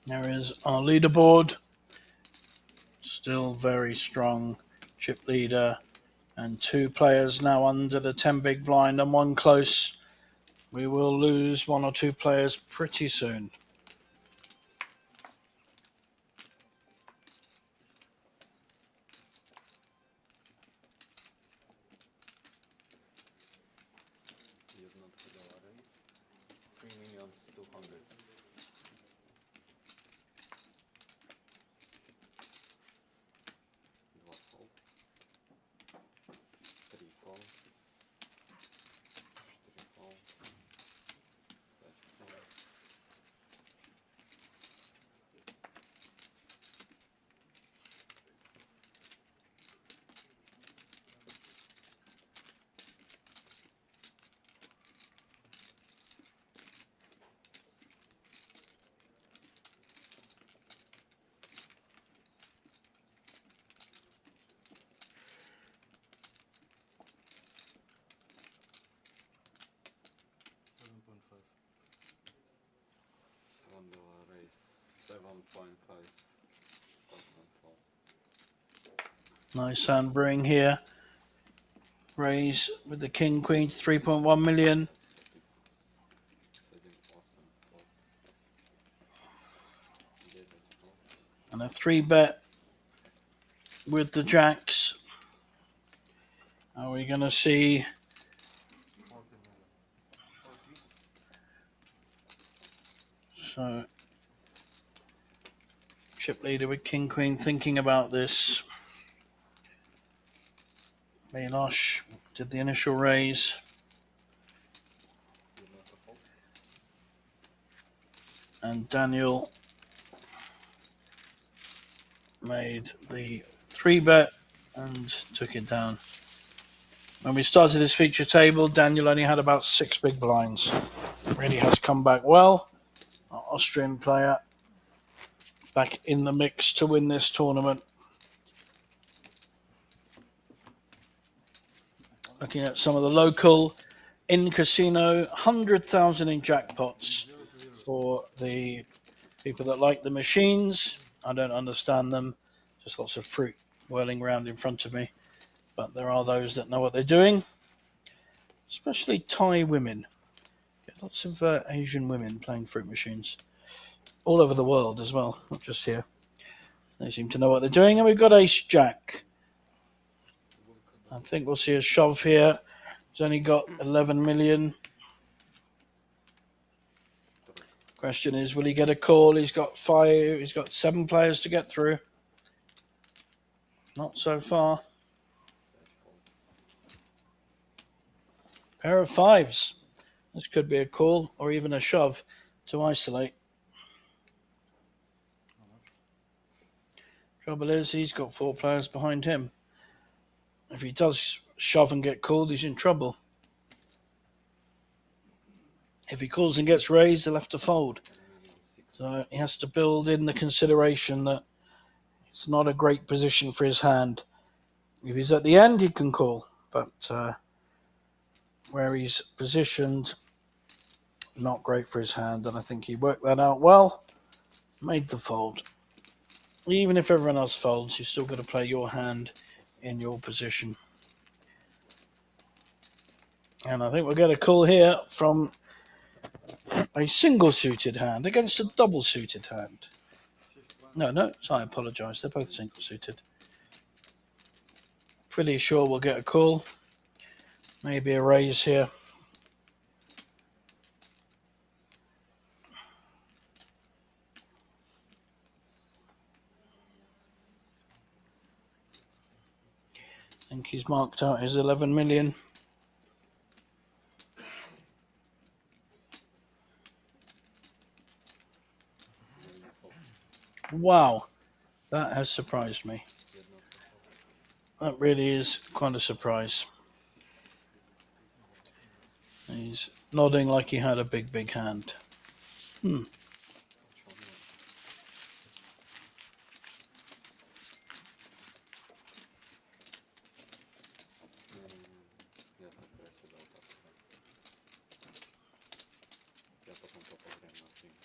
There is our leaderboard. Still very strong chip leader, and 2 players now under the 10 big blind and 1 close. We will lose 1 or 2 players pretty soon. Jednotka dała raise 3,200,000. 2 fold. 3 fold. 4 fold. 5 fold. Seven dollar raise 7.5% fold. Nice hand brewing here. Raise with the king queen to 3.1 million. 7% fold. 9 fold. And a 3-bet with the jacks. Are we going to see 40 million. 40? so chip leader with king queen thinking about this? Milosh did the initial raise, Jednotka fold. and Daniel made the 3-bet and took it down. When we started this feature table, Daniel only had about 6 big blinds. Really has come back well. Our Austrian player back in the mix to win this tournament. Looking at some of the local in casino, 100,000 in jackpots for the people that like the machines. I don't understand them. Just lots of fruit whirling around in front of me. But there are those that know what they're doing, especially Thai women. Get lots of Asian women playing fruit machines all over the world as well, not just here. They seem to know what they're doing. And we've got ace jack. I think we'll see a shove here. He's only got 11 million. Question is, will he get a call? He's got 7 players to get through. Not so far. Pair of 5s. This could be a call or even a shove to isolate. Trouble is, he's got 4 players behind him. If he does shove and get called, he's in trouble. If he calls and gets raised, he'll have to fold. So he has to build in the consideration that it's not a great position for his hand. If he's at the end, he can call. But where he's positioned, not great for his hand. And I think he worked that out well. Made the fold. Even if everyone else folds, you've still got to play your hand in your position. And I think we'll get a call here from a single-suited hand against a double-suited hand. No, I apologise. They're both single-suited. Pretty sure we'll get a call. Maybe a raise here. I think he's marked out his 11 million. Wow, that has surprised me. That really is quite a surprise. He's nodding like he had a big hand. Ja tak presne dal tak. Ja potom to pozriem na stream.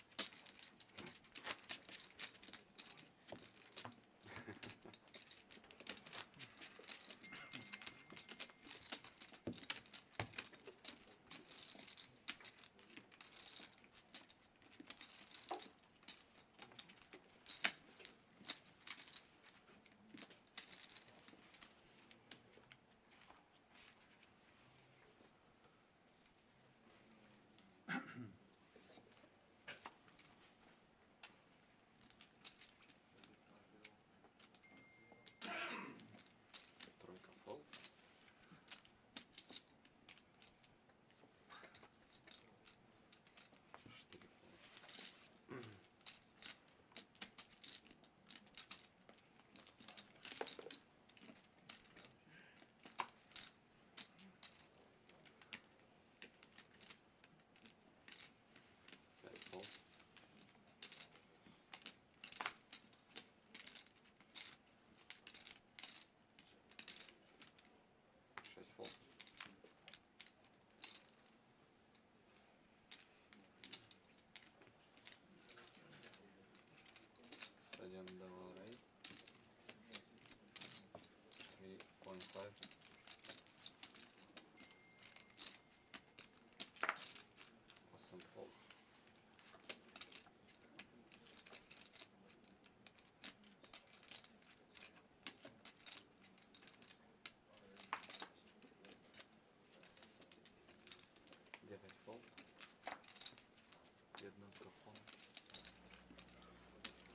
Trojka fold. 4 fold. 5 fold. 6 fold. 7 double raise. 3.5. 8 fold. 9 fold. 1 fold.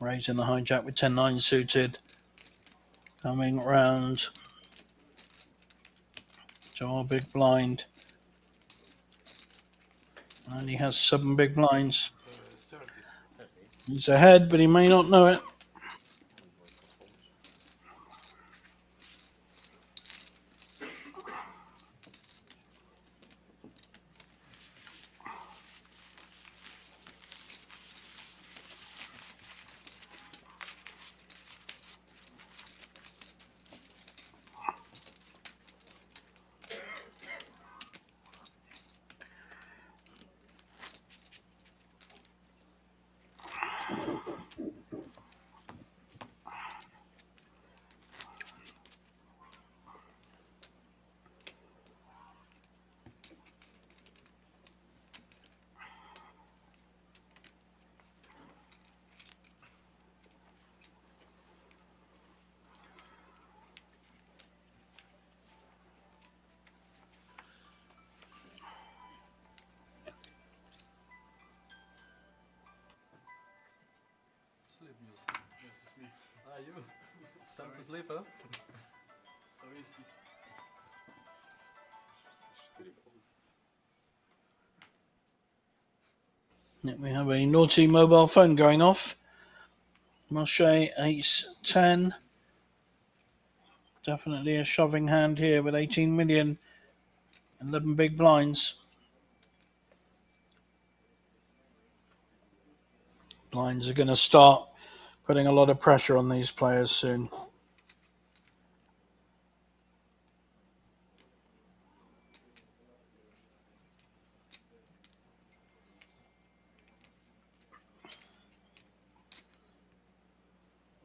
Raising the hijack with 10-9 suited. Coming round to our big blind. And he has 7 big blinds. He's ahead, but he may not know it. sleep, huh? Yeah, we have a naughty mobile phone going off. Moshe, ace 10. Definitely a shoving hand here with 18 million, 11 big blinds. Blinds are going to start putting a lot of pressure on these players soon.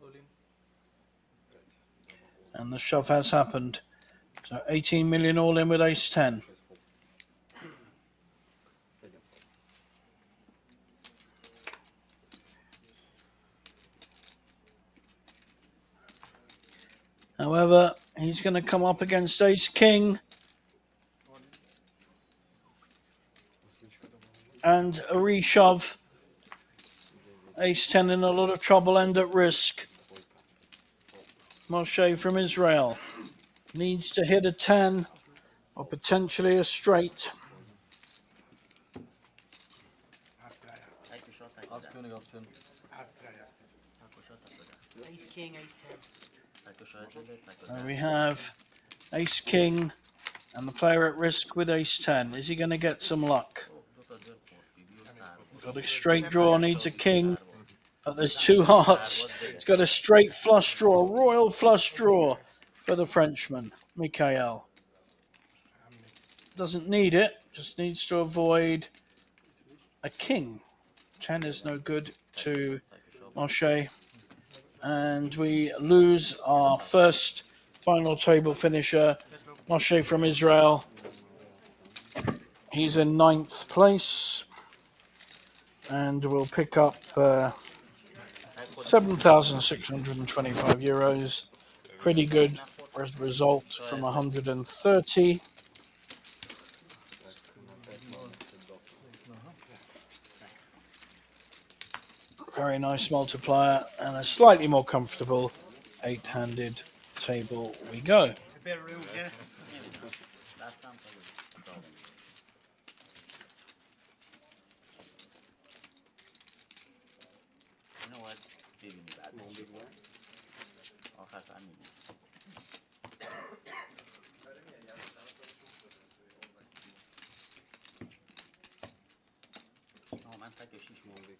Olim. And the shove has happened. So 18 million all in with ace 10. Let's hope. Second fold. However, he's going to come up against ace king and a reshove. Ace 10 in a lot of trouble and at risk. Moshe from Israel needs to hit a 10 or potentially a straight. Ask König auf 10. Ace king, ace 10. We have ace king and the player at risk with ace 10. Is he going to get some luck? Got a straight draw, needs a king, but there's two hearts. He's got a straight flush draw, royal flush draw for the Frenchman, Mikhail. Doesn't need it, just needs to avoid a king. 10 is no good to Moshe. And we lose our first final table finisher, Moshe from Israel. He's in 9th place. And we'll pick up 7,625 euros. Pretty good result from 130. Very nice multiplier and a slightly more comfortable 8-handed table we go. A bit rude, yeah. You know what? Big in that. No, man, take a shish more big.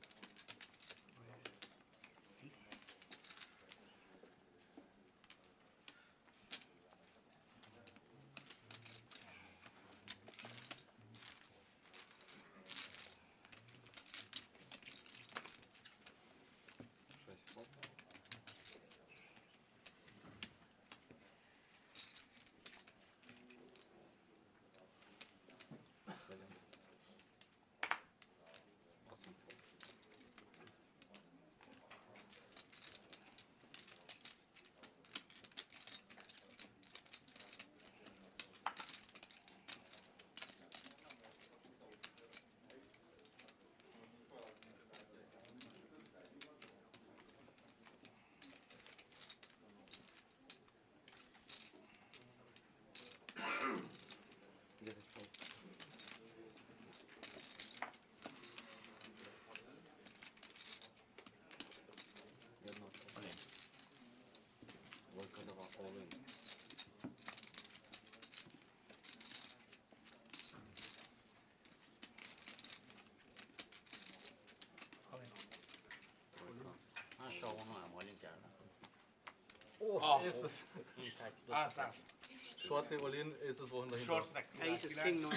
Oh, aces. Ace, ace. Shorty all-in, aces wohin dahinter. Short stack. Ace is king, no? Ace,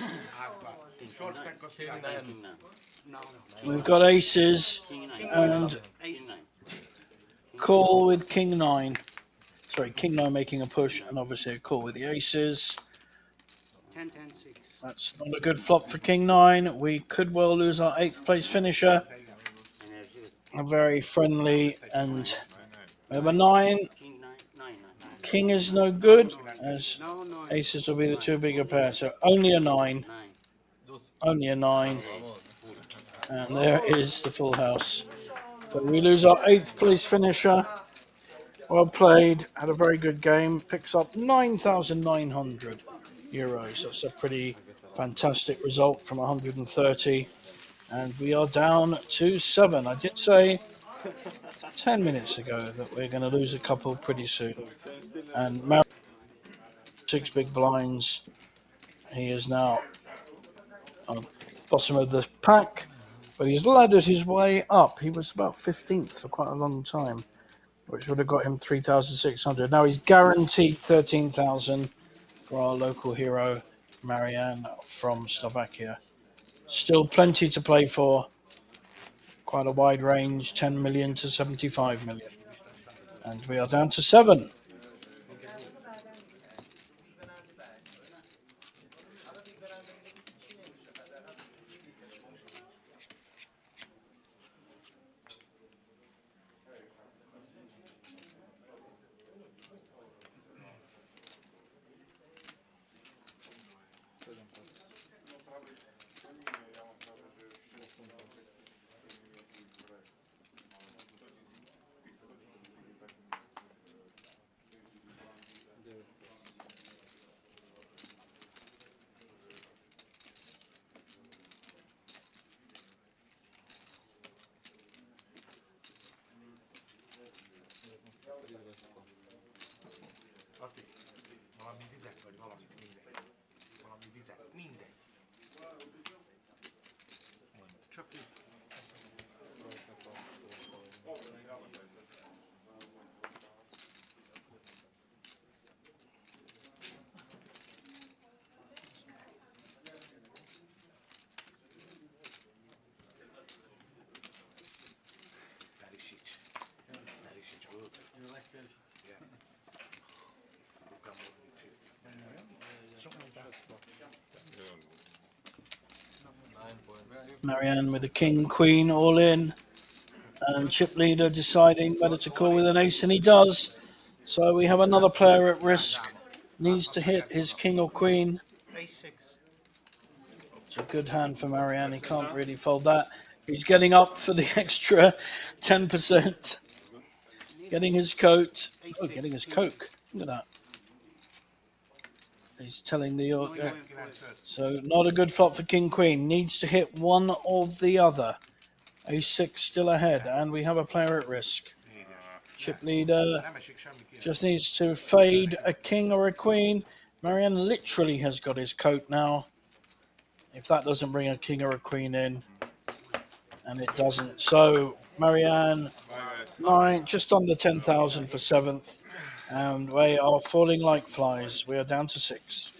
klar. Short stack goes King flat. 9. No. We've got aces and Ace. call with king 9. Sorry, king 9 making a push and obviously a call with the aces. 10, 10, 6. That's not a good flop for king 9. We could well lose our 8th place finisher. A very friendly and we have a 9. King 9, 9, 9. King is no good as No, no. aces will be the two bigger pair. So only a 9. 9. Only a 9. Vamos. And there is the full house. So we lose our 8th place finisher. Well played. Had a very good game. Picks up 9,900 euros. That's a pretty fantastic result from 130. And we are down to 7. I did say 10 minutes ago that we're going to lose a couple pretty soon. And Mar 6 big blinds. He is now on bottom of the pack, but he's laddered his way up. He was about 15th for quite a long time, which would have got him 3,600. Now he's guaranteed 13,000 for our local hero, Marianne from Slovakia. Still plenty to play for. Quite a wide range, 10 million to 75 million. And we are down to 7. Ati, valami vizet vagy valamit, mindegy. Valami vizet, mindegy. Csöfi. Perisic. Perisic volt. You like Perisic? Yeah. Luka Modric is. Sok mondták. 9 points. Marianne with the king, queen, all in. And chip leader deciding whether to call with an ace, and he does. So we have another player at risk. Needs to hit his king or queen. Ace 6. It's a good hand for Marianne. He can't really fold that. He's getting up for the extra 10%. Getting his coat. Oh, getting his coke. Look at that. He's telling the... So not a good flop for king, queen. Needs to hit one or the other. Ace 6 still ahead, and we have a player at risk. Chip leader Nem esik semmi ki. just needs to fade a king or a queen. Marianne literally has got his coat now. If that doesn't bring a king or a queen in, and it doesn't. So Marianne, 9, just under 10,000 for 7th, and we are falling like flies. We are down to 6.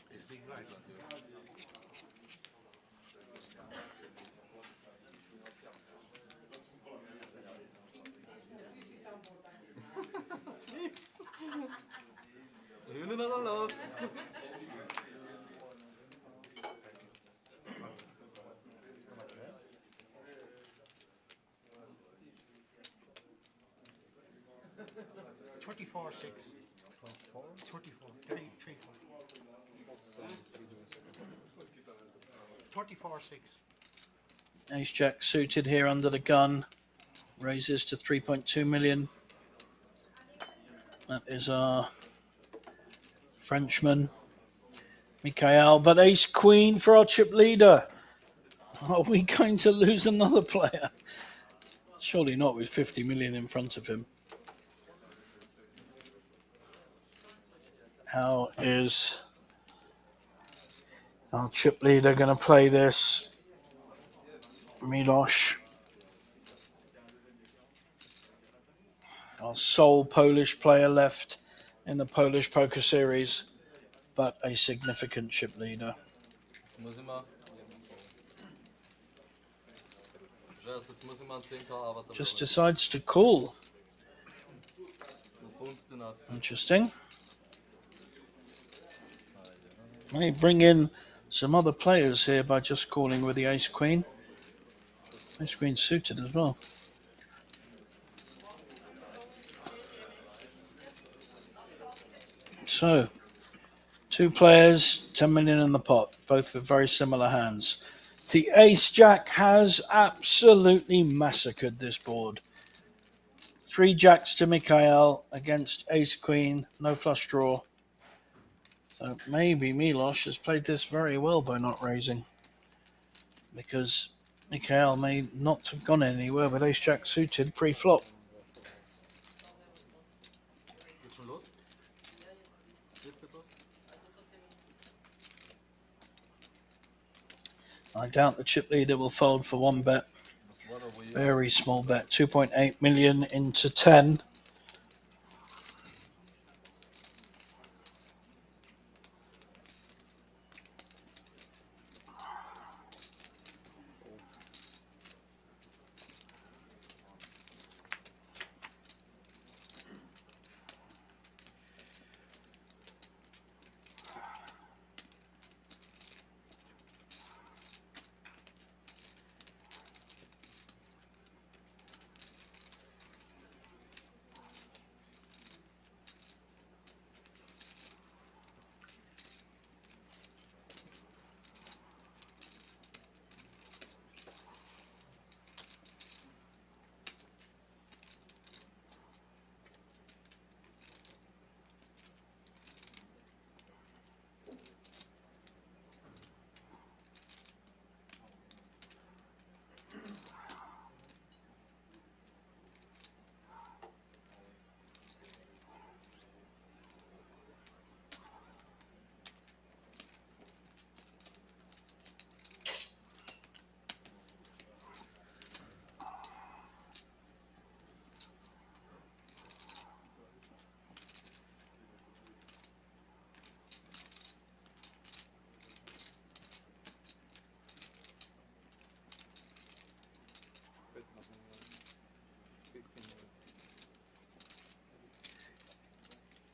It's big right. Yun na lang. 34 6. 34. 33 34 6. Ace Jack suited here under the gun. Raises to 3.2 million. That is our Frenchman, Mikhail. But Ace Queen for our chip leader. Are we going to lose another player? Surely not with 50 million in front of him. How is our chip leader going to play this? Miloš, our sole Polish player left in the Polish poker series, but a significant chip leader. Muzima. Ja, also jetzt muss ich mal einen 10k Avatar just bearbeiten. decides to call. Und Punkt den Arzt. Interesting. May bring in some other players here by just calling with the ace queen. Ace queen suited as well. So, two players, 10 million in the pot, both with very similar hands. The ace jack has absolutely massacred this board. 3 jacks to Mikhail against ace queen, no flush draw. So maybe Milos has played this very well by not raising, because Mikhail may not have gone anywhere with ace jack suited pre-flop. Geht schon los? Jetzt geht's los? I doubt the chip leader will fold for one bet. Was war da, wo ihr... Very small bet, 2.8 million into 10.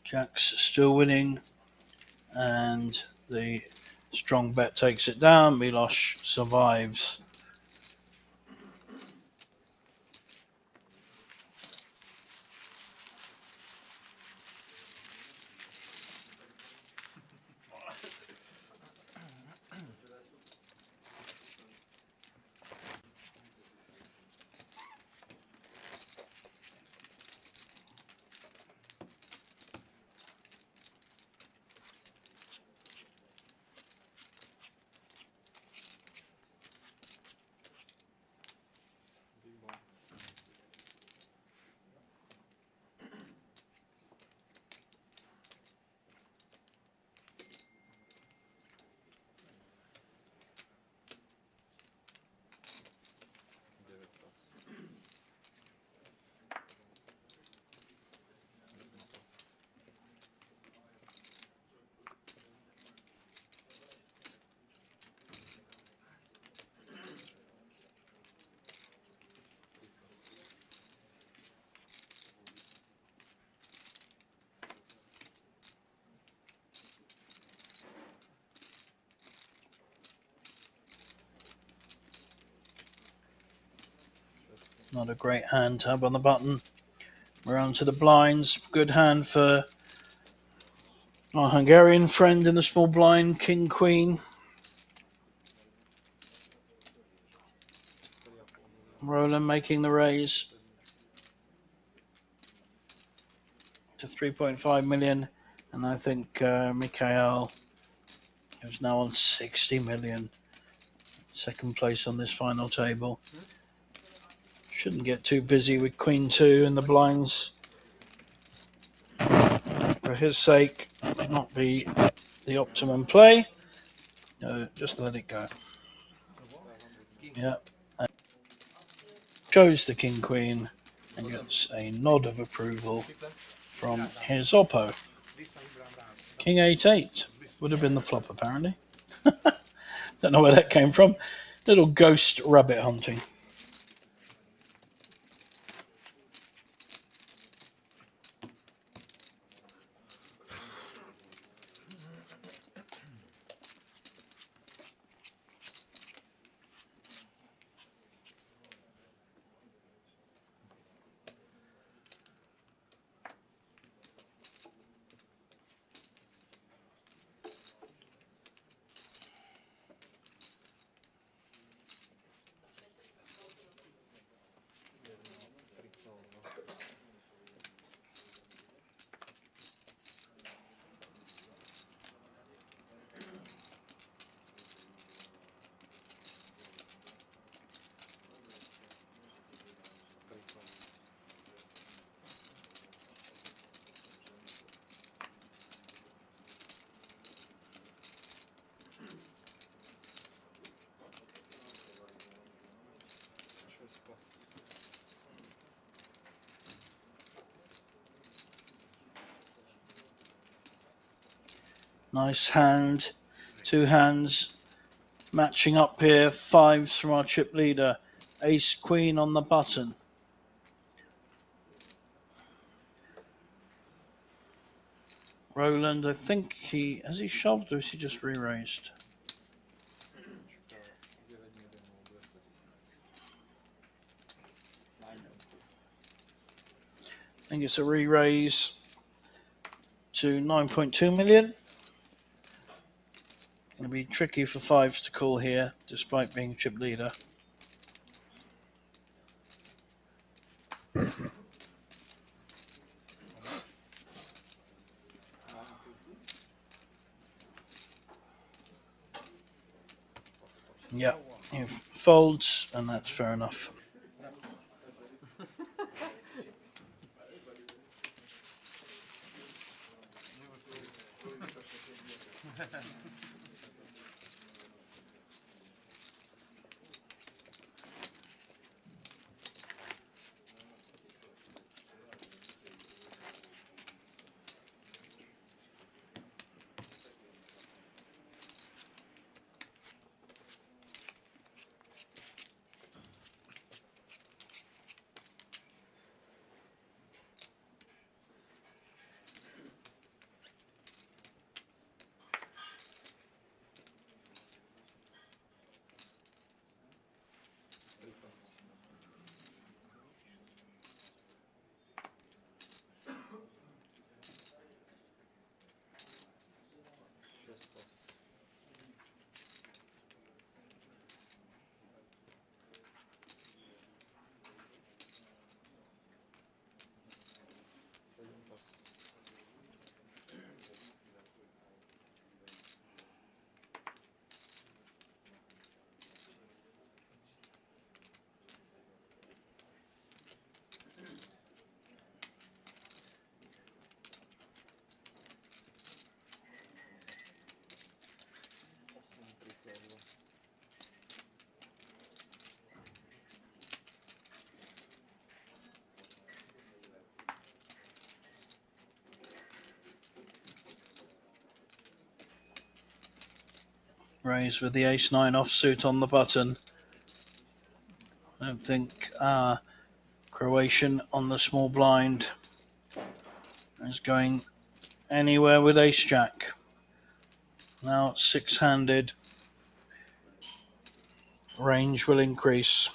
Jack's still winning, and the strong bet takes it down. Milos survives. Not a great hand to have on the button. We're on to the blinds. Good hand for our Hungarian friend in the small blind, King Queen. Roland making the raise to 3.5 million, and I think Mikhail is now on 60 million. Second place on this final table. Shouldn't get too busy with Queen 2 in the blinds. For his sake, not be the optimum play. Just let it go. Yeah. And shows the King Queen and gets a nod of approval from his oppo. King 8-8 would have been the flop apparently. Don't know where that came from. Little ghost rabbit hunting. Nice hand. Two hands matching up here. Fives from our chip leader. Ace queen on the button. Roland, I think has he shoved or is he just re-raised? I think it's a re-raise to 9.2 million. Going to be tricky for fives to call here, despite being chip leader. Yeah, he folds, and that's fair enough. Raise with the ace-9 offsuit on the button. I don't think Croatian on the small blind is going anywhere with ace-jack. Now it's six-handed. Range will increase.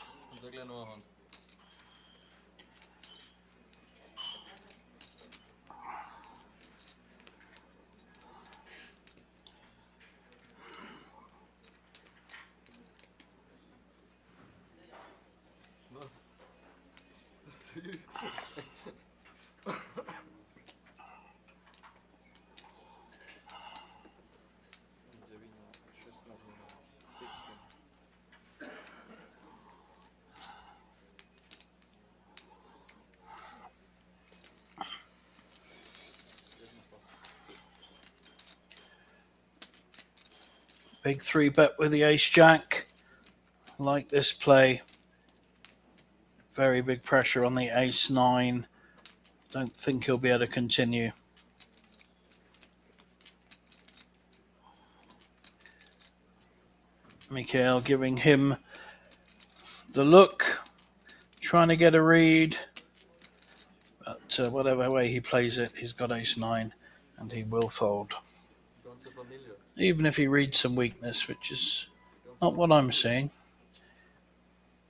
Big 3-bet with the ace-jack. Like this play. Very big pressure on the ace-9. Don't think he'll be able to continue. Mikhail giving him the look, trying to get a read. But whatever way he plays it, he's got ace-9 and he will fold. Even if he reads some weakness, which is not what I'm seeing.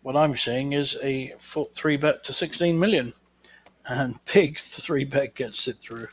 What I'm seeing is a 3-bet to 16 million. And big 3-bet gets it through.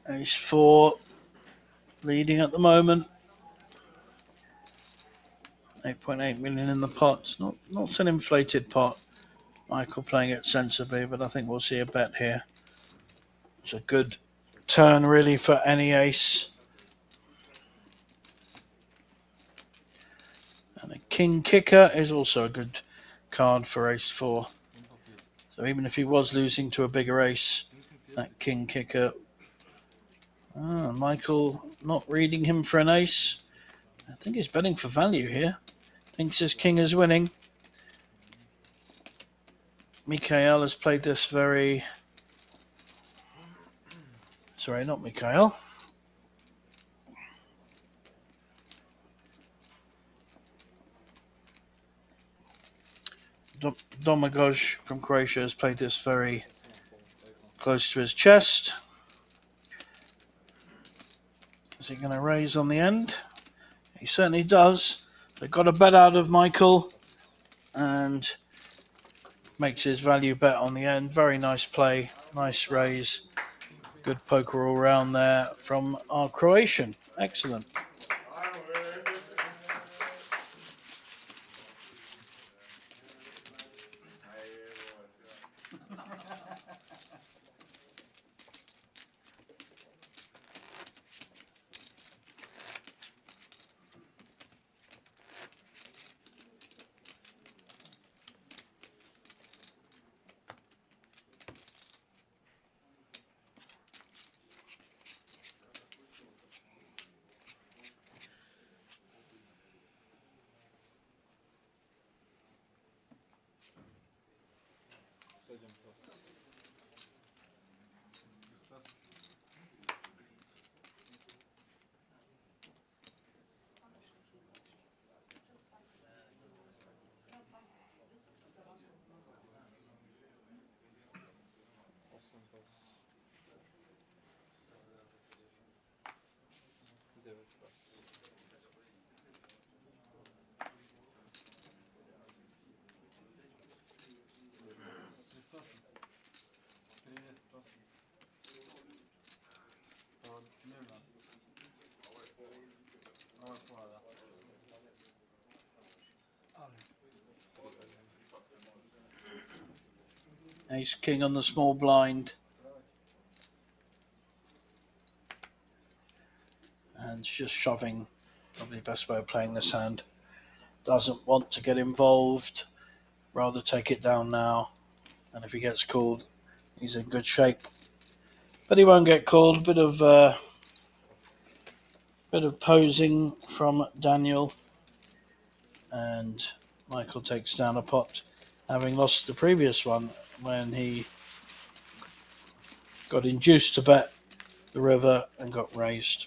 Ace 4 leading at the moment. 8.8 million in the pot. It's not an inflated pot. Michael playing it sensibly, but I think we'll see a bet here. It's a good turn really for any ace. And a king kicker is also a good card for ace 4. So even if he was losing to a bigger ace, that king kicker. Michael not reading him for an ace. I think he's betting for value here. Thinks his king is winning. Mikhail has played this very... Sorry, not Mikhail. Domagoj from Croatia has played this very close to his chest. Is he going to raise on the end? He certainly does. They got a bet out of Michael and makes his value bet on the end. Very nice play, nice raise. Good poker all round there from our Croatian. Excellent. Ace king on the small blind. And just shoving. Probably the best way of playing this hand. Doesn't want to get involved. Rather take it down now. And if he gets called, he's in good shape. But he won't get called. Bit of posing from Daniel. And Michael takes down a pot, having lost the previous one when he got induced to bet the river and got raised.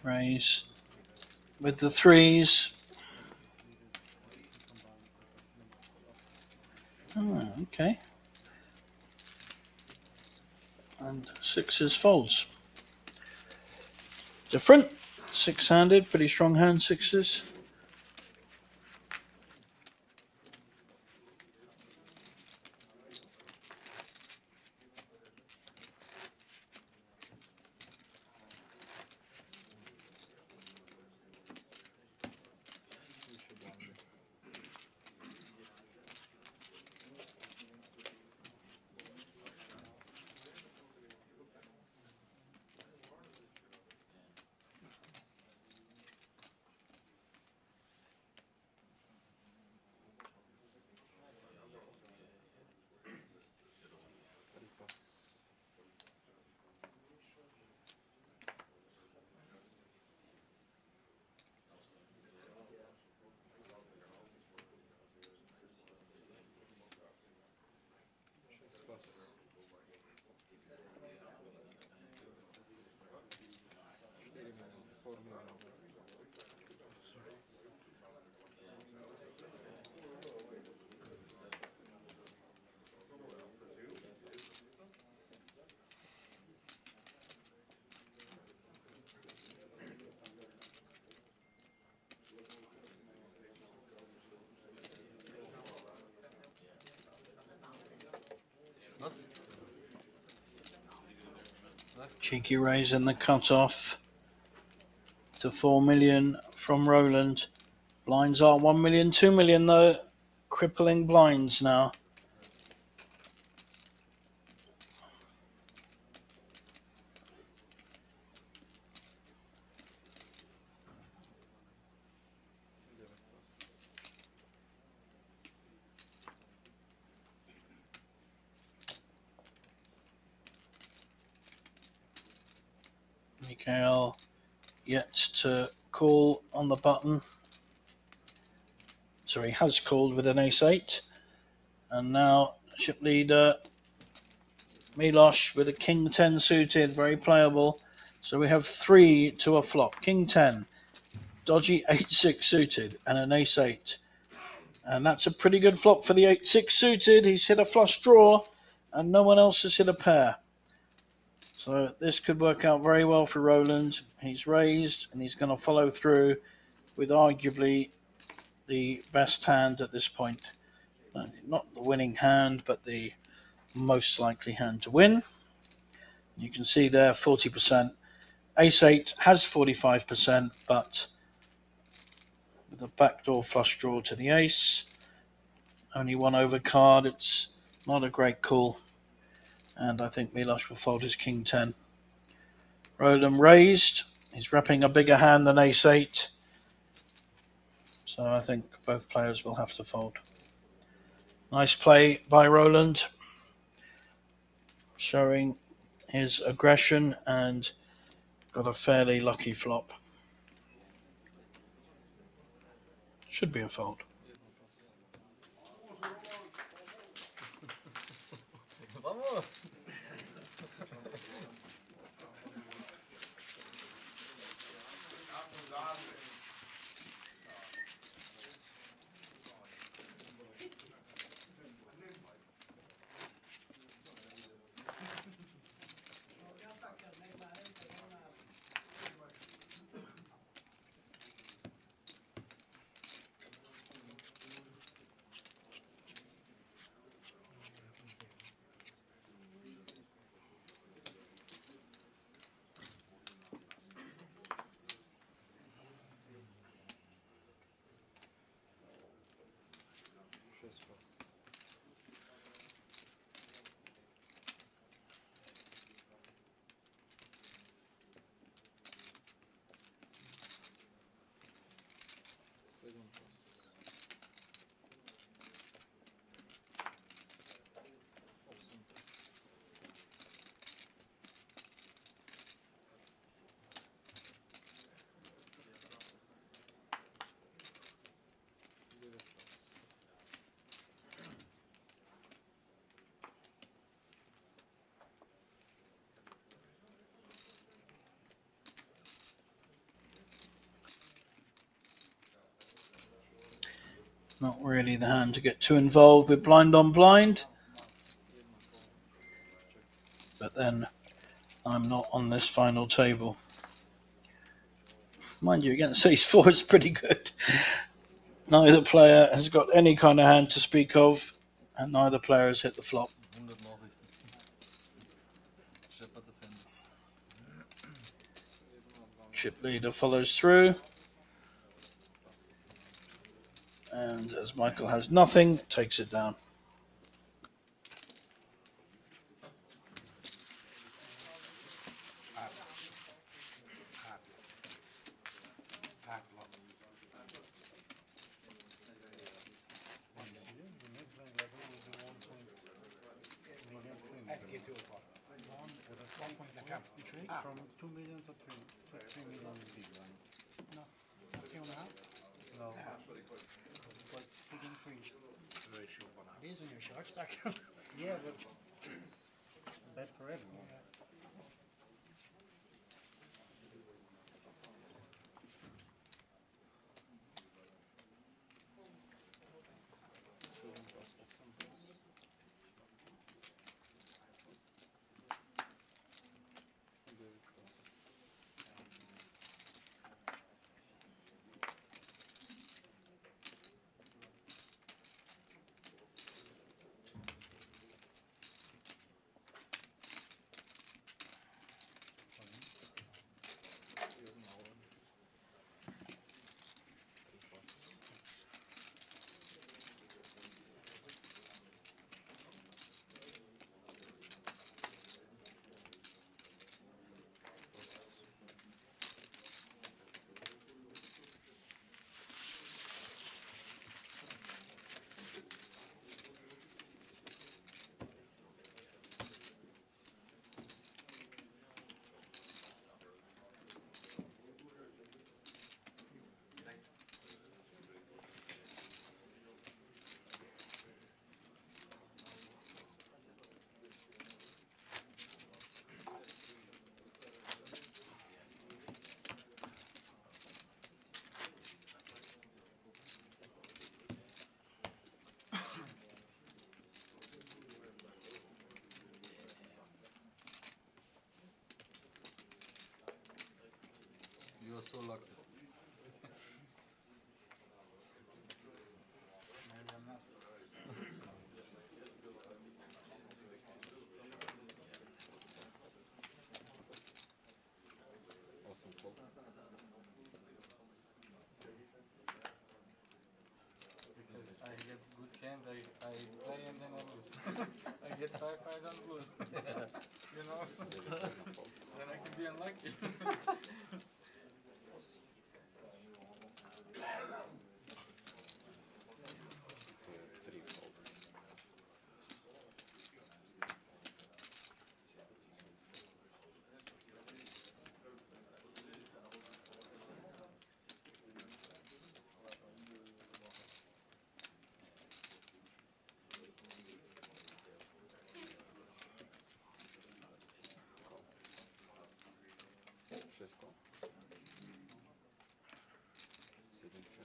Raise with the threes. Oh, okay. And sixes folds. Different. Six-handed, pretty strong hand, sixes. Cheeky raise in the cutoff to 4 million from Roland. Blinds are 1 million, 2 million though. Crippling blinds now. Mikhail yet to call on the button. So he has called with an ace-8. And now chip leader Milosh with a king-10 suited, very playable. So we have 3 to a flop. King-10, dodgy 8-6 suited, and an ace-8. And that's a pretty good flop for the 8-6 suited. He's hit a flush draw, and no one else has hit a pair. So this could work out very well for Roland. He's raised, and he's going to follow through with arguably the best hand at this point. Not the winning hand, but the most likely hand to win. You can see there 40%. Ace-8 has 45%, but with a backdoor flush draw to the ace, only one overcard, it's not a great call. And I think Milosh will fold his king-10. Roland raised. He's wrapping a bigger hand than ace-8. So I think both players will have to fold. Nice play by Roland, showing his aggression and got a fairly lucky flop. Should be a fold. Vamos! Not really the hand to get too involved with blind on blind. But then I'm not on this final table. Mind you, against ace four it's pretty good. Neither player has got any kind of hand to speak of, and neither player has hit the flop. 100 Nachrichten. Scheppert das Handy. Chip leader follows through. And as Michael has nothing, takes it down. From 2 million to 3 million is big one. No, 2.5? No. But big increase. Very short one. It is in your short stack. Yeah, but it's bad for everyone. You are so lucky. Maybe I'm not. Awesome call. Because I get good hands, I play and then I lose. I get five, I don't lose. You know? Then I can be unlucky. Three fold. Wszystko. Siedemkę.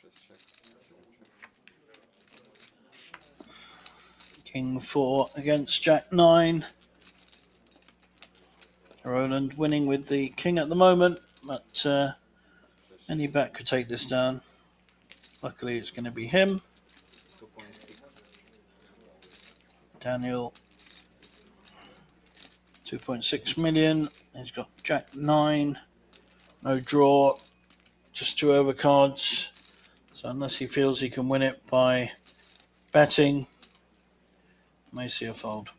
Sześć check. Siedem check. King 4 against Jack 9. Roland winning with the king at the moment, but any bet could take this down. Luckily, it's going to be him. 2.6. Daniel, 2.6 million. He's got Jack 9. No draw, just 2 overcards. So unless he feels he can win it by betting, may see a fold.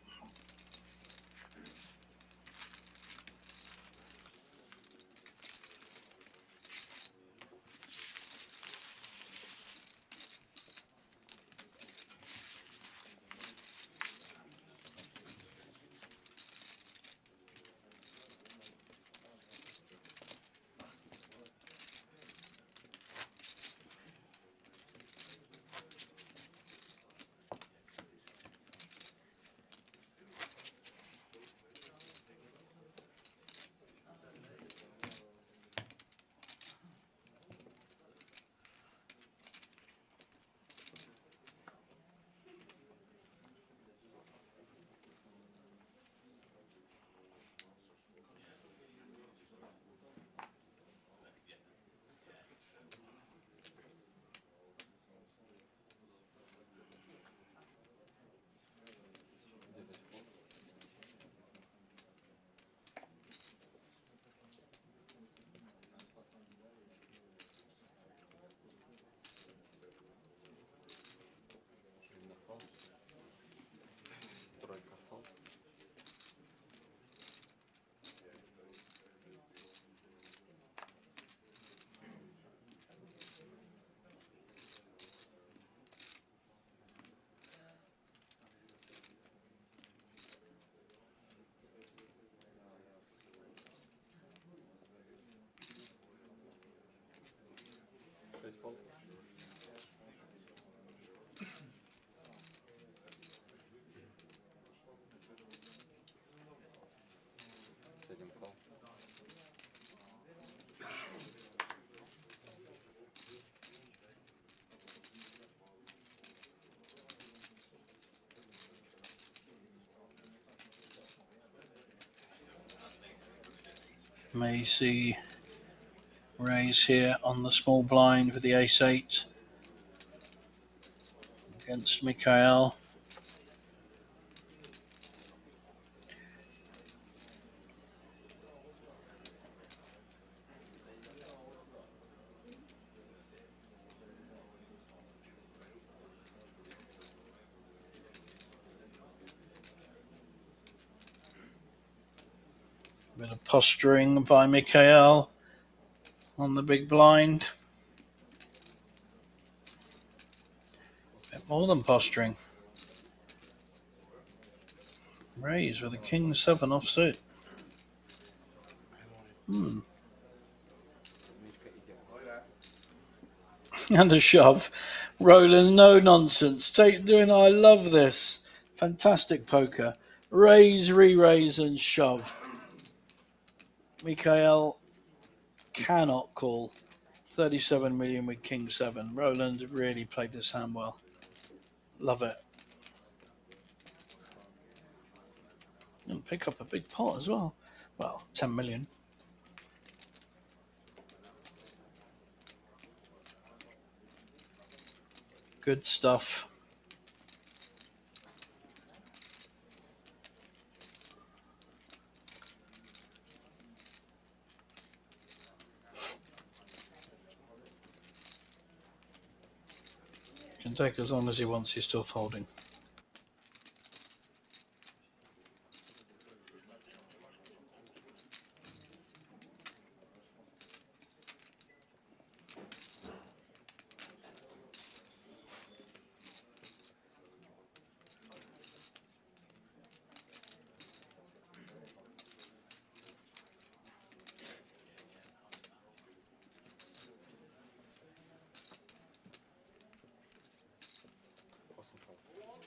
May see raise here on the small blind with the ace-8 against Mikhail. Bit of posturing by Mikhail on the big blind. Bit more than posturing. Raise with a king-7 offsuit. Miśka idzie. And a shove. Roland, no nonsense. I love this. Fantastic poker. Raise, re-raise, and shove. Mikhail cannot call 37 million with king-7. Roland really played this hand well. Love it. And pick up a big pot as well. Well, 10 million. Good stuff. Can take as long as he wants, he's still folding. Awesome fold.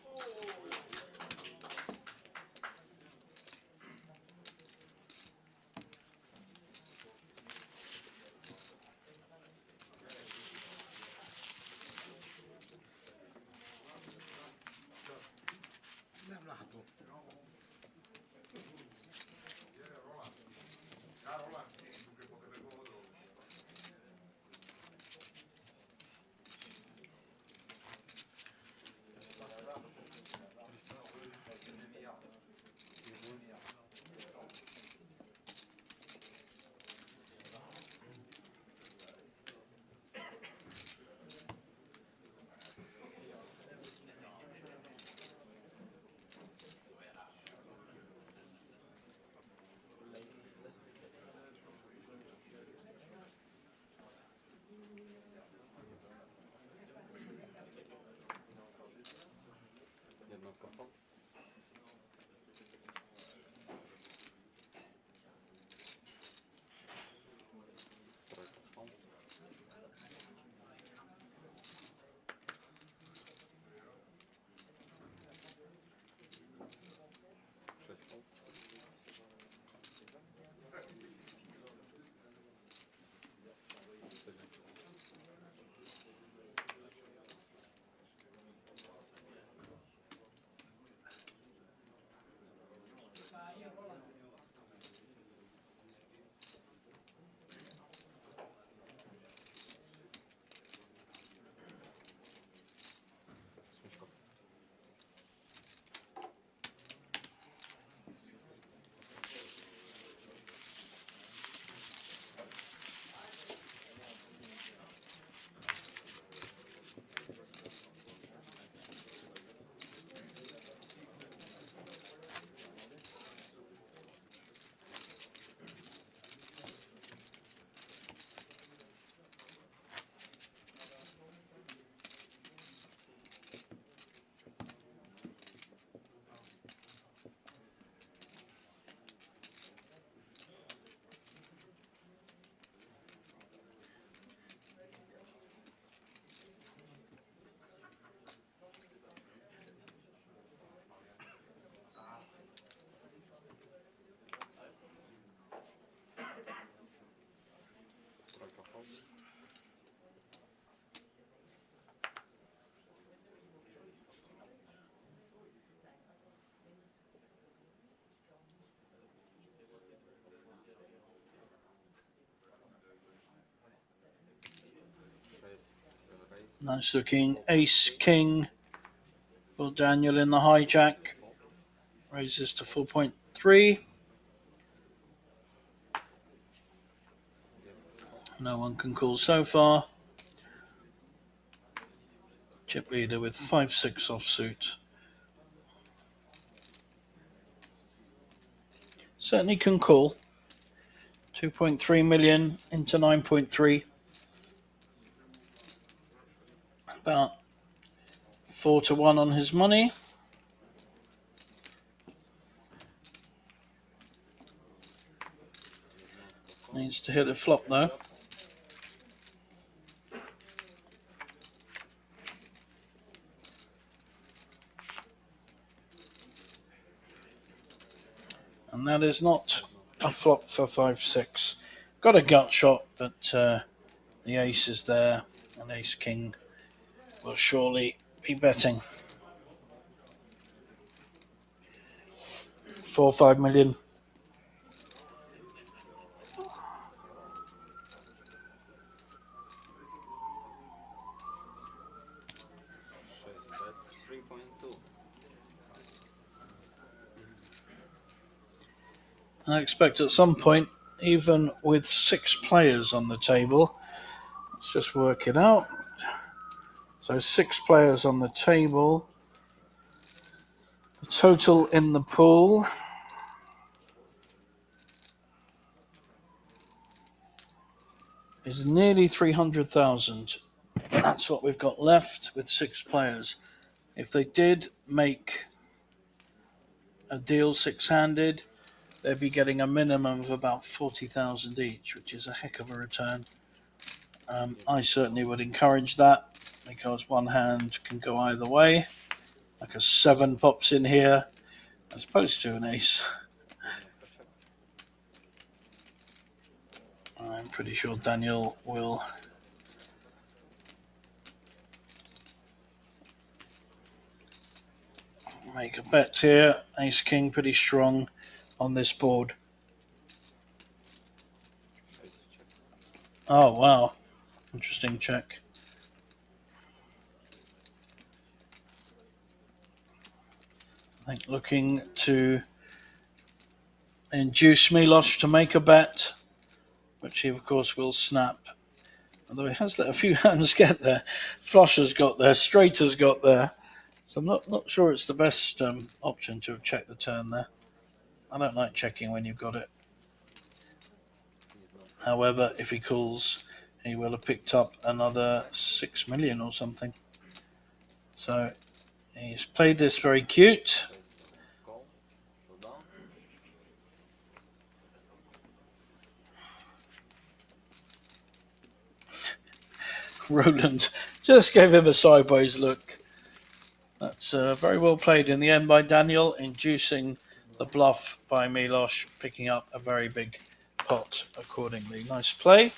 Nice looking ace king for Daniel in the hijack. Raises to 4.3. No one can call so far. Chip leader with 5-6 offsuit. Certainly can call. 2.3 million into 9.3. About 4-1 on his money. Needs to hit a flop though. And that is not a flop for 5-6. Got a gut shot, but the ace is there, and ace king will surely be betting. 4-5 million. Bet 3.2. I expect at some point, even with 6 players on the table, let's just work it out. So 6 players on the table. The total in the pool is nearly 300,000. That's what we've got left with 6 players. If they did make a deal 6-handed, they'd be getting a minimum of about 40,000 each, which is a heck of a return. I certainly would encourage that because one hand can go either way. Like a 7 pops in here as opposed to an ace. I'm pretty sure Daniel will make a bet here. Ace king pretty strong on this board. Oh wow, interesting check. I think looking to induce Milos to make a bet, which he of course will snap. Although he has let a few hands get there. Flush has got there, straight has got there. So I'm not sure it's the best option to have checked the turn there. I don't like checking when you've got it. However, if he calls, he will have picked up another 6 million or something. So he's played this very cute. Call. Showdown. Roland just gave him a sideways look. That's very well played in the end by Daniel, inducing the bluff by Milos, picking up a very big pot accordingly. Nice play.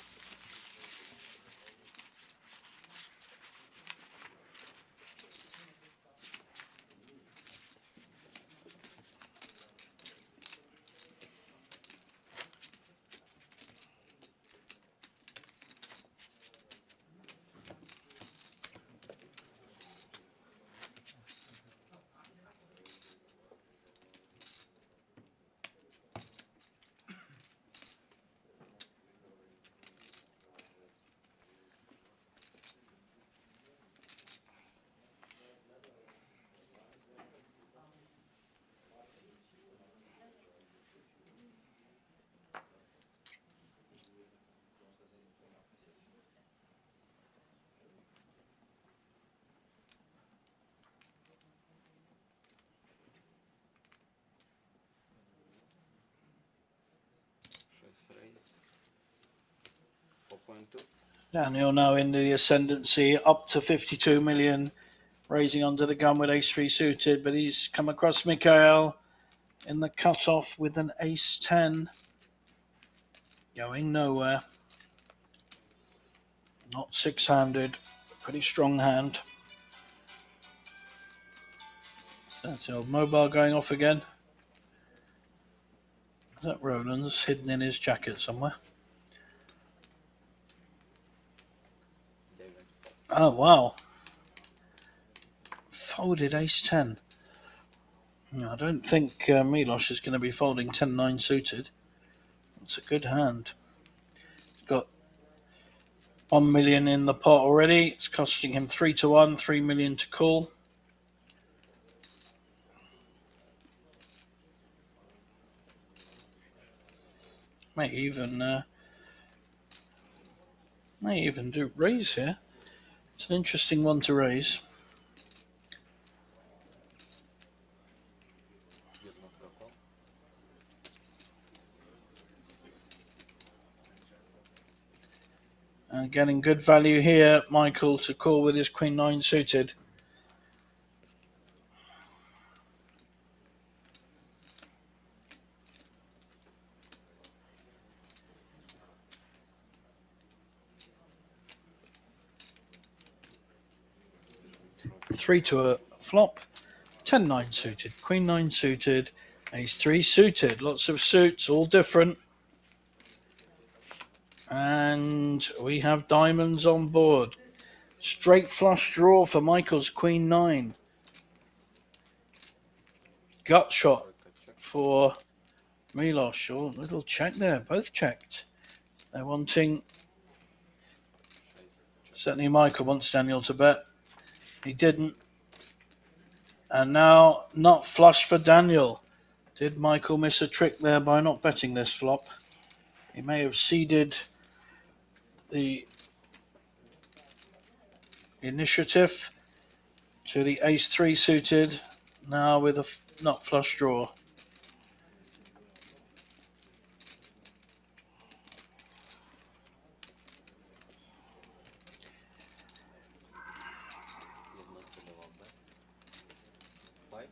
Raise. 4.2. Daniel now in the ascendancy, up to 52 million, raising under the gun with ace-3 suited, but he's come across Mikhail in the cutoff with an ace-10. Going nowhere. Not 6-handed, pretty strong hand. That's the old mobile going off again. Is that Roland's hidden in his jacket somewhere? Oh, wow. Folded ace-10. No, I don't think Milos is going to be folding 10-9 suited. It's a good hand. Got 1 million in the pot already. It's costing him 3-1, 3 million to call. May even do raise here. It's an interesting one to raise. Jednotka call. Getting good value here, Michael, to call with his Queen-9 suited. Three to a flop, 10-9 suited, Queen-9 suited, Ace-3 suited. Lots of suits, all different. And we have diamonds on board. Straight flush draw for Michael's Queen-9. Gut shot Troika check. for Milos. Oh, little check there, both checked. They're wanting, Ace check. certainly Michael wants Daniel to bet. He didn't. And now not flush for Daniel. Did Michael miss a trick there by not betting this flop? He may have ceded the initiative to the Ace-3 suited, now with a not flush draw. Jednotka dával bet. 5.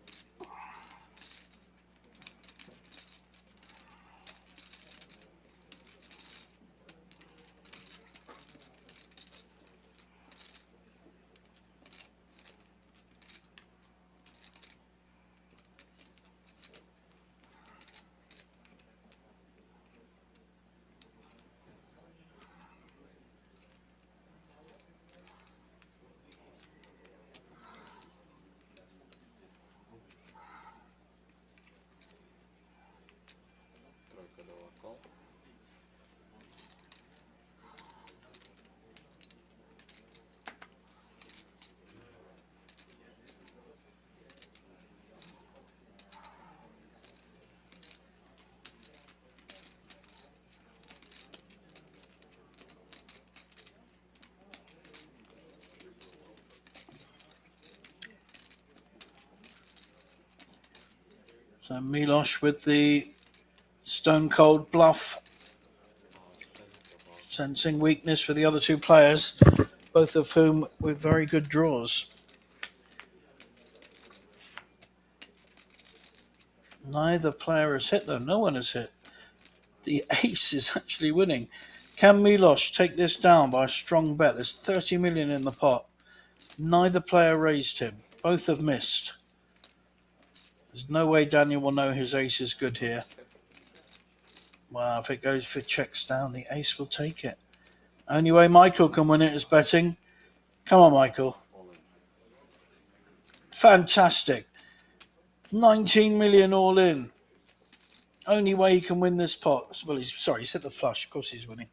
Troika dával call. So Milos with the stone cold bluff, sensing weakness for the other two players, both of whom with very good draws. Neither player has hit though, no one has hit. The ace is actually winning. Can Milos take this down by a strong bet? There's 30 million in the pot. Neither player raised him. Both have missed. There's no way Daniel will know his ace is good here. Well, if it checks down, the ace will take it. Only way Michael can win it is betting. Come on, Michael. All in. Fantastic. 19 million all in. Only way he can win this pot. Well, he's hit the flush. Of course he's winning.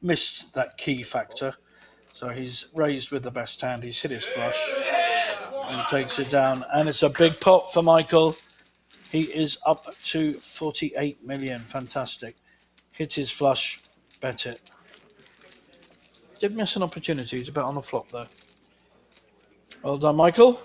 Missed that key factor. So he's raised with the best hand. He's hit his flush and takes it down. And it's a big pot for Michael. He is up to 48 million. Fantastic. Hit his flush. Bet it. Did miss an opportunity to bet on the flop though. Well done, Michael.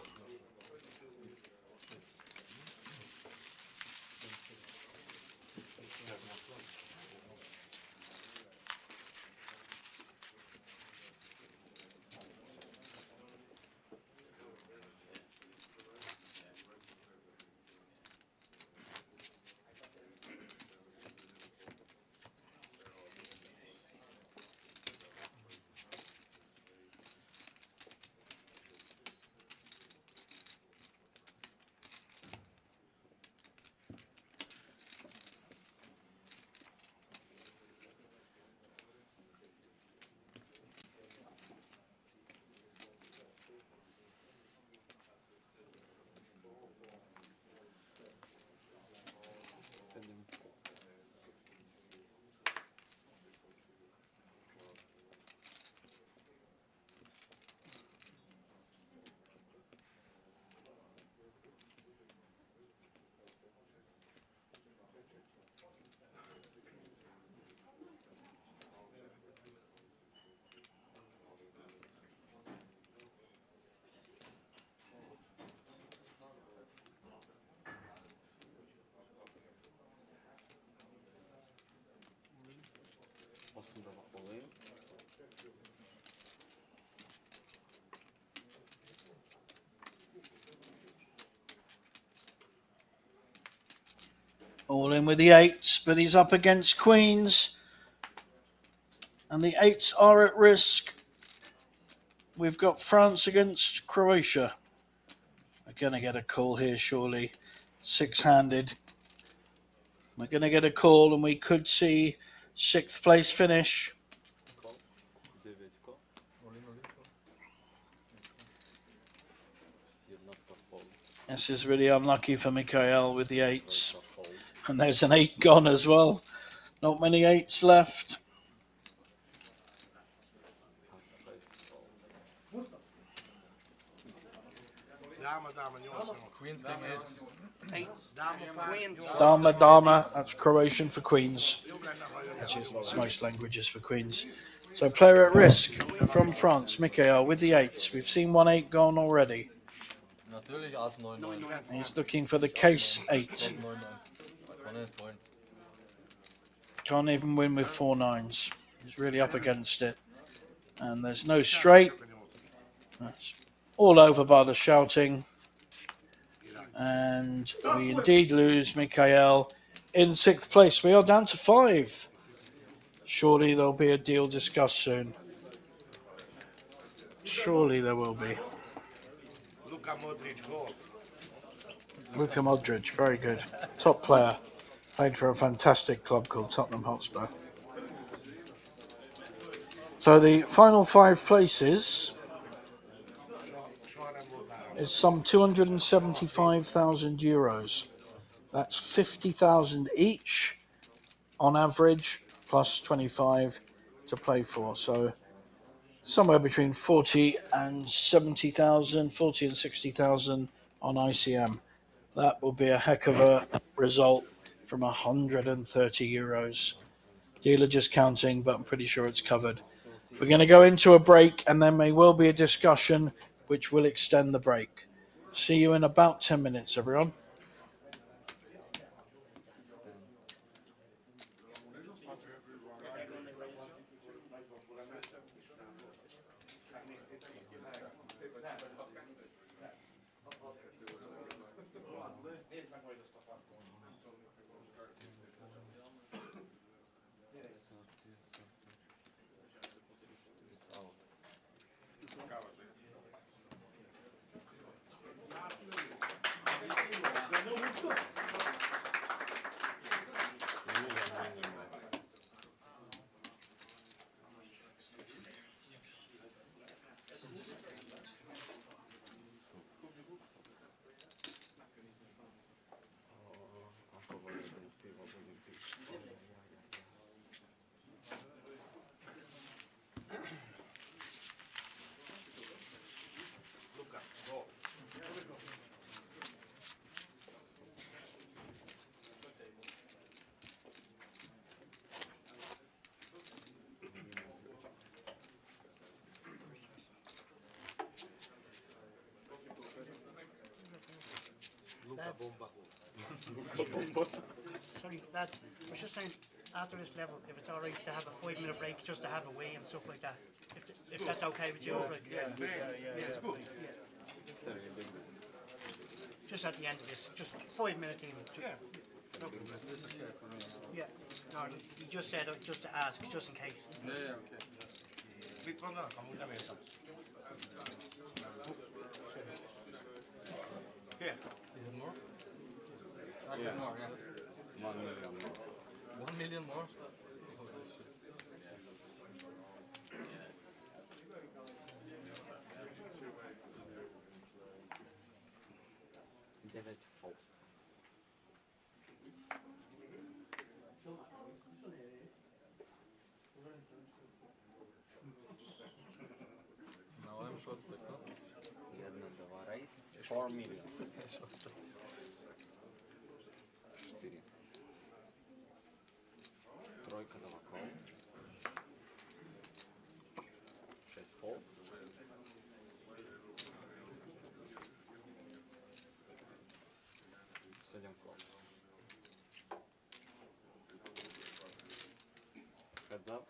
All in with the eights, but he's up against queens. And the eights are at risk. We've got France against Croatia. We're going to get a call here, surely. Six-handed. We're going to get a call, and we could see sixth place finish. Call. 9 call. All in. You're not a fold. This is really unlucky for Mikhail with the eights. Not a fold. And there's an eight gone as well. Not many eights left. Half place fold. Dama, 8. Queens king 8. Dama, Queen. Dama. That's Croatian for queens. Which is it's most languages for queens. So player at risk from France, Mikhail with the eights. We've seen 1-8 gone already. Natürlich Ass 9-9. He's looking for the case 8. Top 9-9. Kann nicht wollen. Can't even win with 4 nines. He's really up against it. And there's no straight. That's all over by the shouting. And we indeed lose Mikhail in sixth place. We are down to 5. Surely there'll be a deal discussed soon. Surely there will be. Luka Modric goal. Luka Modric, very good. Top player. Played for a fantastic club called Tottenham Hotspur. So the final 5 places is some 275,000 euros. That's 50,000 each on average, plus 25 to play for. So somewhere between 40 and 70,000, 40 and 60,000 on ICM. That will be a heck of a result from 130 euros. Dealer just counting, but I'm pretty sure it's covered. We're going to go into a break, and there may well be a discussion which will extend the break. See you in about 10 minutes, everyone. Sorry, Dad, I was just saying, after this level, if it's alright to have a 5-minute break just to have a weigh and stuff like that, if that's okay with you, like, It's good. just at the end of this, just 5 minutes even. Yeah, no, he just said just to ask, just in case. Ricorda, appuntamento. Yeah. Is it more? Yeah. More, yeah. 1 million more. 1 million more? Holy shit. David fold. Now I'm short stack, no? 1, 2 race. 4 million. Short stack. 4. Тройка, 2 call. 6 fold. 7 call. Heads up.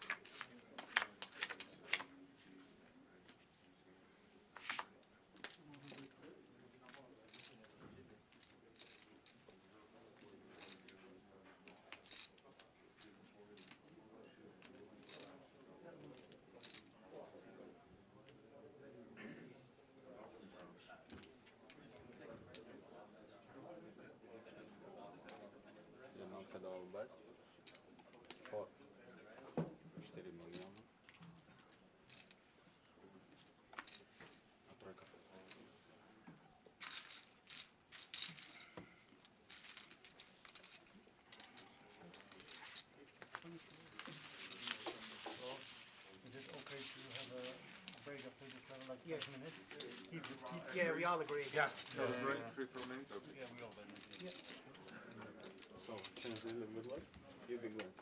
Yeah, isn't it? Yeah, we all agree. Yeah. No, the break, 3 for main, okay. Yeah, we all win. So, change in the middle, you big ones.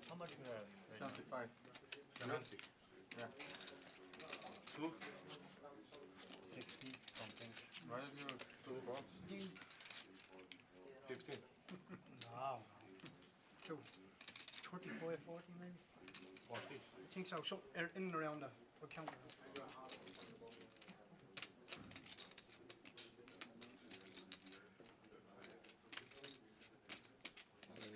How much we have? 75. 70. Yeah. 2. 60 something. Why did you 2 points? 15. No. So, 35, 40 maybe? 40. I think so. So in and around the account. Ale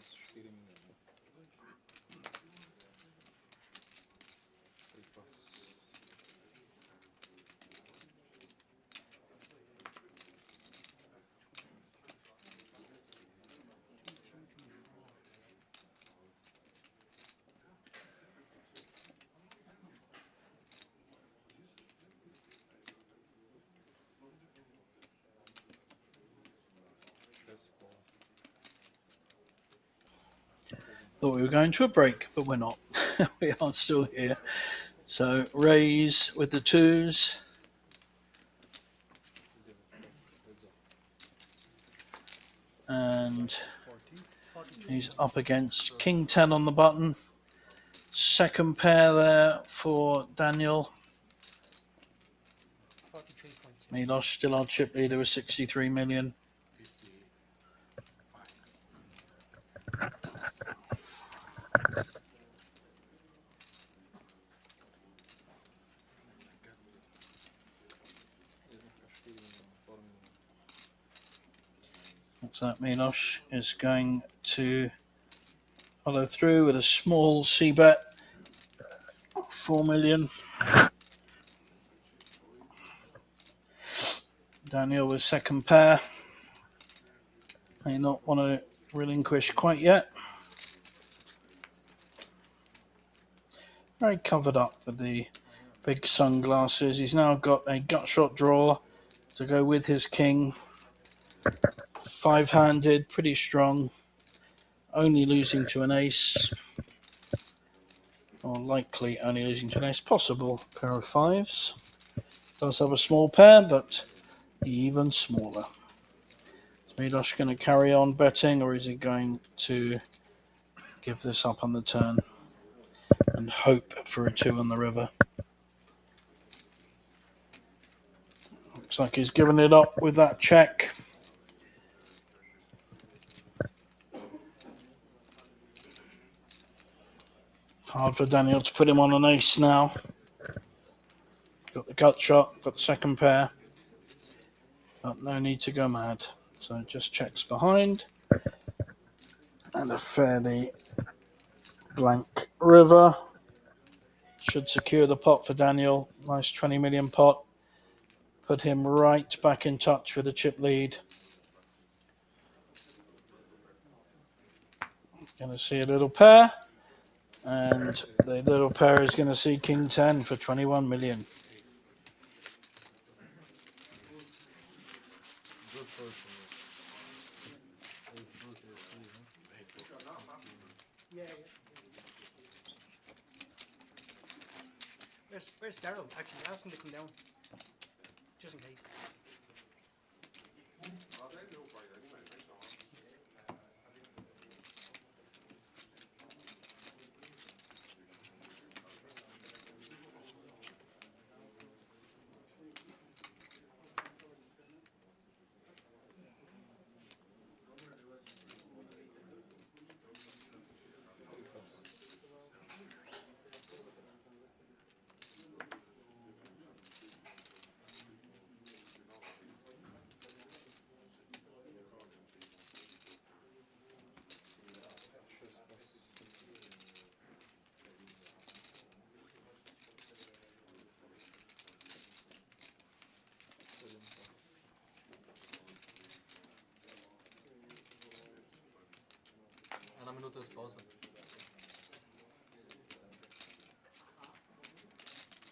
jest 4 miliony. Thought we were going to a break, but we're not. We are still here. So raise with the twos. And he's up against King 10 on the button. Second pair there for Daniel. 43.2. Milos still our chip leader with 63 million. 55. Looks like Milos is going to follow through with a small C bet. 4 million. Daniel with second pair. May not want to relinquish quite yet. Very covered up with the big sunglasses. He's now got a gut shot draw to go with his king. 5-handed, pretty strong. Only losing to an ace. Or likely only losing to an ace. Possible pair of fives. Does have a small pair, but even smaller. Is Milos going to carry on betting, or is he going to give this up on the turn and hope for a 2 on the river? Looks like he's given it up with that check. Hard for Daniel to put him on an ace now. Got the gut shot, got the second pair. But no need to go mad. So just checks behind. And a fairly blank river. Should secure the pot for Daniel. Nice 20 million pot. Put him right back in touch with the chip lead. Going to see a little pair. And the little pair is going to see King 10 for 21 million. Good person. Yeah. Where's Daryl? Actually, ask him to come down. Just in case. einer Minute ist Pause.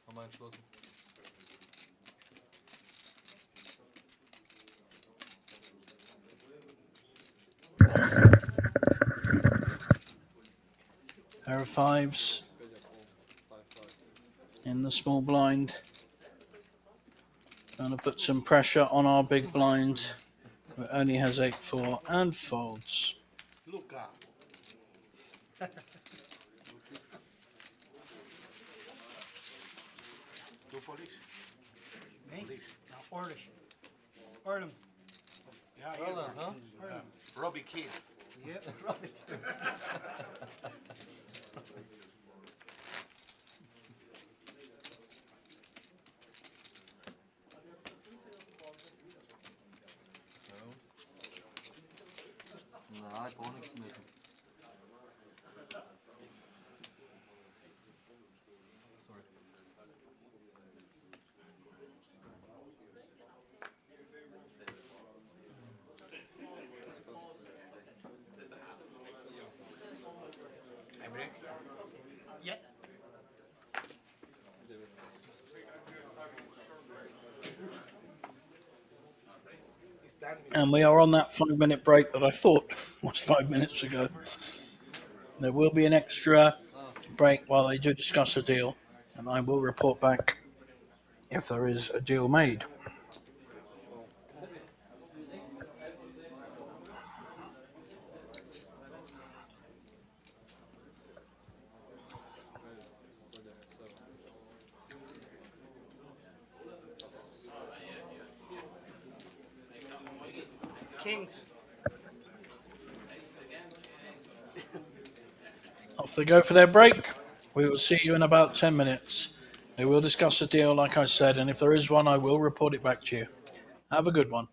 Haben wir entschlossen. Pair of fives in the small blind. Trying to put some pressure on our big blind, who only has 8-4 and folds. Luca. Tu Polish? Me? Polish. No, Irish. Ireland. Yeah, Ireland, huh? Ireland. Robbie Keane. Yeah. Na, ich brauche nichts mehr. Sorry. Emre? Yeah. Is Dan And we are on that 5-minute break that I thought was 5 minutes ago. There will be an extra break while they do discuss a deal, and I will report back if there is a deal made. Kings. Off they go for their break. We will see you in about 10 minutes. We will discuss a deal, like I said, and if there is one, I will report it back to you. Have a good one.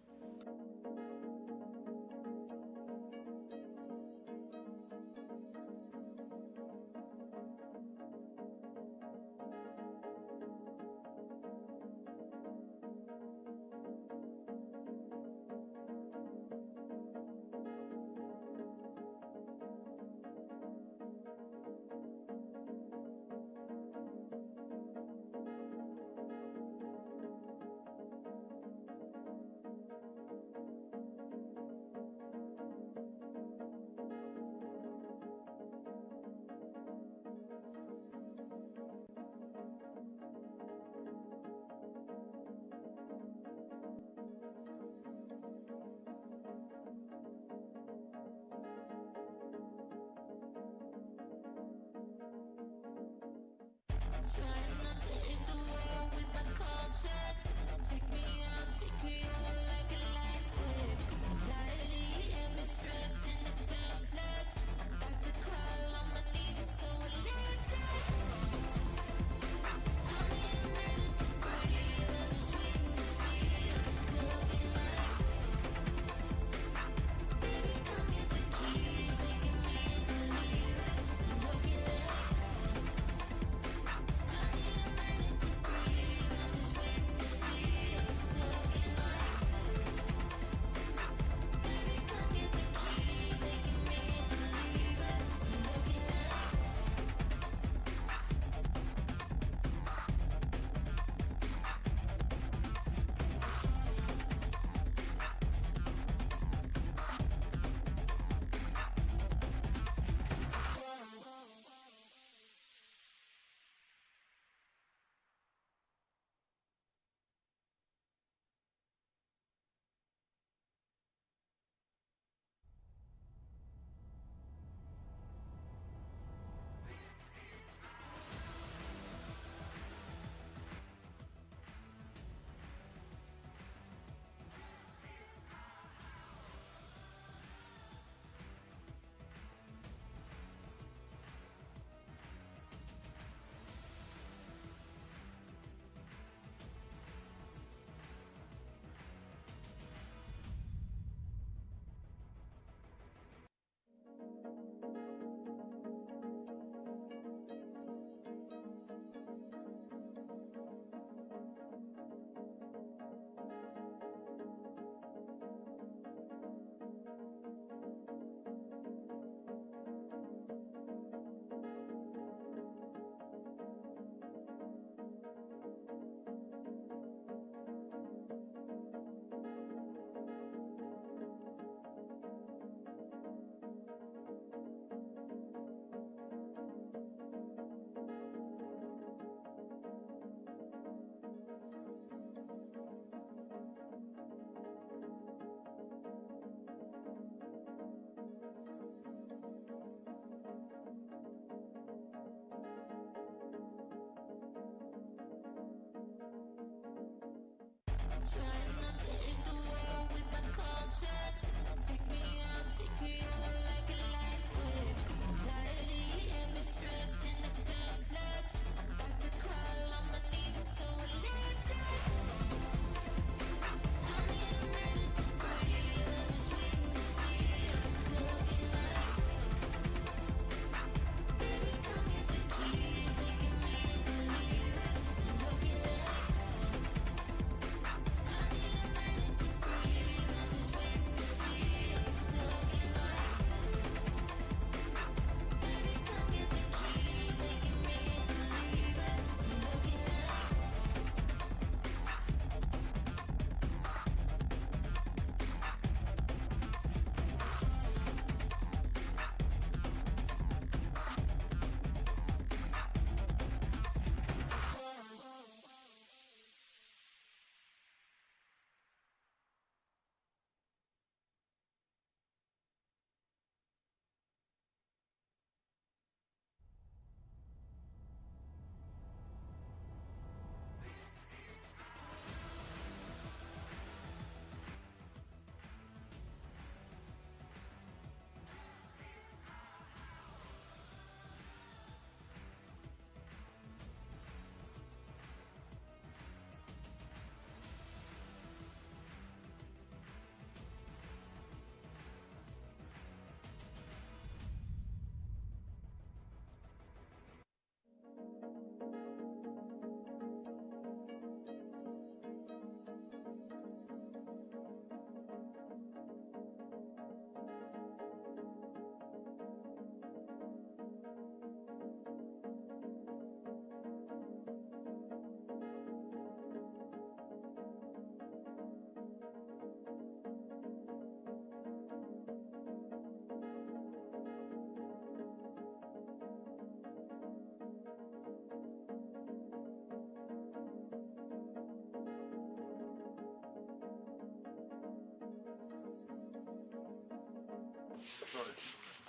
Sorry,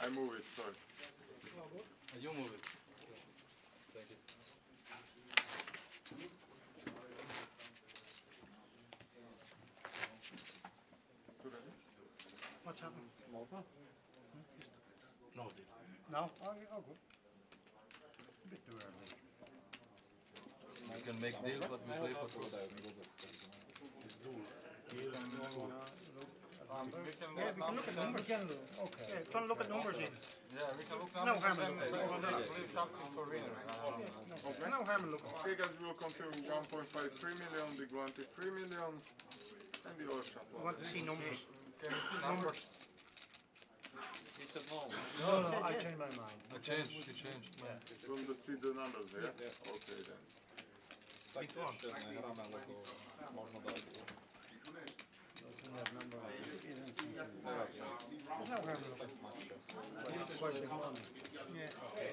I move it, sorry. You move it. Thank you. What's happening? No, dude. No? Oh, good. A bit too early. We can make deal, but we play for two. We can Yeah, we can look at numbers. Okay. Yeah, trying to look at numbers even. Yeah, we can look No numbers harm in and looking. leave something for winner. Okay. No harm in looking. Figures will come to 1.53 million, the granted 3 million, and the all shot. We want to see numbers. Can you see numbers? He said no. No, I changed my mind. I changed, she changed. You want to see the numbers there? Okay then. Faktycznie Ramelo to można dać. There's no harm in looking. It's quite big money. Yeah,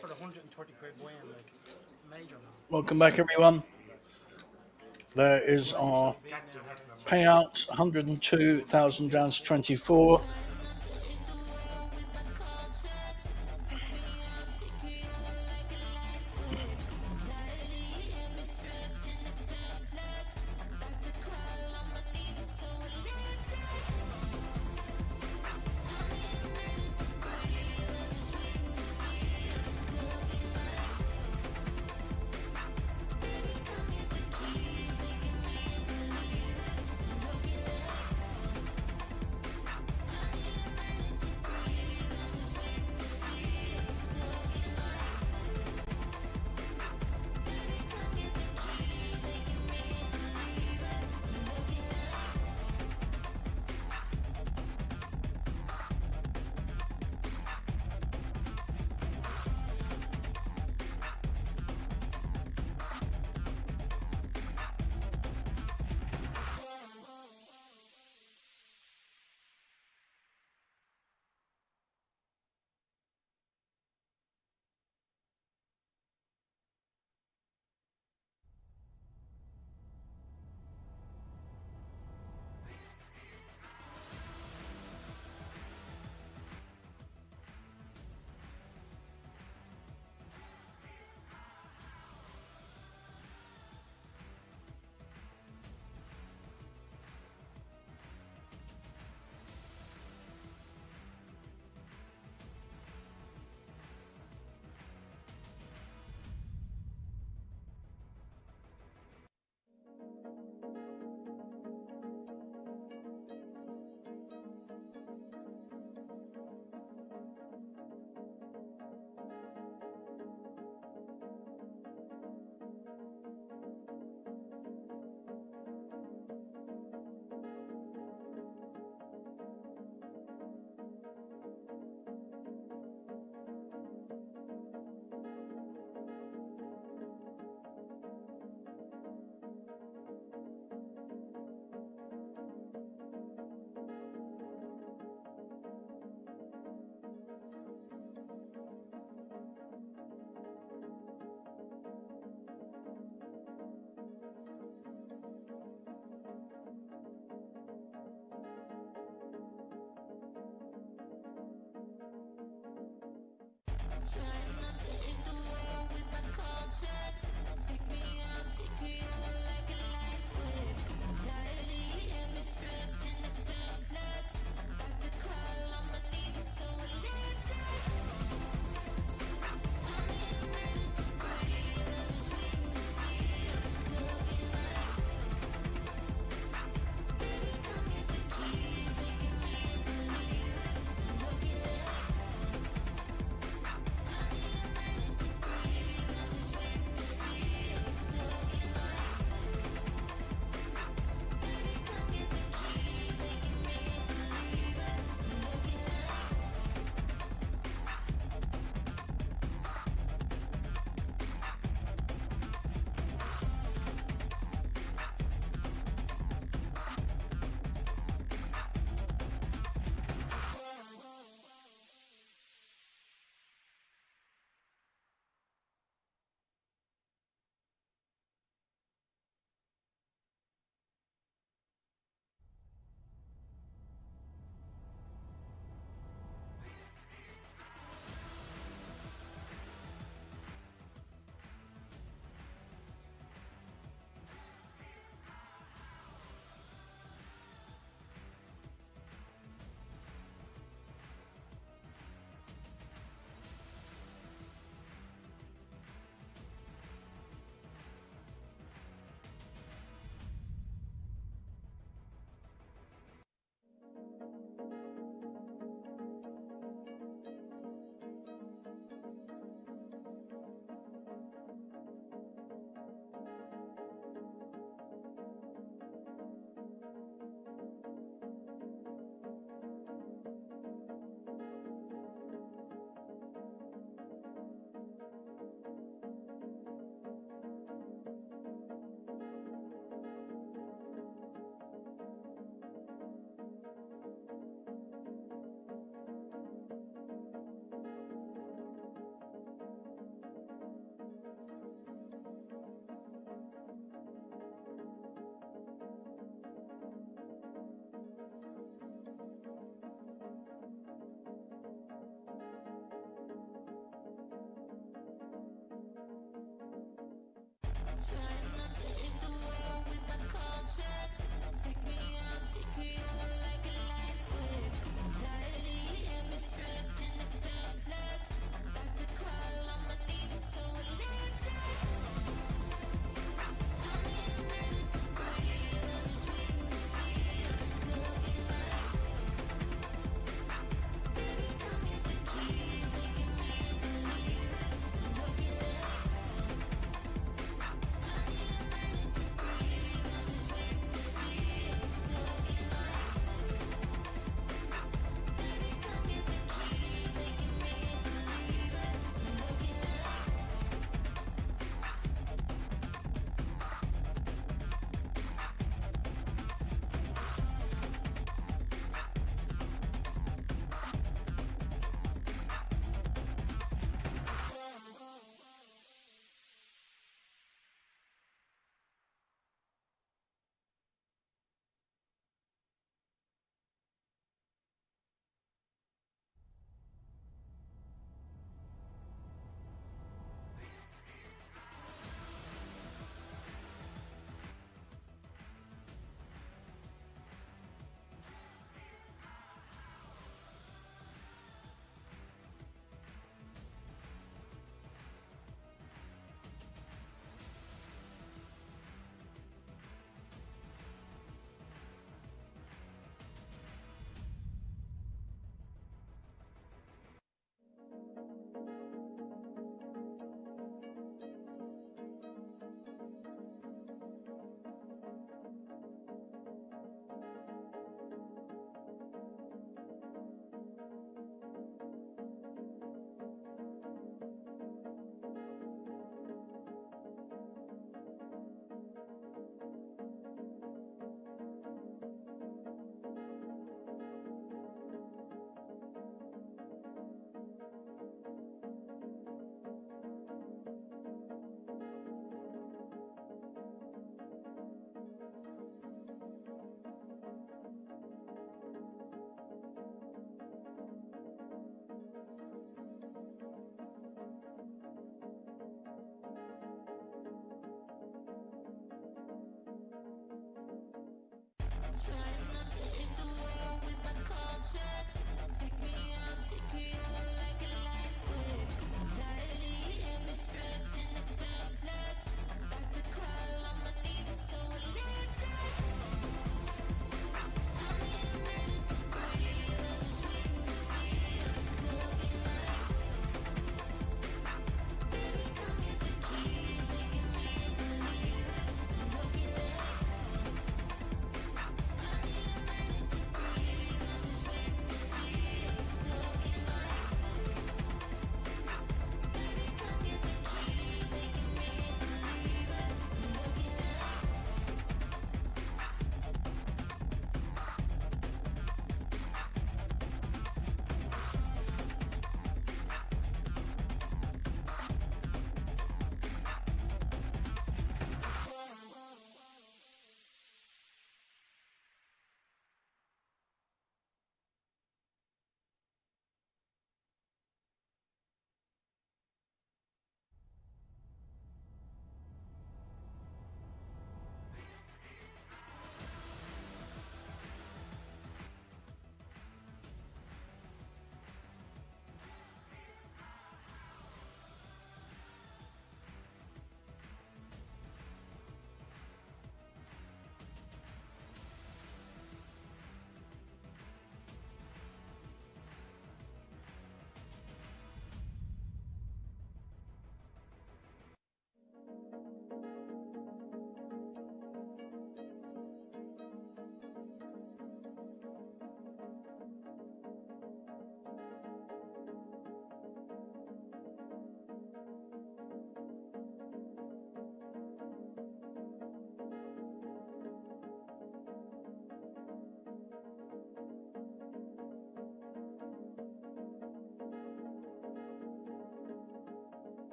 for the 130 quid win, like, major now. Welcome back, everyone. There is our payout, 102,000 down to 24.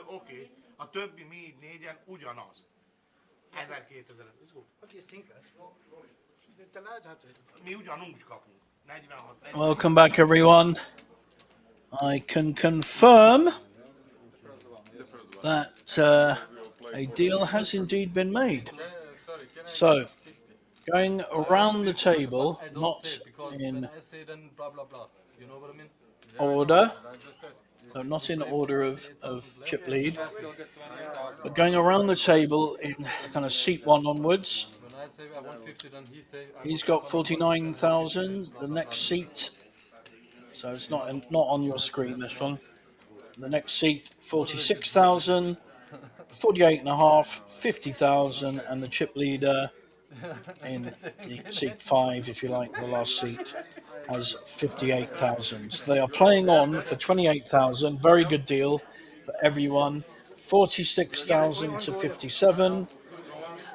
Oké, a többi mi 4-en ugyanaz. 1000-2000. What do you think, lad? The lads have to. Mi ugyanúgy kapunk. 46. Welcome back, everyone. I can confirm that a deal has indeed been made. Sorry, can I So, 60? going around the table, I don't not say because in when I say then blah blah blah. You know what I mean? order, I just ask. so not in order of chip lead, Still gets 28,000. but going around the table in kind of seat one onwards. When I say I want 50, then he say I He's want got 49,000. The next seat, so it's not on your screen, this one. The next seat, 46,000, 48.5, 50,000, and the chip leader in the seat 5, if you like, the last seat, has 58,000. So they are playing on for 28,000. Very good deal for everyone. 46,000 to 57.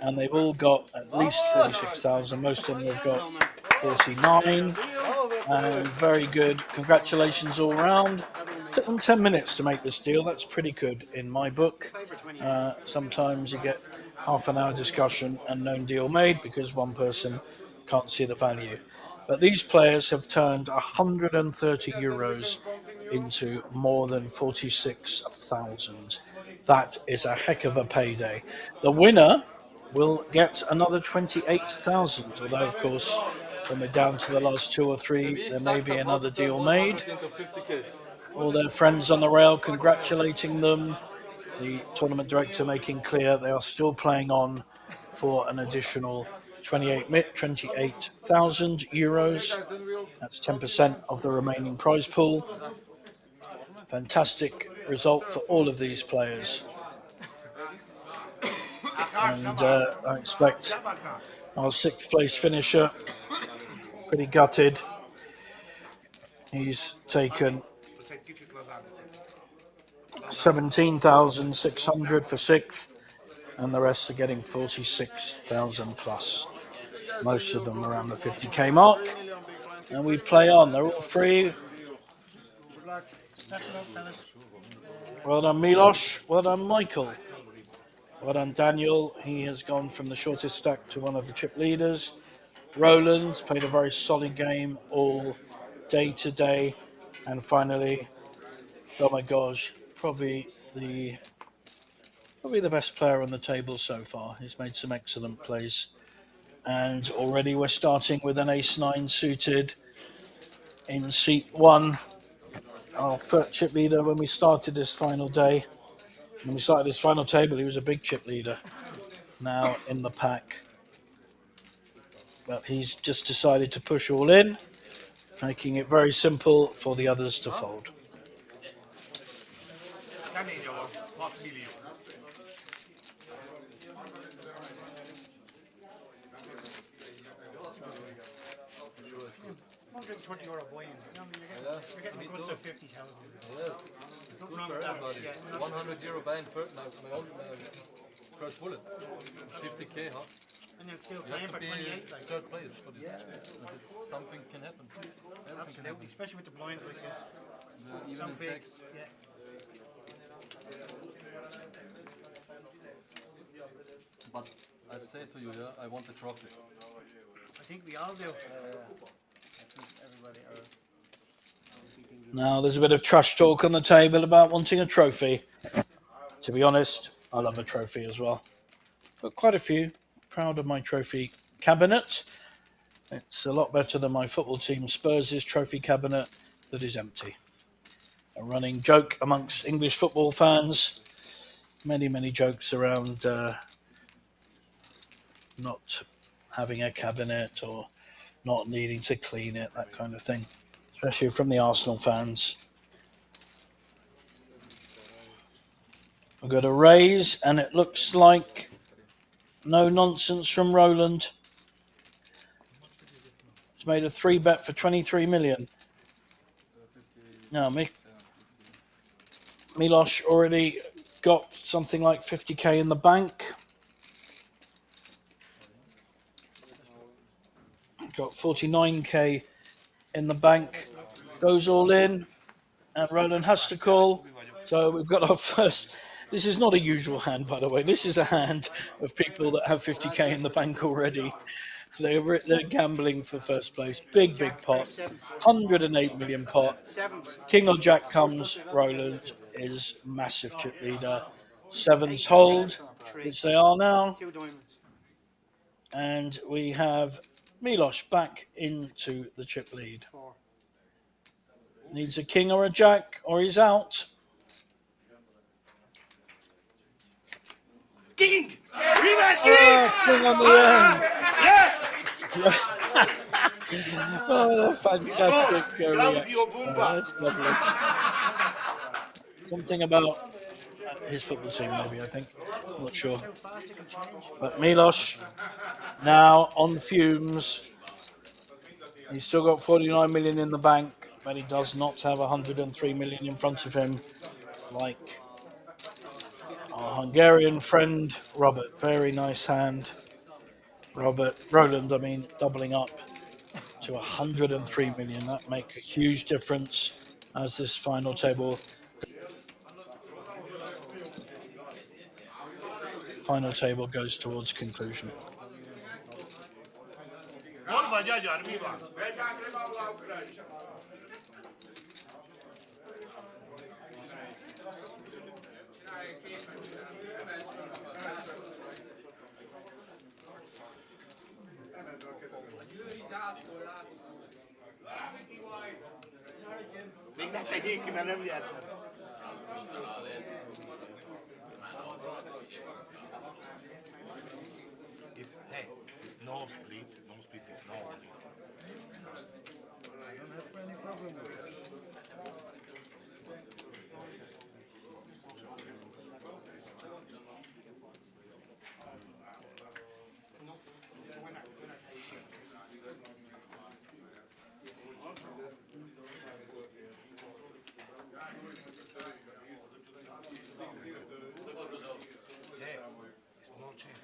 and they've all got at least 46,000. Most of them have got 49, and very good. Congratulations all round. Took them 10 minutes to make this deal. That's pretty good in my book. Sometimes you get half an hour discussion and no deal made because one person can't see the value. But these players have turned 130 euros into more than 46,000. That is a heck of a payday. The winner will get another 28,000, although of course when we're down to the last 2 or 3 there may be another deal made. Into 50k. All their friends on the rail congratulating them. The tournament director making clear they are still playing on for an additional 28,000 euros. That's 10% of the remaining prize pool. Fantastic result for all of these players. And I expect our 6th place finisher, pretty gutted. He's taken 17,600 for 6th, and the rest are getting 46,000 plus. Most of them around the 50k mark. And we play on. They're all free. Well done, Milos. Well done, Michael. Well done, Daniel. He has gone from the shortest stack to one of the chip leaders. Roland's played a very solid game all day today. And finally, oh my gosh, probably the best player on the table so far. He's made some excellent plays. And already we're starting with an ace-9 suited in seat 1. Our first chip leader, when we started this final day, when we started this final table, he was a big chip leader. Now in the pack. But he's just decided to push all in, making it very simple for the others to fold. €120 buy-in. You're getting a good of 50,000. Yes. It's good for everybody. Yeah, 100 euro buying first, my own first bullet. 50k, huh? And you're still You playing have for to be 28. Like, 3rd place for this. It's, something can happen. Everything can absolutely, happen. especially with the blinds like this. Even Some in big, stacks. yeah. But I say to you, yeah, I want the trophy. I think we all do. Now there's a bit of trash talk on the table about wanting a trophy. To be honest, I love a trophy as well. Got quite a few. Proud of my trophy cabinet. It's a lot better than my football team Spurs' trophy cabinet that is empty. A running joke amongst English football fans. Many jokes around not having a cabinet or not needing to clean it, that kind of thing. Especially from the Arsenal fans. We've got a raise, and it looks like no nonsense from Roland. He's made a 3-bet for 23 million. Now, Milos already got something like 50k in the bank. Got 49k in the bank. Goes all in, and Roland has to call. So we've got our first. This is not a usual hand, by the way. This is a hand of people that have 50k in the bank already. They're gambling for first place. Big pot. 108 million pot. King or Jack comes. Roland is massive chip leader. 7s hold, which they are now. And we have Milos back into the chip lead. Needs a king or a jack, or he's out. King! King on the end. Oh, fantastic reaction. That's lovely. Something about his football team, maybe, I think. I'm not sure. But Milos now on fumes. He's still got 49 million in the bank, but he does not have 103 million in front of him like Our Hungarian friend Robert, very nice hand. Roland, I mean, doubling up to 103 million. That make a huge difference as this final table goes towards conclusion. Hol vagy, agyar, mi van? Még ne tegyék ki, mert nem jöttem. It's no split is no split. I don't have any problem with it. It's no change.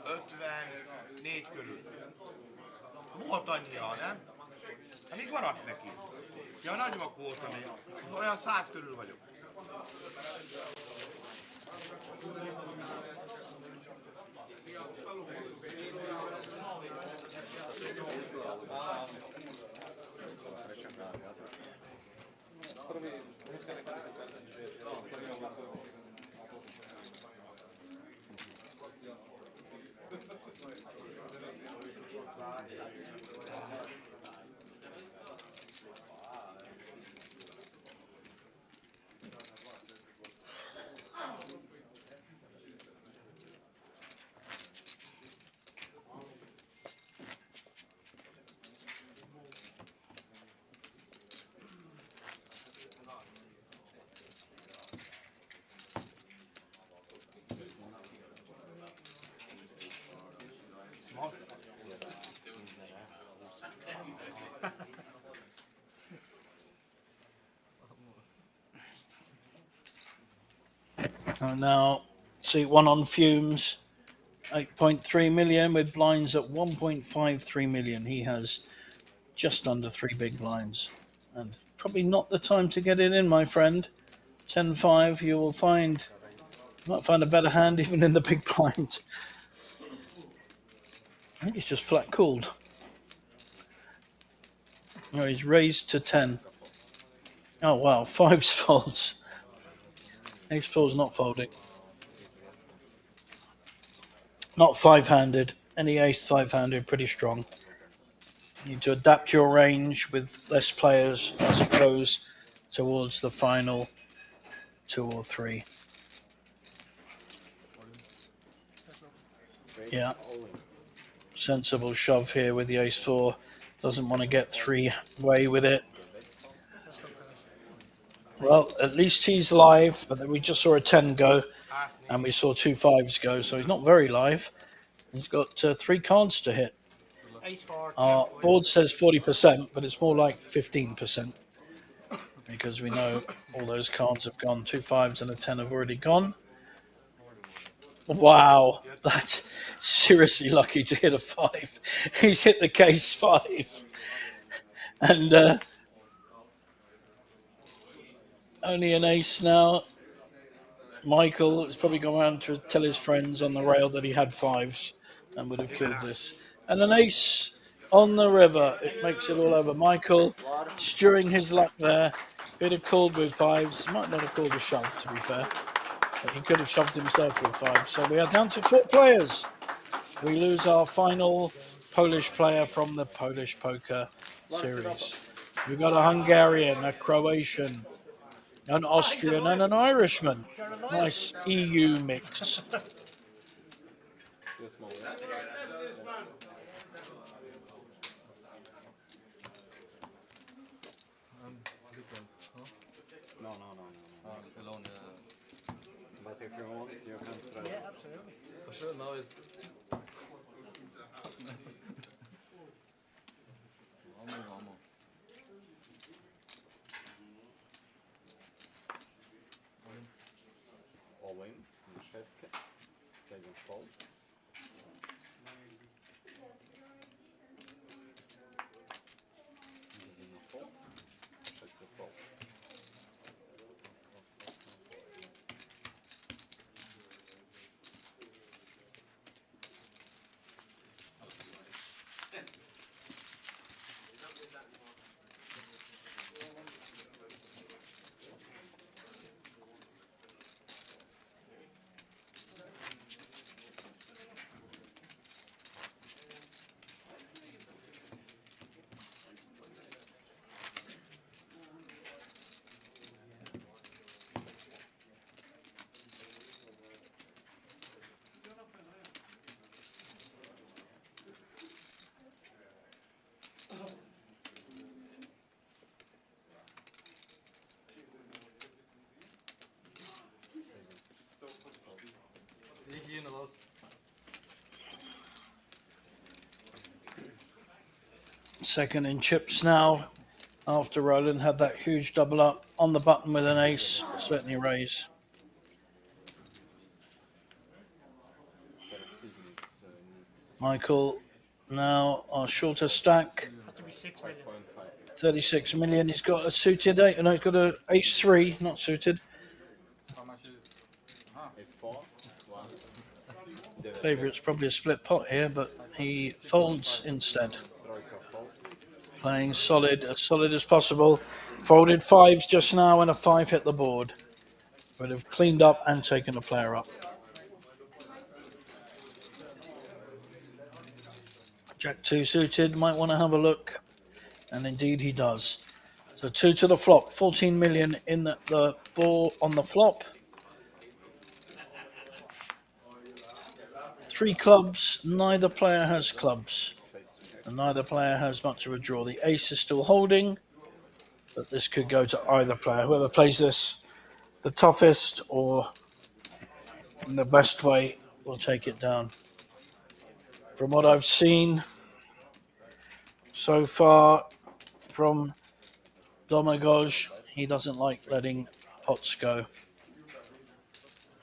54 körül. Volt annyira, nem? Hát még maradt neki. Ja, nagy vak volt, olyan 100 körül vagyok. And now, see one on fumes, 8.3 million with blinds at 1.53 million. He has just under 3 big blinds. And probably not the time to get it in, my friend. 10-5, you will might find a better hand even in the big blind. I think he's just flat called. No, he's raised to 10. Oh wow, 5's folds. Ace 4's not folding. Not 5-handed. Any ace 5-handed, pretty strong. You need to adapt your range with less players as it goes towards the final 2 or 3. Yeah. Sensible shove here with the ace 4. Doesn't want to get 3-way with it. Well, at least he's live, but we just saw a 10 go, and we saw 2 5s go, so he's not very live. He's got 3 cards to hit. Our board says 40%, but it's more like 15%, because we know all those cards have gone. 2 5s and a 10 have already gone. Wow, that's seriously lucky to hit a 5. He's hit the case 5. And only an ace now. Michael has probably gone around to tell his friends on the rail that he had 5s and would have killed this. And an ace on the river. It makes it all over. Michael stewing his luck there. Could have called with 5s. Might not have called a shove, to be fair. But he could have shoved himself with 5s. So we are down to 4 players. We lose our final Polish player from the Polish poker series. We've got a Hungarian, a Croatian, an Austrian and an Irishman. Nice EU mix. No. But if you want, you can try. Yeah, absolutely. For sure, now it's Second fold. Beginner fold. Trzeci fold. Ich gehe raus. Second in chips now. After Roland had that huge double up on the button with an ace, certainly raise. Michael now our shorter stack, Has to be 6 million. 36 million. He's got a suited eight, no, he's got an ace three, not suited. How much is... Ace 4. 1. Favourite's probably a split pot here, but he folds instead. Trojka fold. Playing solid, as solid as possible. Folded fives just now and a 5 hit the board. Would have cleaned up and taken a player up. Jack 2 suited, might want to have a look. And indeed he does. So 2 to the flop, 14 million in the ball on the flop. 3 clubs, neither player has clubs. And neither player has much of a draw. The ace is still holding, but this could go to either player. Whoever plays this the toughest or in the best way will take it down. From what I've seen so far from Domagoj, he doesn't like letting pots go.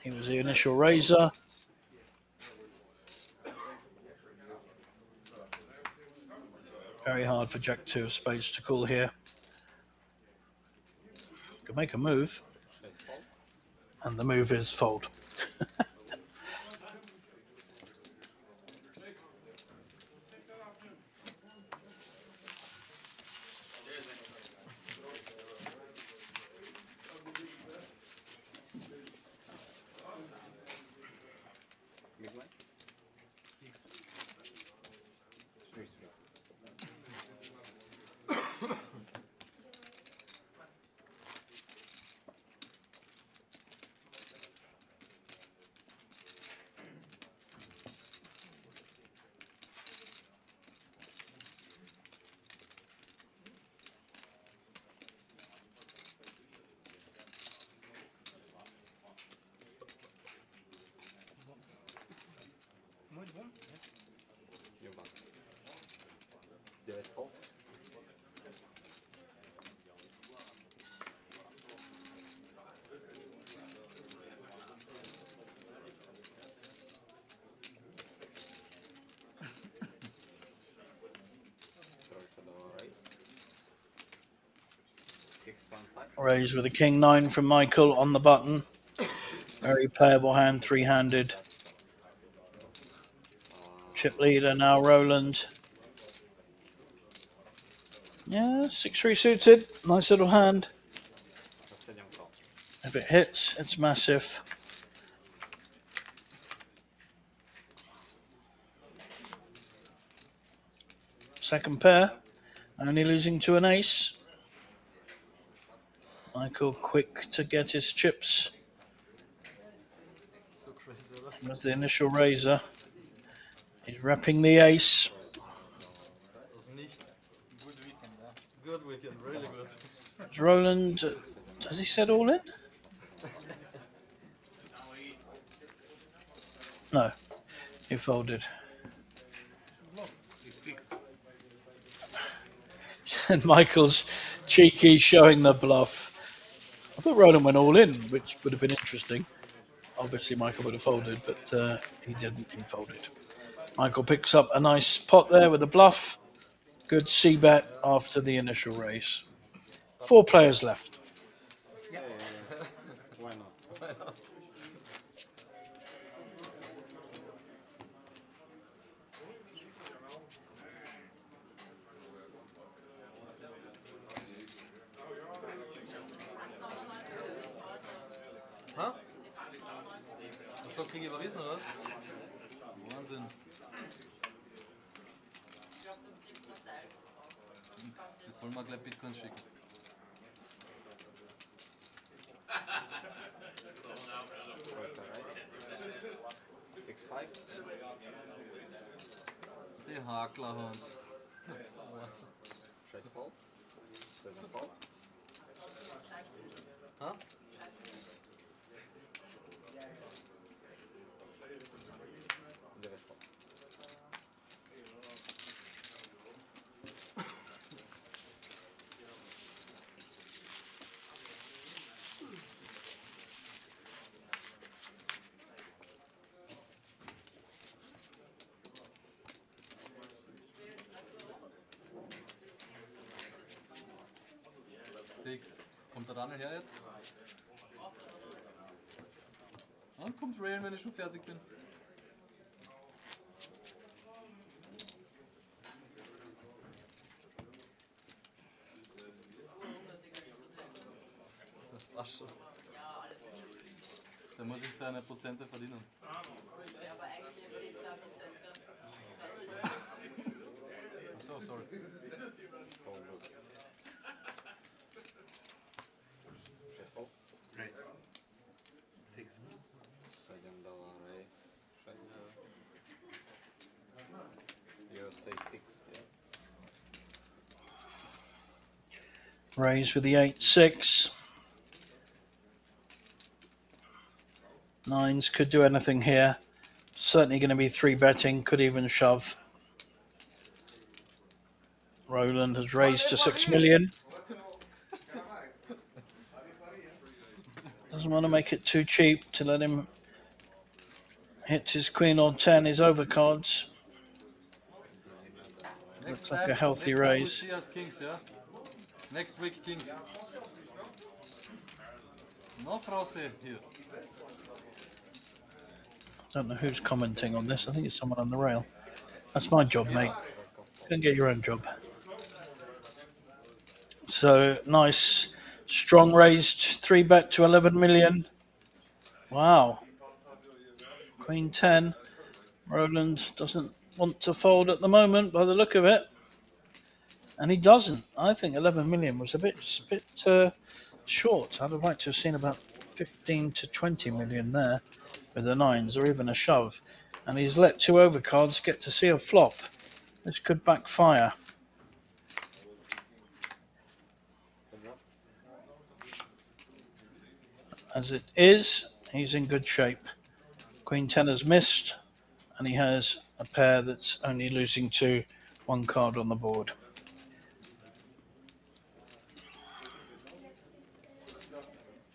He was the initial raiser. Very hard for Jack 2 of spades to call here. Could make a move. And the move is fold. You won. Direct fold. Trojka do raise. 6.5. Raise with a king 9 from Michael on the button. Very playable hand, 3-handed. Chip leader now Roland. Yeah, 6-3 suited. Nice little hand. If it hits, it's massive. Second pair, only losing to an ace. Michael quick to get his chips. So crazy, oder? Was the initial raiser. He's repping the ace. Aus dem Nichts. Good weekend, yeah. Good weekend, really good. Is Roland, has he said all in? No, he folded. And Michael's cheeky, showing the bluff. I thought Roland went all in, which would have been interesting Obviously, Michael would have folded, but he didn't. He folded. Michael picks up a nice pot there with a bluff. Good C bet after the initial raise. 4 players left. Yeah. Why not? Why not? Ha? Achso, kriege ich überwiesen, oder? Wahnsinn. Die sollen mal gleich Bitcoins schicken. Right, alright. 6-5. Die Haklerhund. Trace fold. 7 fold. Ha? Девять fold. Fix. Kommt der Daniel her jetzt? Und kommt Rain, wenn ich schon fertig bin. Das passt schon. Da muss ich seine Prozente verdienen. Achso, sorry. Fold. Trace fold. Right. 6. $7 raise. You say 6, yeah. Raise with the 8-6. Nines could do anything here. Certainly going to be 3 betting. Could even shove. Roland has raised to 6 million. Doesn't want to make it too cheap to let him hit his queen or 10, his overcards. Looks like a healthy raise. Next time we'll see us kings, yeah? Next week kings. No Frause here. Don't know who's commenting on this. I think it's someone on the rail. That's my job, mate. Go and get your own job. So nice, strong raised 3 bet to 11 million. Wow. Queen 10. Roland doesn't want to fold at the moment by the look of it. And he doesn't. I think 11 million was a bit short. I'd have liked to have seen about 15 to 20 million there with the nines or even a shove. And he's let 2 overcards get to see a flop. This could backfire. As it is, he's in good shape. Queen 10 has missed, and he has a pair that's only losing to 1 card on the board.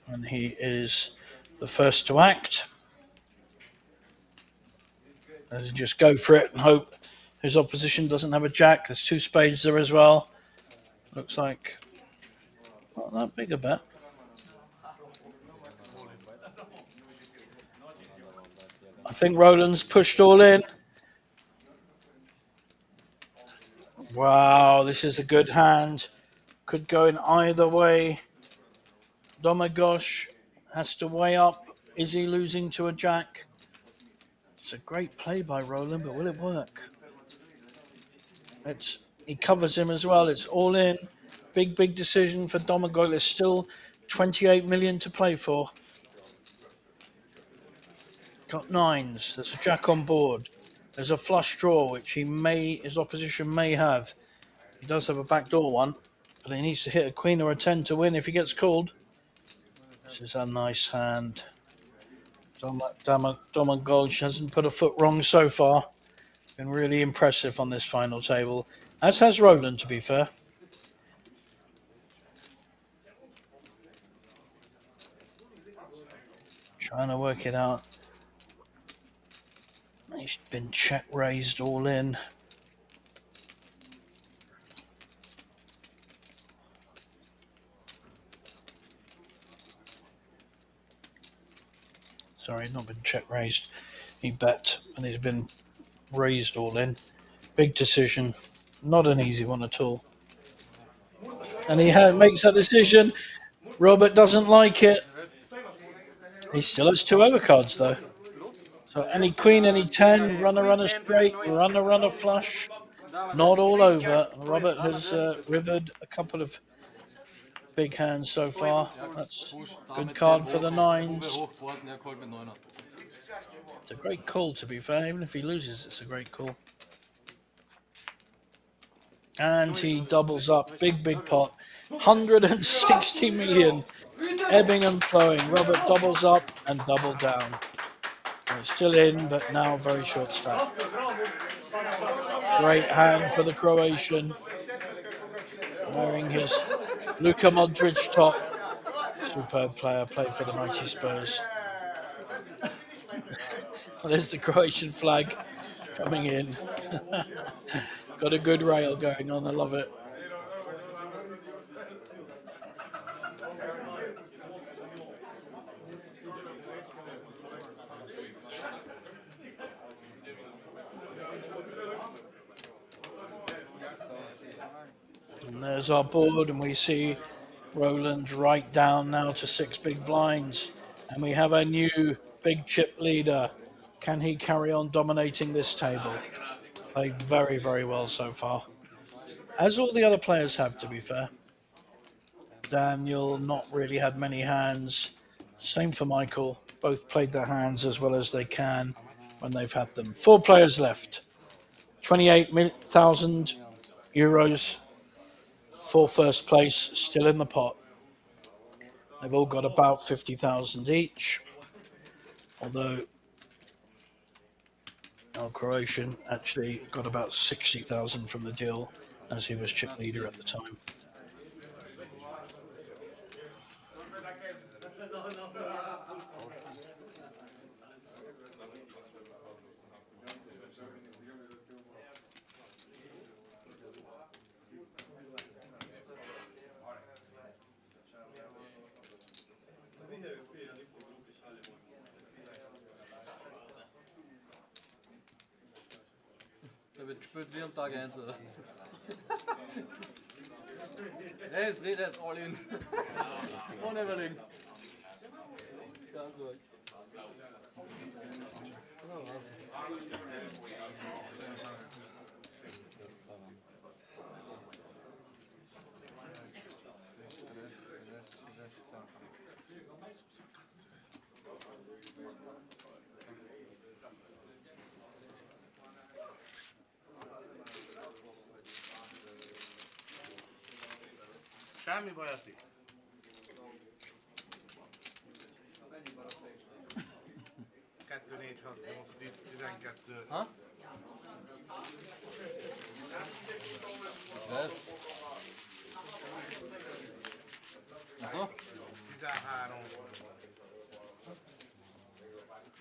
And he is the first to act. Does he just go for it and hope his opposition doesn't have a jack? There's 2 spades there as well. Looks like not that big a bet. I think Roland's pushed all in. Wow, this is a good hand. Could go in either way. Domagosh has to weigh up. Is he losing to a jack? It's a great play by Roland, but will it work? He covers him as well. It's all in. Big decision for Domagosh. There's still 28 million to play for. Got nines. There's a jack on board. There's a flush draw, which his opposition may have. He does have a backdoor one, but he needs to hit a queen or a 10 to win if he gets called. This is a nice hand. Domagosh hasn't put a foot wrong so far. Been really impressive on this final table, as has Roland, to be fair. Trying to work it out. He's been check raised all in. Sorry, not been check raised. He bet and he's been raised all in. Big decision. Not an easy one at all. And he makes that decision. Robert doesn't like it. He still has 2 overcards though. So any queen, any 10, runner straight, runner flush. Not all over. Robert has rivered a couple of big hands so far. That's a good card for the 9s. It's a great call, to be fair. Even if he loses, it's a great call. And he doubles up. Big pot. 160 million. Ebbing and flowing. Robert doubles up and double down. So it's still in, but now very short stack. Great hand for the Croatian. Wearing his Luka Modric top. Superb player, played for the mighty Spurs. There's the Croatian flag coming in. Got a good rail going on, I love it. And there's our board, and we see Roland right down now to 6 big blinds. And we have a new big chip leader. Can he carry on dominating this table? Played very, very well so far. As all the other players have, to be fair. Daniel not really had many hands. Same for Michael. Both played their hands as well as they can when they've had them. 4 players left. 28,000 euros for first place, still in the pot. They've all got about 50,000 each. Although our Croatian actually got about 60,000 from the deal as he was chip leader at the time. Der wird gespielt wie am Tag 1. Hey, es redet jetzt all in. Ohne überlegen. Ganz ruhig. Semmi baj, Ati. Kettő, 4, 6, 8, 10, 12. Ha? Ez? Aha. 13.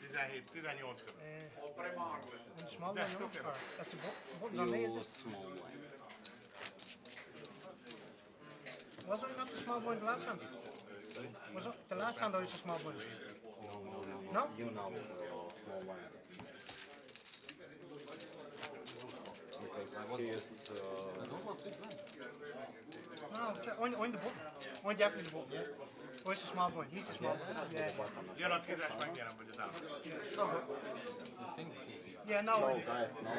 17, 18 között. Small one, no? Or that's the buttons on me, is it? Wasn't it not the small blind the last time? Was it the last time there was a small blind? No? You know small one. Because he is No, only the button. Only definitely the button, yeah. Where's the small blind? He's the small blind. Yeah. Jön a 10-es, megnyerem, vagy az állam. Yeah, no. no guys, no.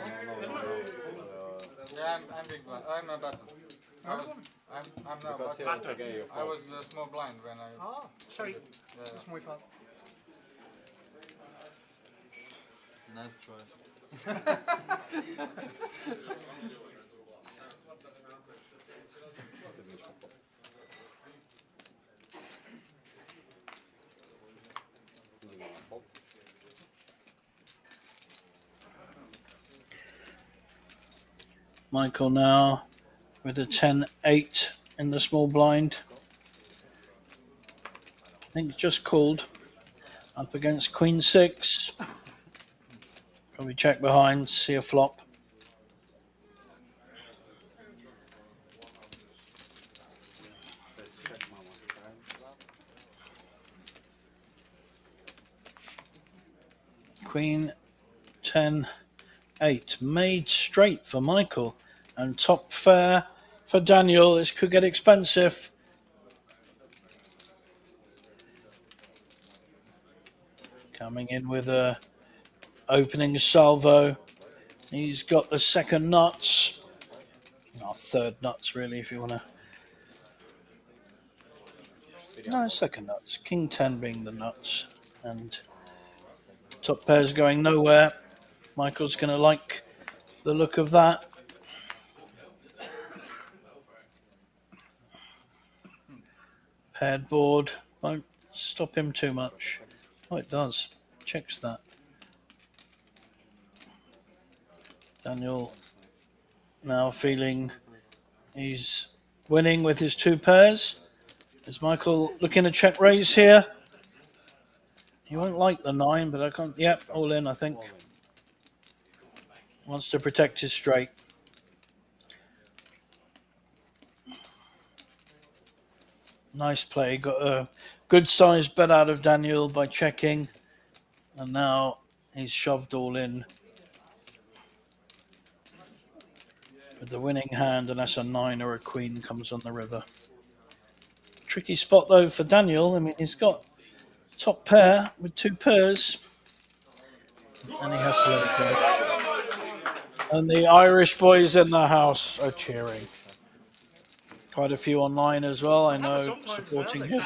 Yeah, I'm big blind. I'm a button. I'm not Because button. here again you I was small blind when I. Oh, sorry. That's my fault. Nice try. Michael now with a 10-8 in the small blind. I think it's just called. Up against Queen 6. Probably check behind, see a flop. Let's check mama. Queen 10 8. Made straight for Michael. And top fair for Daniel. This could get expensive. Coming in with a opening salvo. He's got the second nuts. Or third nuts, really, if you want to. No, second nuts. King 10 being the nuts. And top pair's going nowhere. Michael's going to like the look of that. Paired board. Won't stop him too much. Oh, it does. Checks that. Daniel now feeling he's winning with his two pairs. Is Michael looking to check raise here? He won't like the 9, but I can't. Yep, all in, I think. Wants to protect his straight. Nice play. Got a good sized bet out of Daniel by checking. And now he's shoved all in with the winning hand, unless a 9 or a queen comes on the river. Tricky spot though for Daniel. I mean, he's got top pair with two pairs, and he has to let it go. And the Irish boys in the house are cheering. Quite a few online as well, I know, supporting him.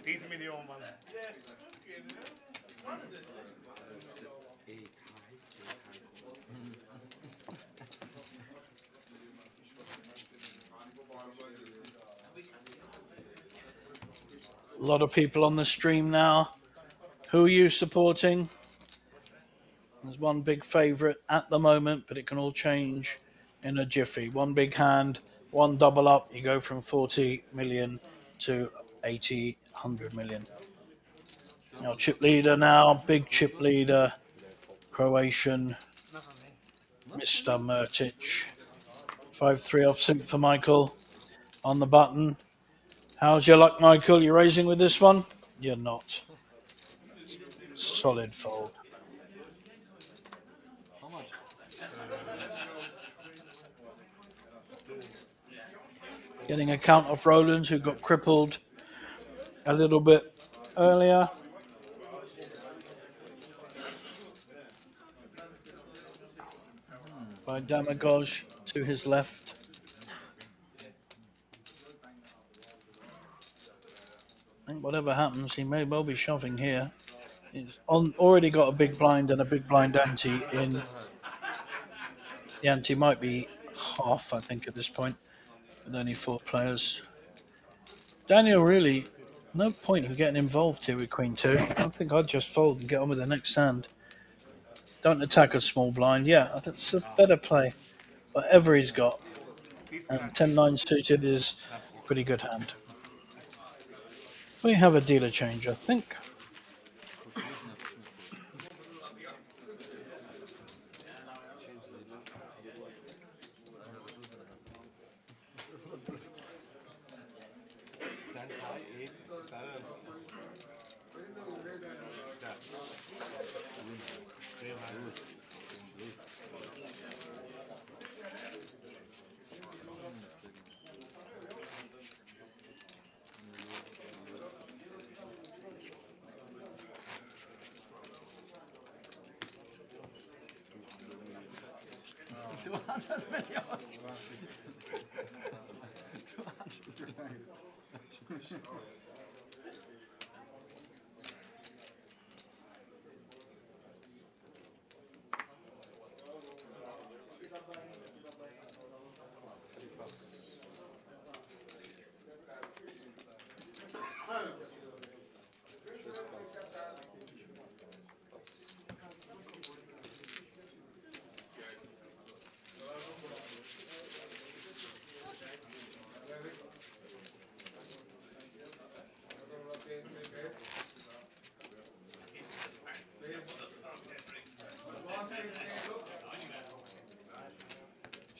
He's a million man. A lot of people on the stream now. Who are you supporting? There's one big favourite at the moment, but it can all change in a jiffy. One big hand, one double up, you go from 40 million to 80, 100 million. Now chip leader now, big chip leader, Croatian, Mr. Murtic. 5-3 offsuit for Michael on the button. How's your luck, Michael? You raising with this one? You're not. Solid fold. How much? Getting a count of Roland, who got crippled a little bit earlier. By Damagoj to his left. I think whatever happens, he may well be shoving here. He's already got a big blind and a big blind ante in. The ante might be half, I think, at this point, with only 4 players. Daniel, really, no point in getting involved here with Queen 2. I think I'd just fold and get on with the next hand. Don't attack a small blind. Yeah, I think it's a better play. Whatever he's got. And 10-9 suited is a pretty good hand. We have a dealer change, I think.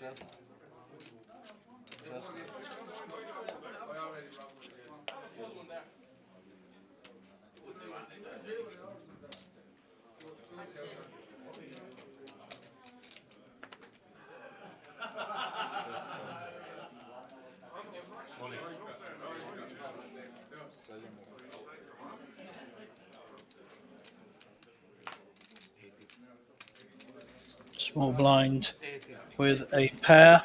Chess. Chess. Money. Small blind with a pair.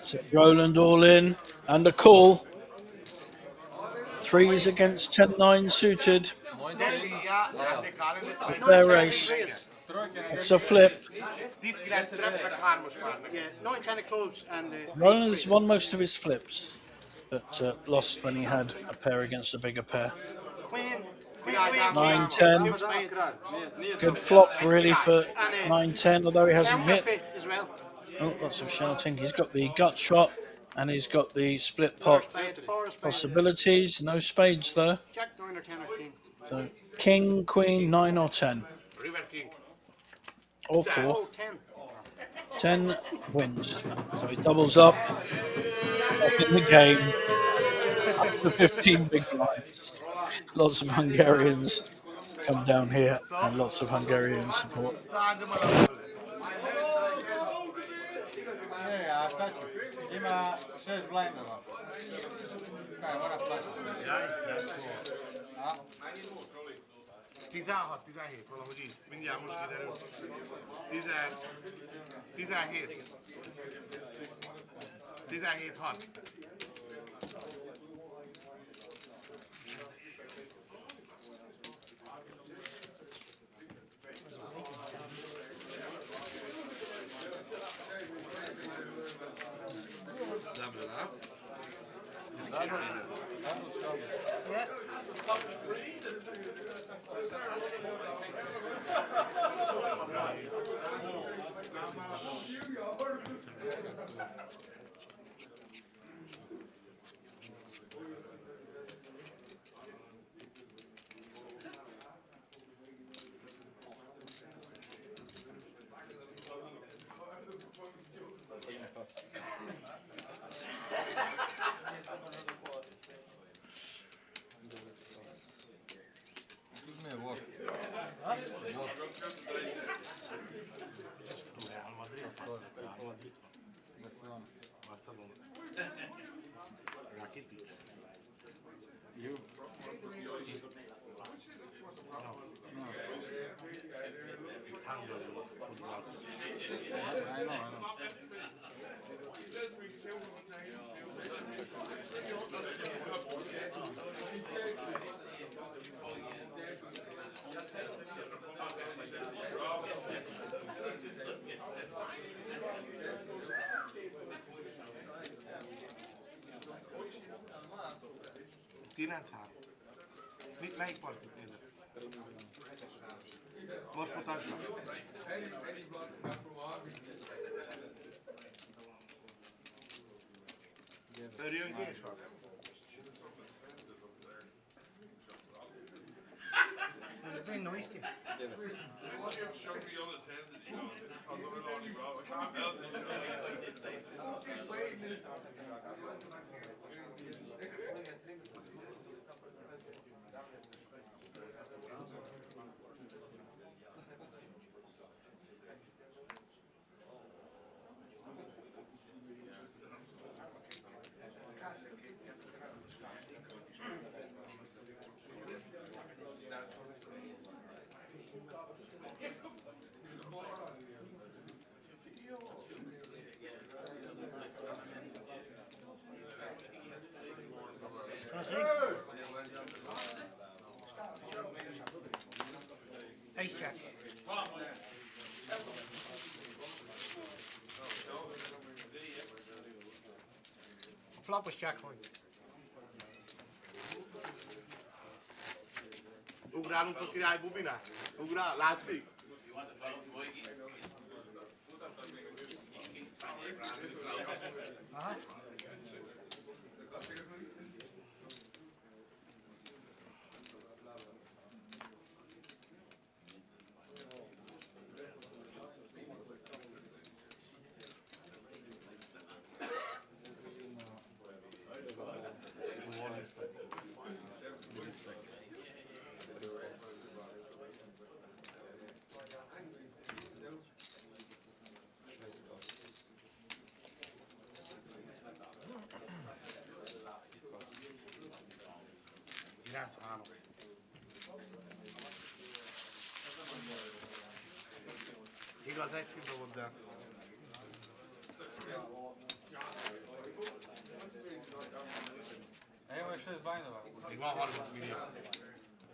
So Roland all in and a call. Threes against 10-9 suited. 19. Ja, Ja. de kallen is It's a fair race. It's a flip. These guys trap for the harmless partner. Yeah, 9-10 of clubs and Roland's won most of his flips, but lost when he had a pair against a bigger pair. Queen, 9-10. two spades. Good flop really for And 9-10, although he hasn't counter hit. fit as well. Oh, lots of shouting. He's got the gut shot and he's got the split pot Four spades. possibilities. No spades though. Jack 9 or 10 or king. So king, queen, 9 or 10. River King. Or 4. Oh, 10. 10 wins. So he doubles up in the game. Up to 15 big blinds. Lots of Hungarians come down here and lots of Hungarian support. Sadece bana Ja, is 16, 17, valahogy így. Mindjárt most kiderül. 17. 17, 6. Dobra. Melyik partit nézed? Most mutassam. Örjöngés van? It's very noisy. Can I see? Ace Jack. Flop was Jack 5. Ugrálunk a király bubinál? Ugrál, látszik? Aha. Igaz, egy szint dobott, de... Evo je 6 blindova. Még van 30 millió.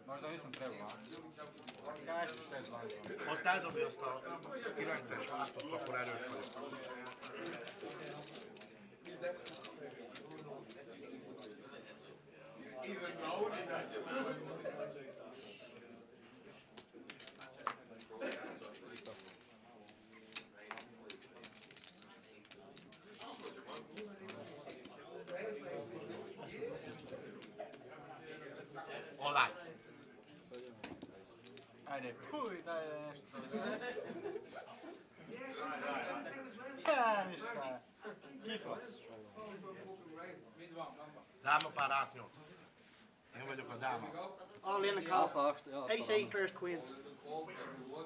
Možda nisam trebao. Kaži 6 blindova. Ott eldobja azt a 9-es háztot, akkor erős vagy. Online. Ajde, puj, daj nešto. Ja, ništa. Kifo. Dáma pár ász 8. Én vagyok a dáma. All in the call. Ass 8, ja. Ace 8 first queens.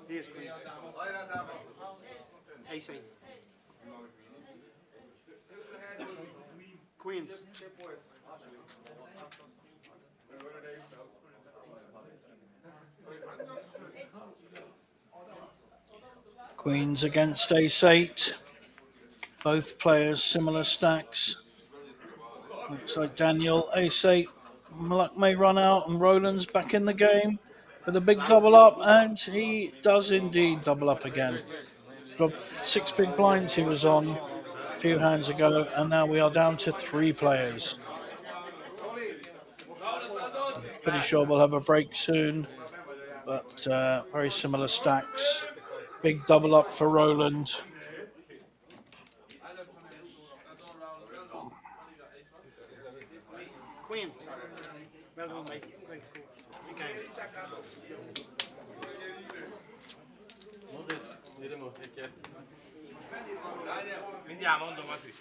Here's queens. Ace 8. Queens. Queens against ace-8. Both players similar stacks. Looks like Daniel ace-8. Luck may run out and Roland's back in the game with a big double up, and he does indeed double up again. Got 6 big blinds he was on a few hands ago, and now we are down to 3 players. I'm pretty sure we'll have a break soon, but very similar stacks. Big double up for Roland. Queens. Well done, mate. Great score. Good game. Idemo, take Mindjárt mondom, Mati.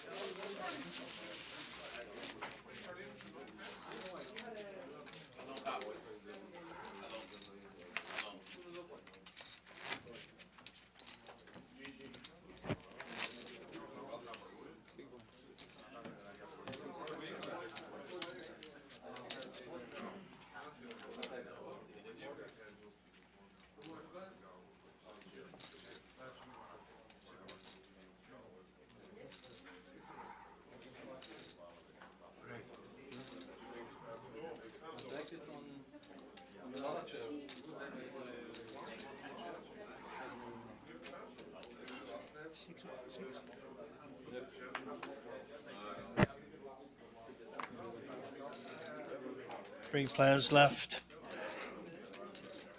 Three players left.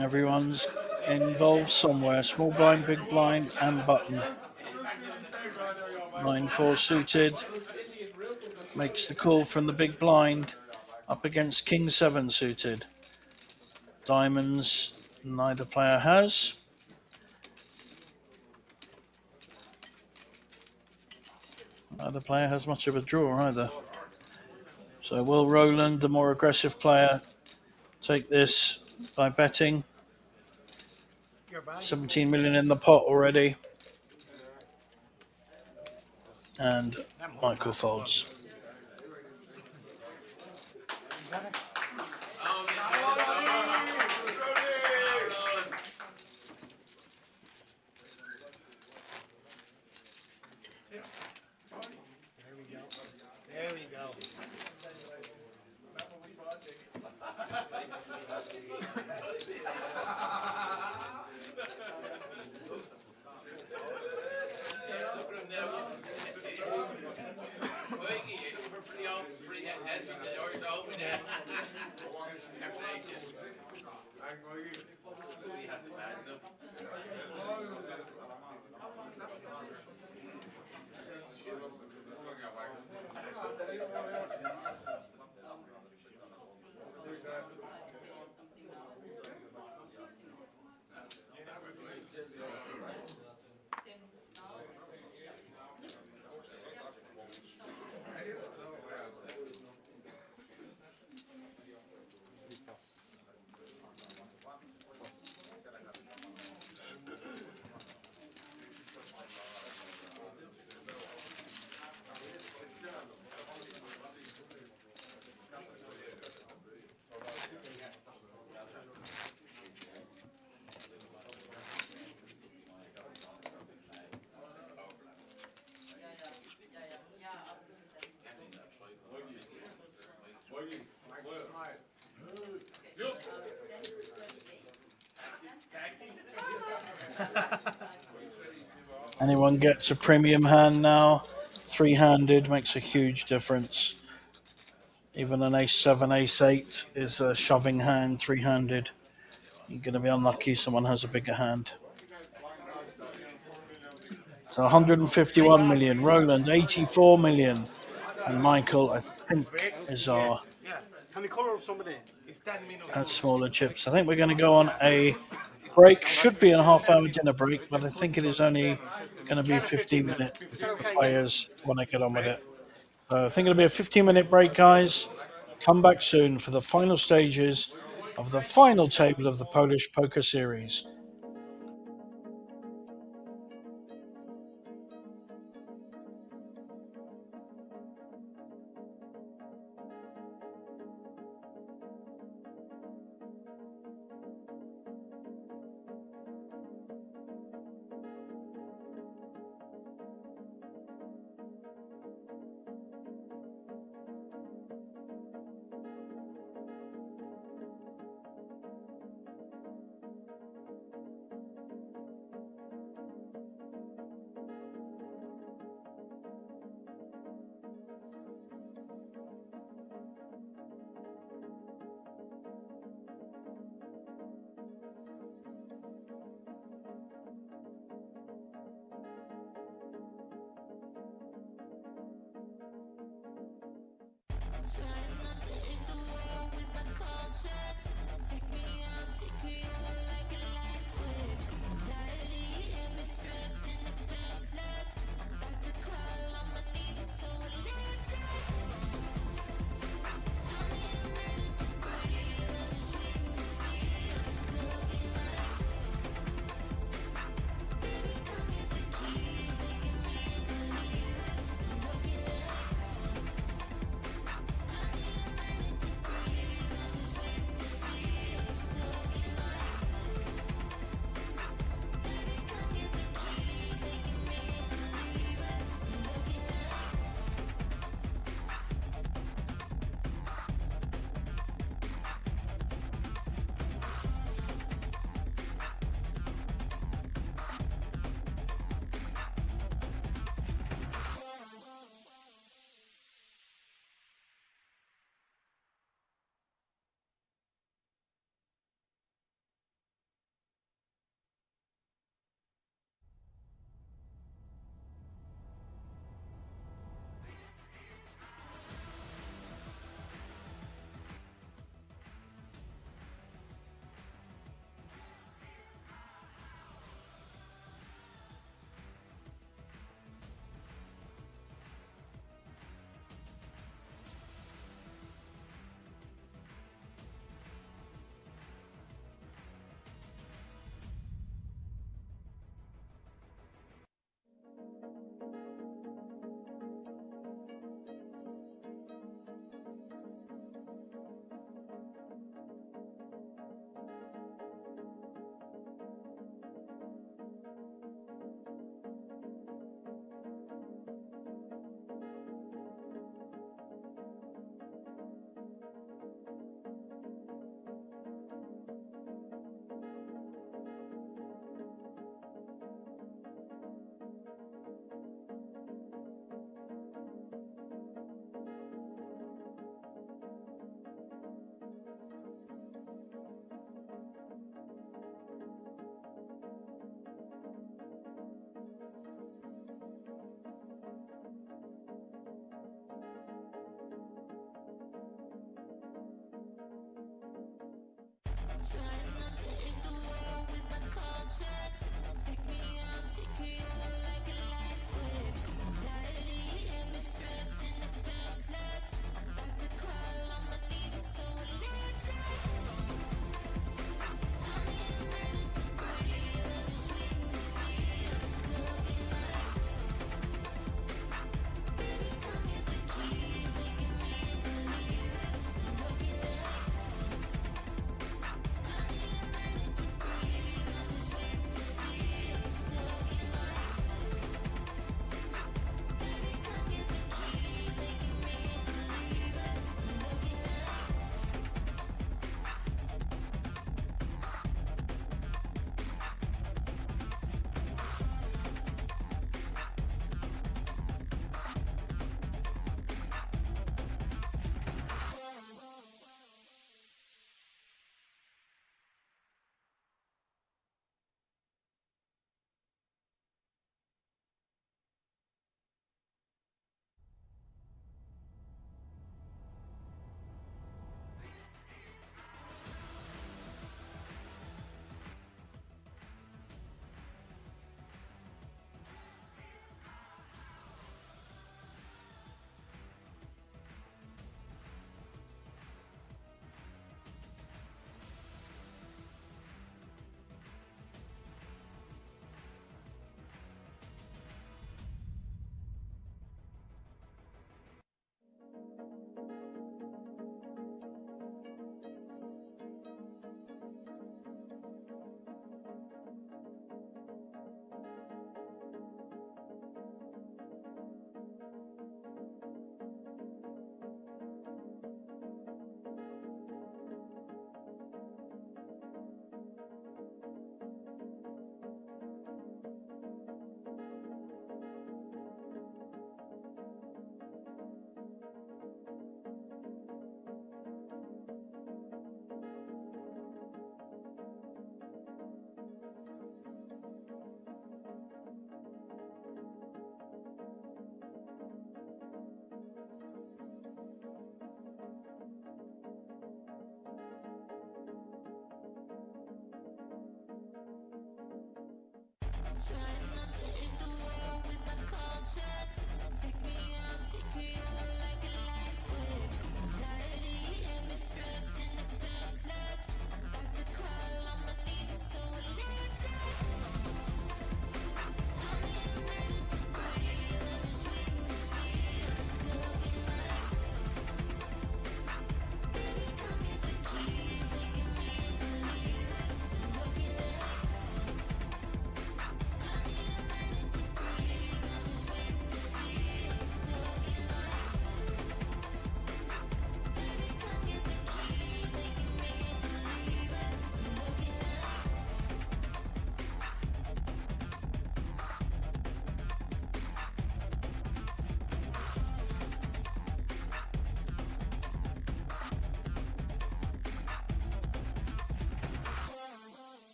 Everyone's involved somewhere. Small blind, big blind, and button. 9-4 suited. Makes the call from the big blind up against King 7 suited. Diamonds, neither player has. Neither player has much of a draw either. So will Roland, the more aggressive player, take this by betting? 17 million in the pot already. And Michael folds. There we go. Anyone gets a premium hand now, three-handed makes a huge difference. Even an ace-7, ace-8 is a shoving hand, three-handed. You're going to be unlucky someone has a bigger hand. So 151 million, Roland 84 million, and Michael, I think, is our Yeah. Can we colour up somebody? It's 10 minutes. at smaller chips. I think we're going to go on a break. Should be a half-hour dinner break, but I think it is only going to be 15 minutes Is that for the okay? players when I get on with it. So I think it'll be a 15-minute break, guys. Come back soon for the final stages of the final table of the Polish Poker Series.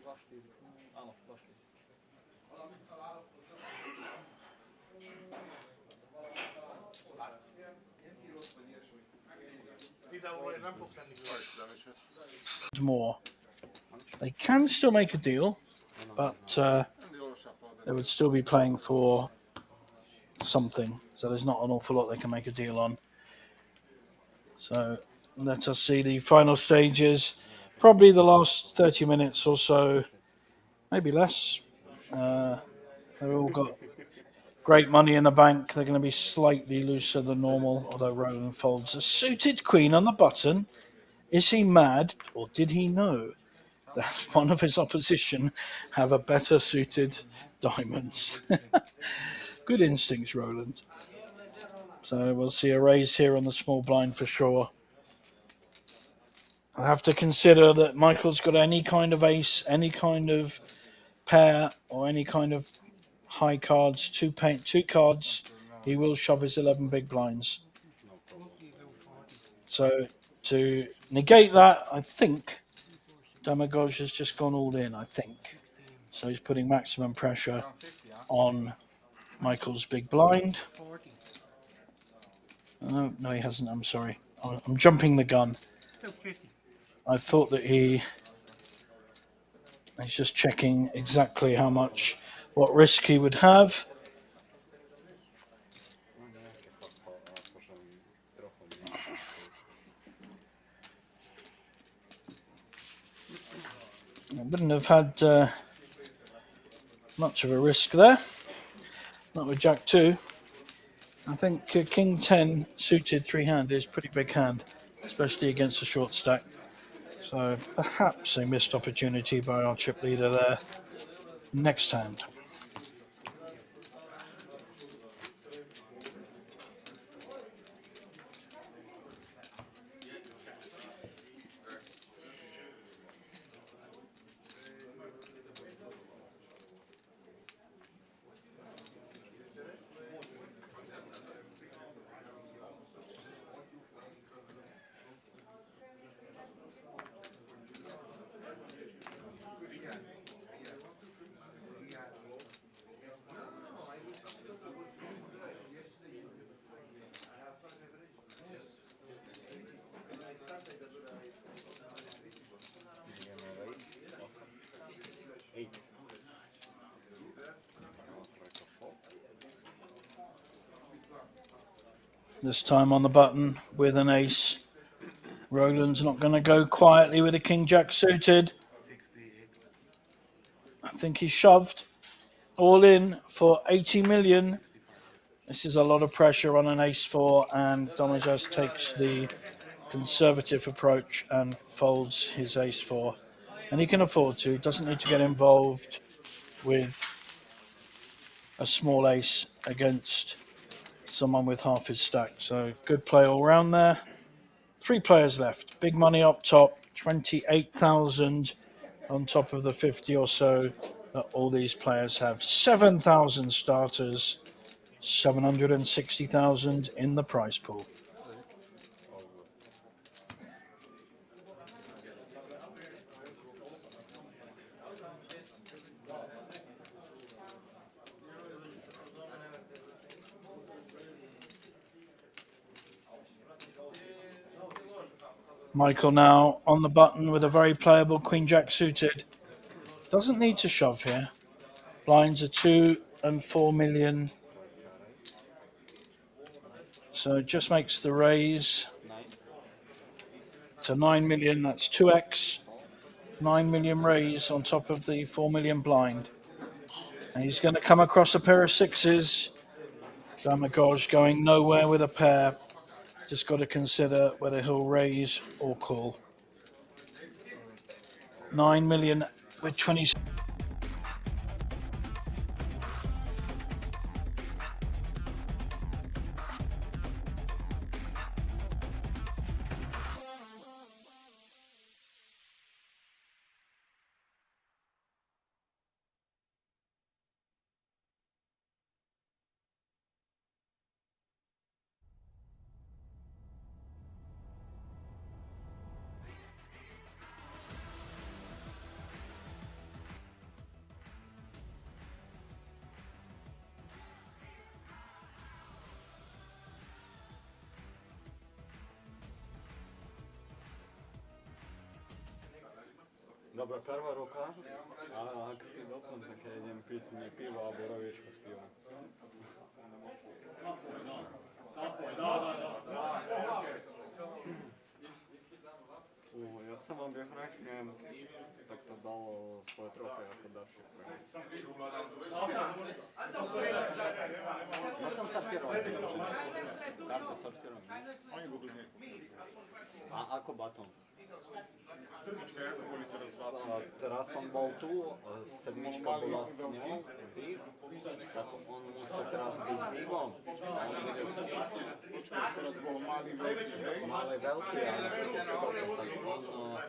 Vastér. Állam, vastér. euróért nem fogsz enni követ. More. They can still make a deal, but they would still be playing for something. So there's not an awful lot they can make a deal on. So let us see the final stages. Probably the last 30 minutes or so, maybe less. They've all got great money in the bank. They're going to be slightly looser than normal, although Roland folds a suited queen on the button. Is he mad, or did he know that one of his opposition have a better suited diamonds? Good instincts, Roland. So we'll see a raise here on the small blind for sure. I have to consider that Michael's got any kind of ace, any kind of pair, or any kind of high cards, two cards. He will shove his 11 big blinds. So to negate that, I think Damagoj has just gone all in, I think. So he's putting maximum pressure on Michael's big blind. No, he hasn't. I'm sorry. I'm jumping the gun. I thought that he's just checking exactly what risk he would have. I wouldn't have had much of a risk there. Not with Jack 2. I think King 10 suited 3-hand is a pretty big hand, especially against a short stack. So perhaps a missed opportunity by our chip leader there. Next hand. This time on the button with an ace. Roland's not going to go quietly with a King Jack suited. I think he shoved all in for 80 million. This is a lot of pressure on an ace 4, and Domagoj takes the conservative approach and folds his ace 4. And he can afford to. He doesn't need to get involved with a small ace against someone with half his stack. So good play all round there. 3 players left. Big money up top. 28,000 on top of the 50 or so that all these players have. 7,000 starters. 760,000 in the prize pool. Michael now on the button with a very playable Queen Jack suited. Doesn't need to shove here. Blinds are 2 and 4 million. So it just makes the raise to 9 million. That's 2x. 9 million raise on top of the 4 million blind. And he's going to come across a pair of sixes. Damagoj going nowhere with a pair. Just got to consider whether he'll raise or call. 9 million with 20. Dobra, prva ruka, a ak si dokonca, keď idem piť mi pivo a boroviečko s pivom. Jak som vám vyhrať, neviem, tak to dal svoje trofej ako darček. No som sortiroval, kartu sortiroval. Oni budú hneď. A ako batom? Počkaj, ako boli teraz zlaté? Teraz som bol tu, sedmička bola s ňou, bík, tak on musel teraz byť bíkom. Teraz bol malý veľký, hej? Malý veľký, ale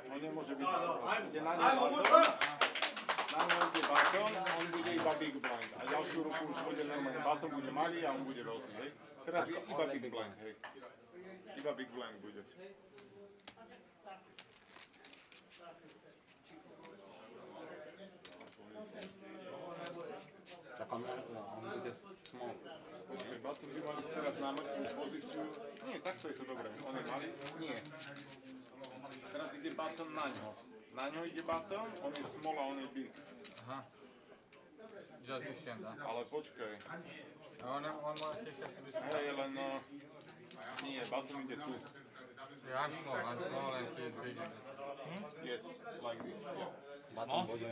On nemôže byť ide na ňo baton, na ňo ide baton, on bude iba big blind. A ďalšiu ruku už bude normálne, baton bude malý a on bude veľký, hej? Teraz je iba big blind, hej? Iba big blind bude. tak on bude small. Počkej, baton by mal ísť teraz na mŕtvú pozíciu. Nie, takto je to dobré. On je malý? Nie. Teraz ide baton na ňo. Na ňo ide baton, on je small a on je big. Aha. Just this hand, huh? Ale počkaj. On has to be small. Hej, len nie, baton ide tu. Yeah, I'm small and he is big. Yes, like this. Yeah. Batom bude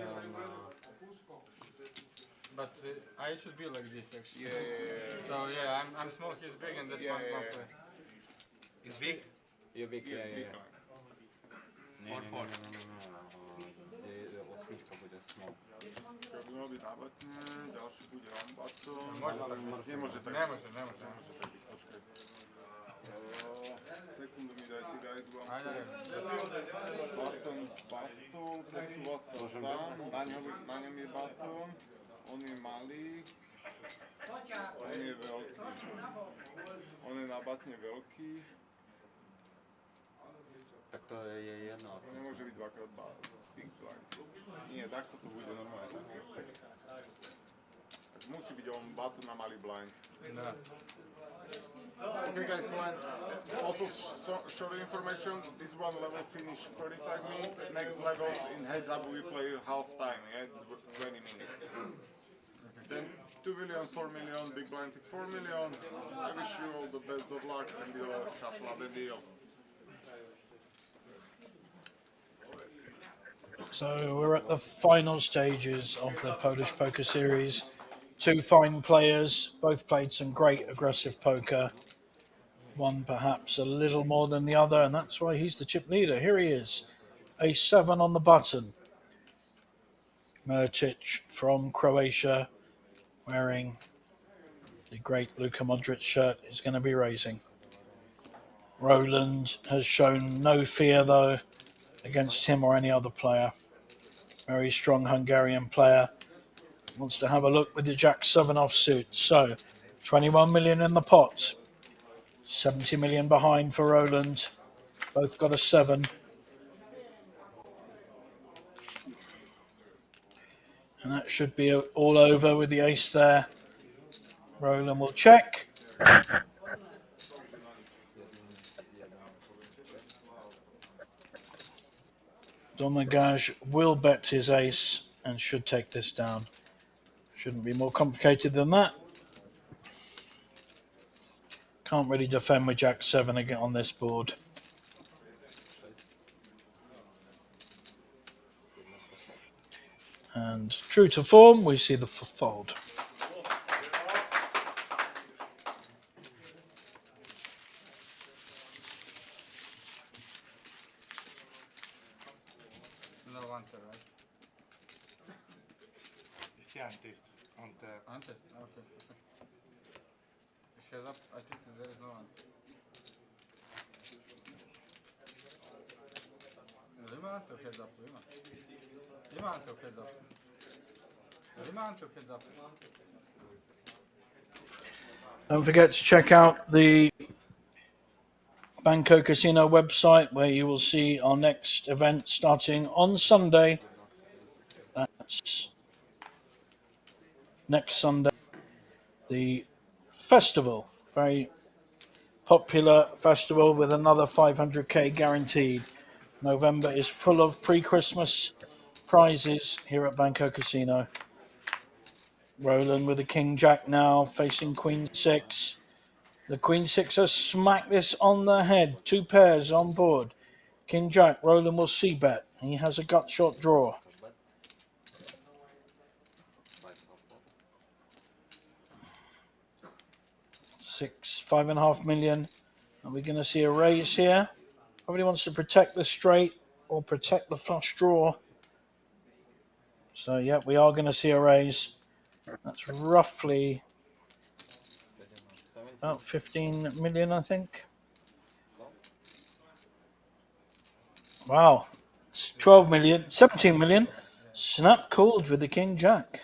But I should be like this actually. Yeah. So yeah, I'm small, he's big, and that's one play. Is big? je big, Yes, big je. blind. Nie, osmička bude small. Ja by mal byť na batne, ďalší bude on baton. Možno tak. Nemôže tak. Nemôže. Nemôže tak byť, počkaj. Sekundu mi dajte, guys, vám baton, posúva sa tam, na ňom je baton, on je malý, on je veľký. On je na batne veľký, Tak to je jedno. to nemôže byť dvakrát big blind. Nie, takto to bude normálne. Tak musí byť on baton na malý blind. No. Okay guys, blind. Also short information, this one level finish 35 minutes, next level in heads up we play half time, yeah, 20 minutes. Then 2 million, 4 million, big blind 4 million. I wish you all the best of luck and your shuffle the deal. So we're at the final stages of the Polish Poker Series. Two fine players, both played some great aggressive poker. One perhaps a little more than the other, and that's why he's the chip leader. Here he is, A7 on the button. Mrtic from Croatia, wearing the great Luka Modric shirt, is going to be raising. Roland has shown no fear, though, against him or any other player. Very strong Hungarian player. Wants to have a look with the Jack-7 offsuit. So, 21 million in the pot. 70 million behind for Roland. Both got a 7. And that should be all over with the ace there. Roland will check. Domagaj will bet his ace and should take this down. Shouldn't be more complicated than that. Can't really defend with Jack-7 again on this board. And true to form, we see the fold. No answer, right? It's the antist. Answer? Okay. Heads up, I think there is no answer. Lima answer heads up, Lima. Lima answer heads up. Lima answer heads up. Don't forget to check out the Banco Casino website, where you will see our next event starting on Sunday. That's next Sunday. The festival, very popular festival with another 500k guaranteed. November is full of pre-Christmas prizes here at Banco Casino. Roland with the King Jack now facing Queen 6. The Queen 6 has smacked this on the head. 2 pairs on board. King Jack, Roland will c-bet. He has a gut shot draw. Bet. 5 half pot. 5.5 million. Are we going to see a raise here? Probably wants to protect the straight or protect the flush draw. So, yeah, we are going to see a raise. That's roughly 17. about 15 million, I think. No. Wow. It's 12 million, 17 million. Snap called with the King Jack.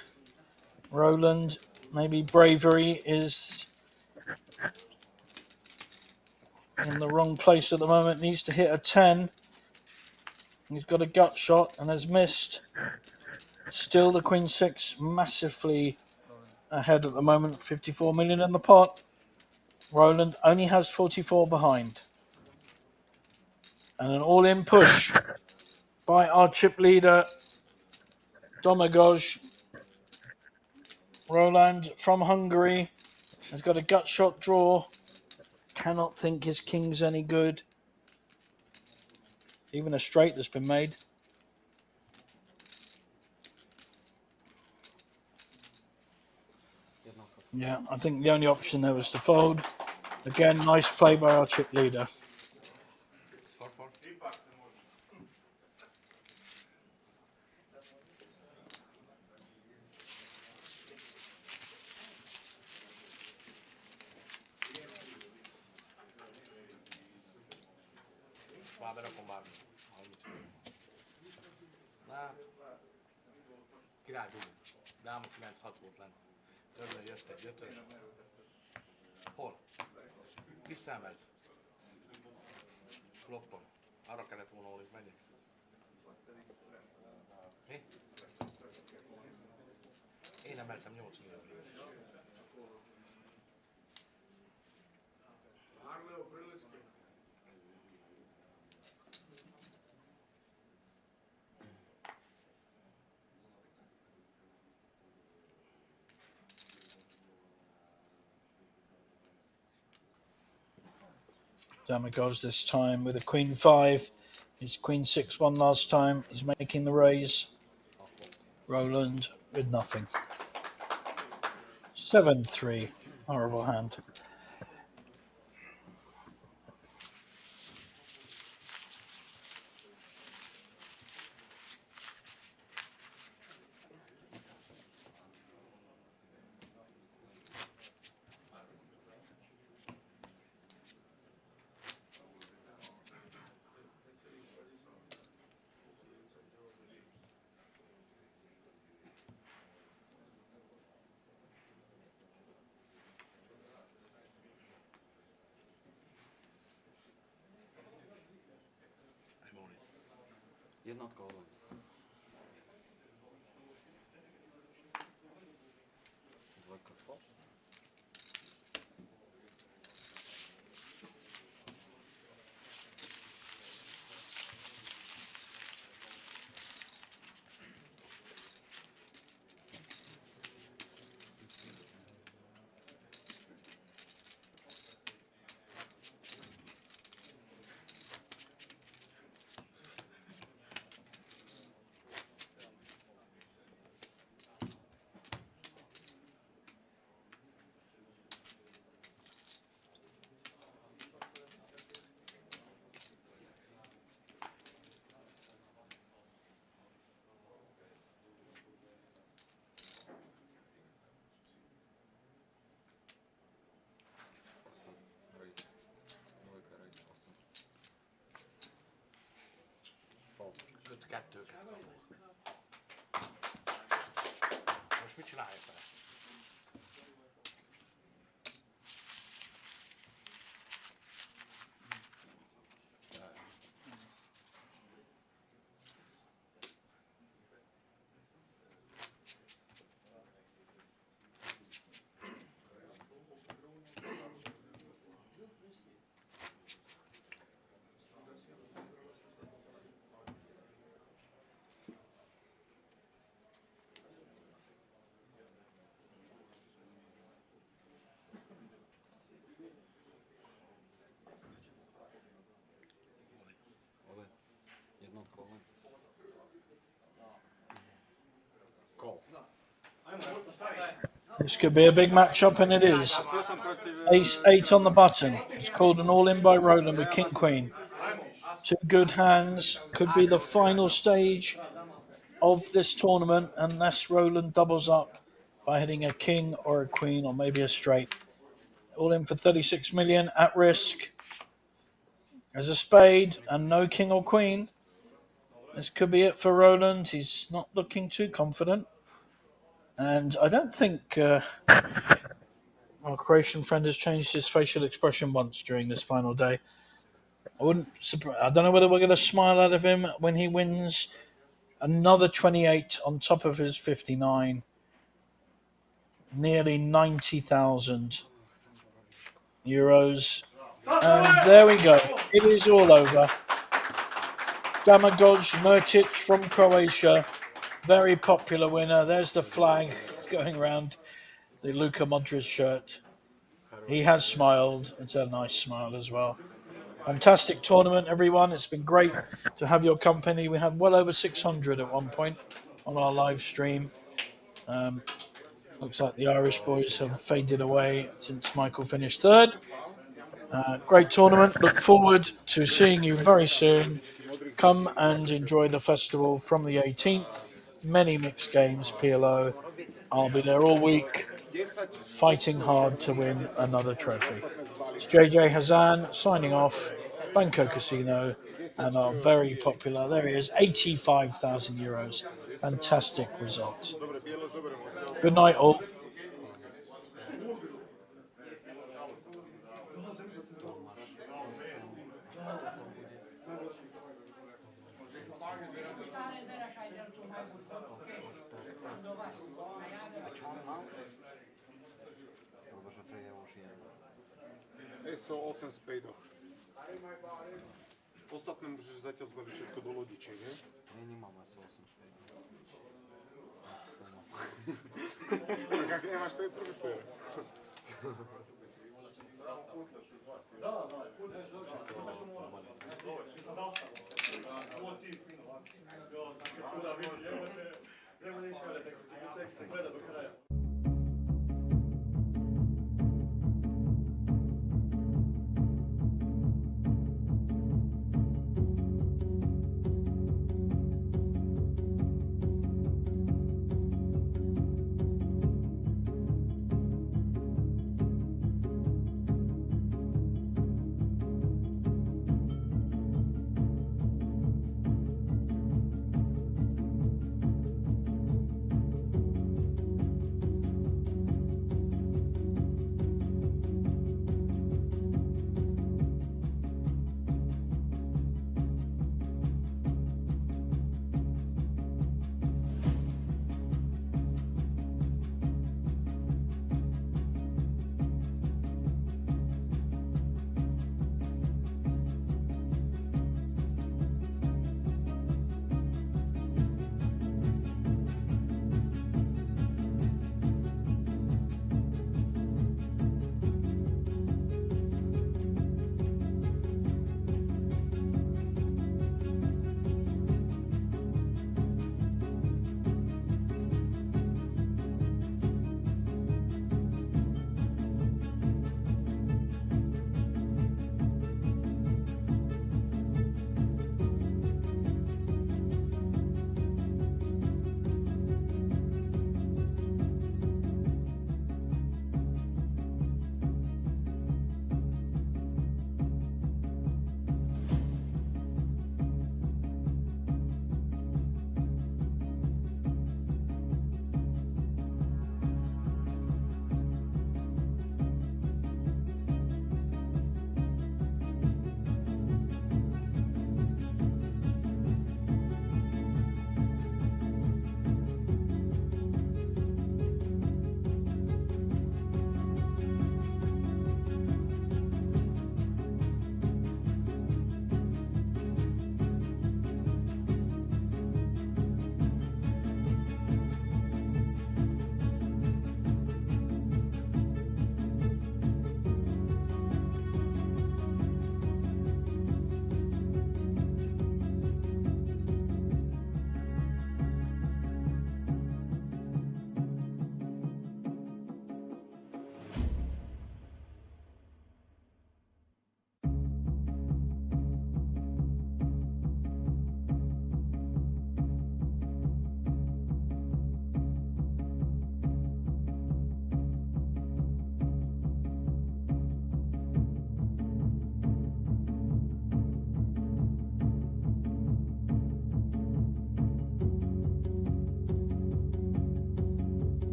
Roland, maybe bravery is in the wrong place at the moment. Needs to hit a 10. He's got a gut shot and has missed. Still the Queen 6 massively ahead at the moment. 54 million in the pot. Roland only has 44 behind. And an all-in push by our chip leader, Domagoj. Roland from Hungary has got a gut shot draw. Cannot think his king's any good. Even a straight that's been made. Yeah, I think the only option there was to fold. Again, nice play by our chip leader. Már berakom bármi. 30 millió. Na, király dugunk. Dáma 9-6 volt lent. Örülön jött egy 5-ös. Hol? Visszaemelt. Floppon. Arra kellett volna, hogy menjek. Mi? Én emeltem 8 milliót. Domagoj this time with a Queen 5. His Queen 6 won last time. He's making the raise. Roland with nothing. 7-3. Horrible hand. You're not calling. Двойка фол. Kettőket. Most mit csinálják vele? This could be a big matchup, and it is. Ace 8 on the button. It's called an all-in by Roland with King Queen. Two good hands. Could be the final stage of this tournament, unless Roland doubles up by hitting a king or a queen or maybe a straight. All in for 36 million at risk. There's a spade and no king or queen. This could be it for Roland. He's not looking too confident. And I don't think our Croatian friend has changed his facial expression once during this final day. I don't know whether we're going to smile out of him when he wins another 28 on top of his 59. Nearly 90,000 euros. And there we go. It is all over. Damagoj Mrtic from Croatia. Very popular winner. There's the flag going around the Luka Modric shirt. He has smiled. It's a nice smile as well. Fantastic tournament, everyone. It's been great to have your company. We had well over 600 at one point on our live stream. Looks like the Irish boys have faded away since Michael finished third. Great tournament. Look forward to seeing you very soon. Come and enjoy the festival from the 18th. Many mixed games, PLO. I'll be there all week, fighting hard to win another trophy. It's JJ Hazan signing off, Banco Casino, and our very popular, there he is, 85,000 euros. Fantastic result. Good night, all. ESO 8 spadeov. Ostatné môžeš zatiaľ zbaliť všetko do lodičiek, nie? Ja nemám asi 8 špejtov. Tak ak nemáš, to je prvý sér. Asi.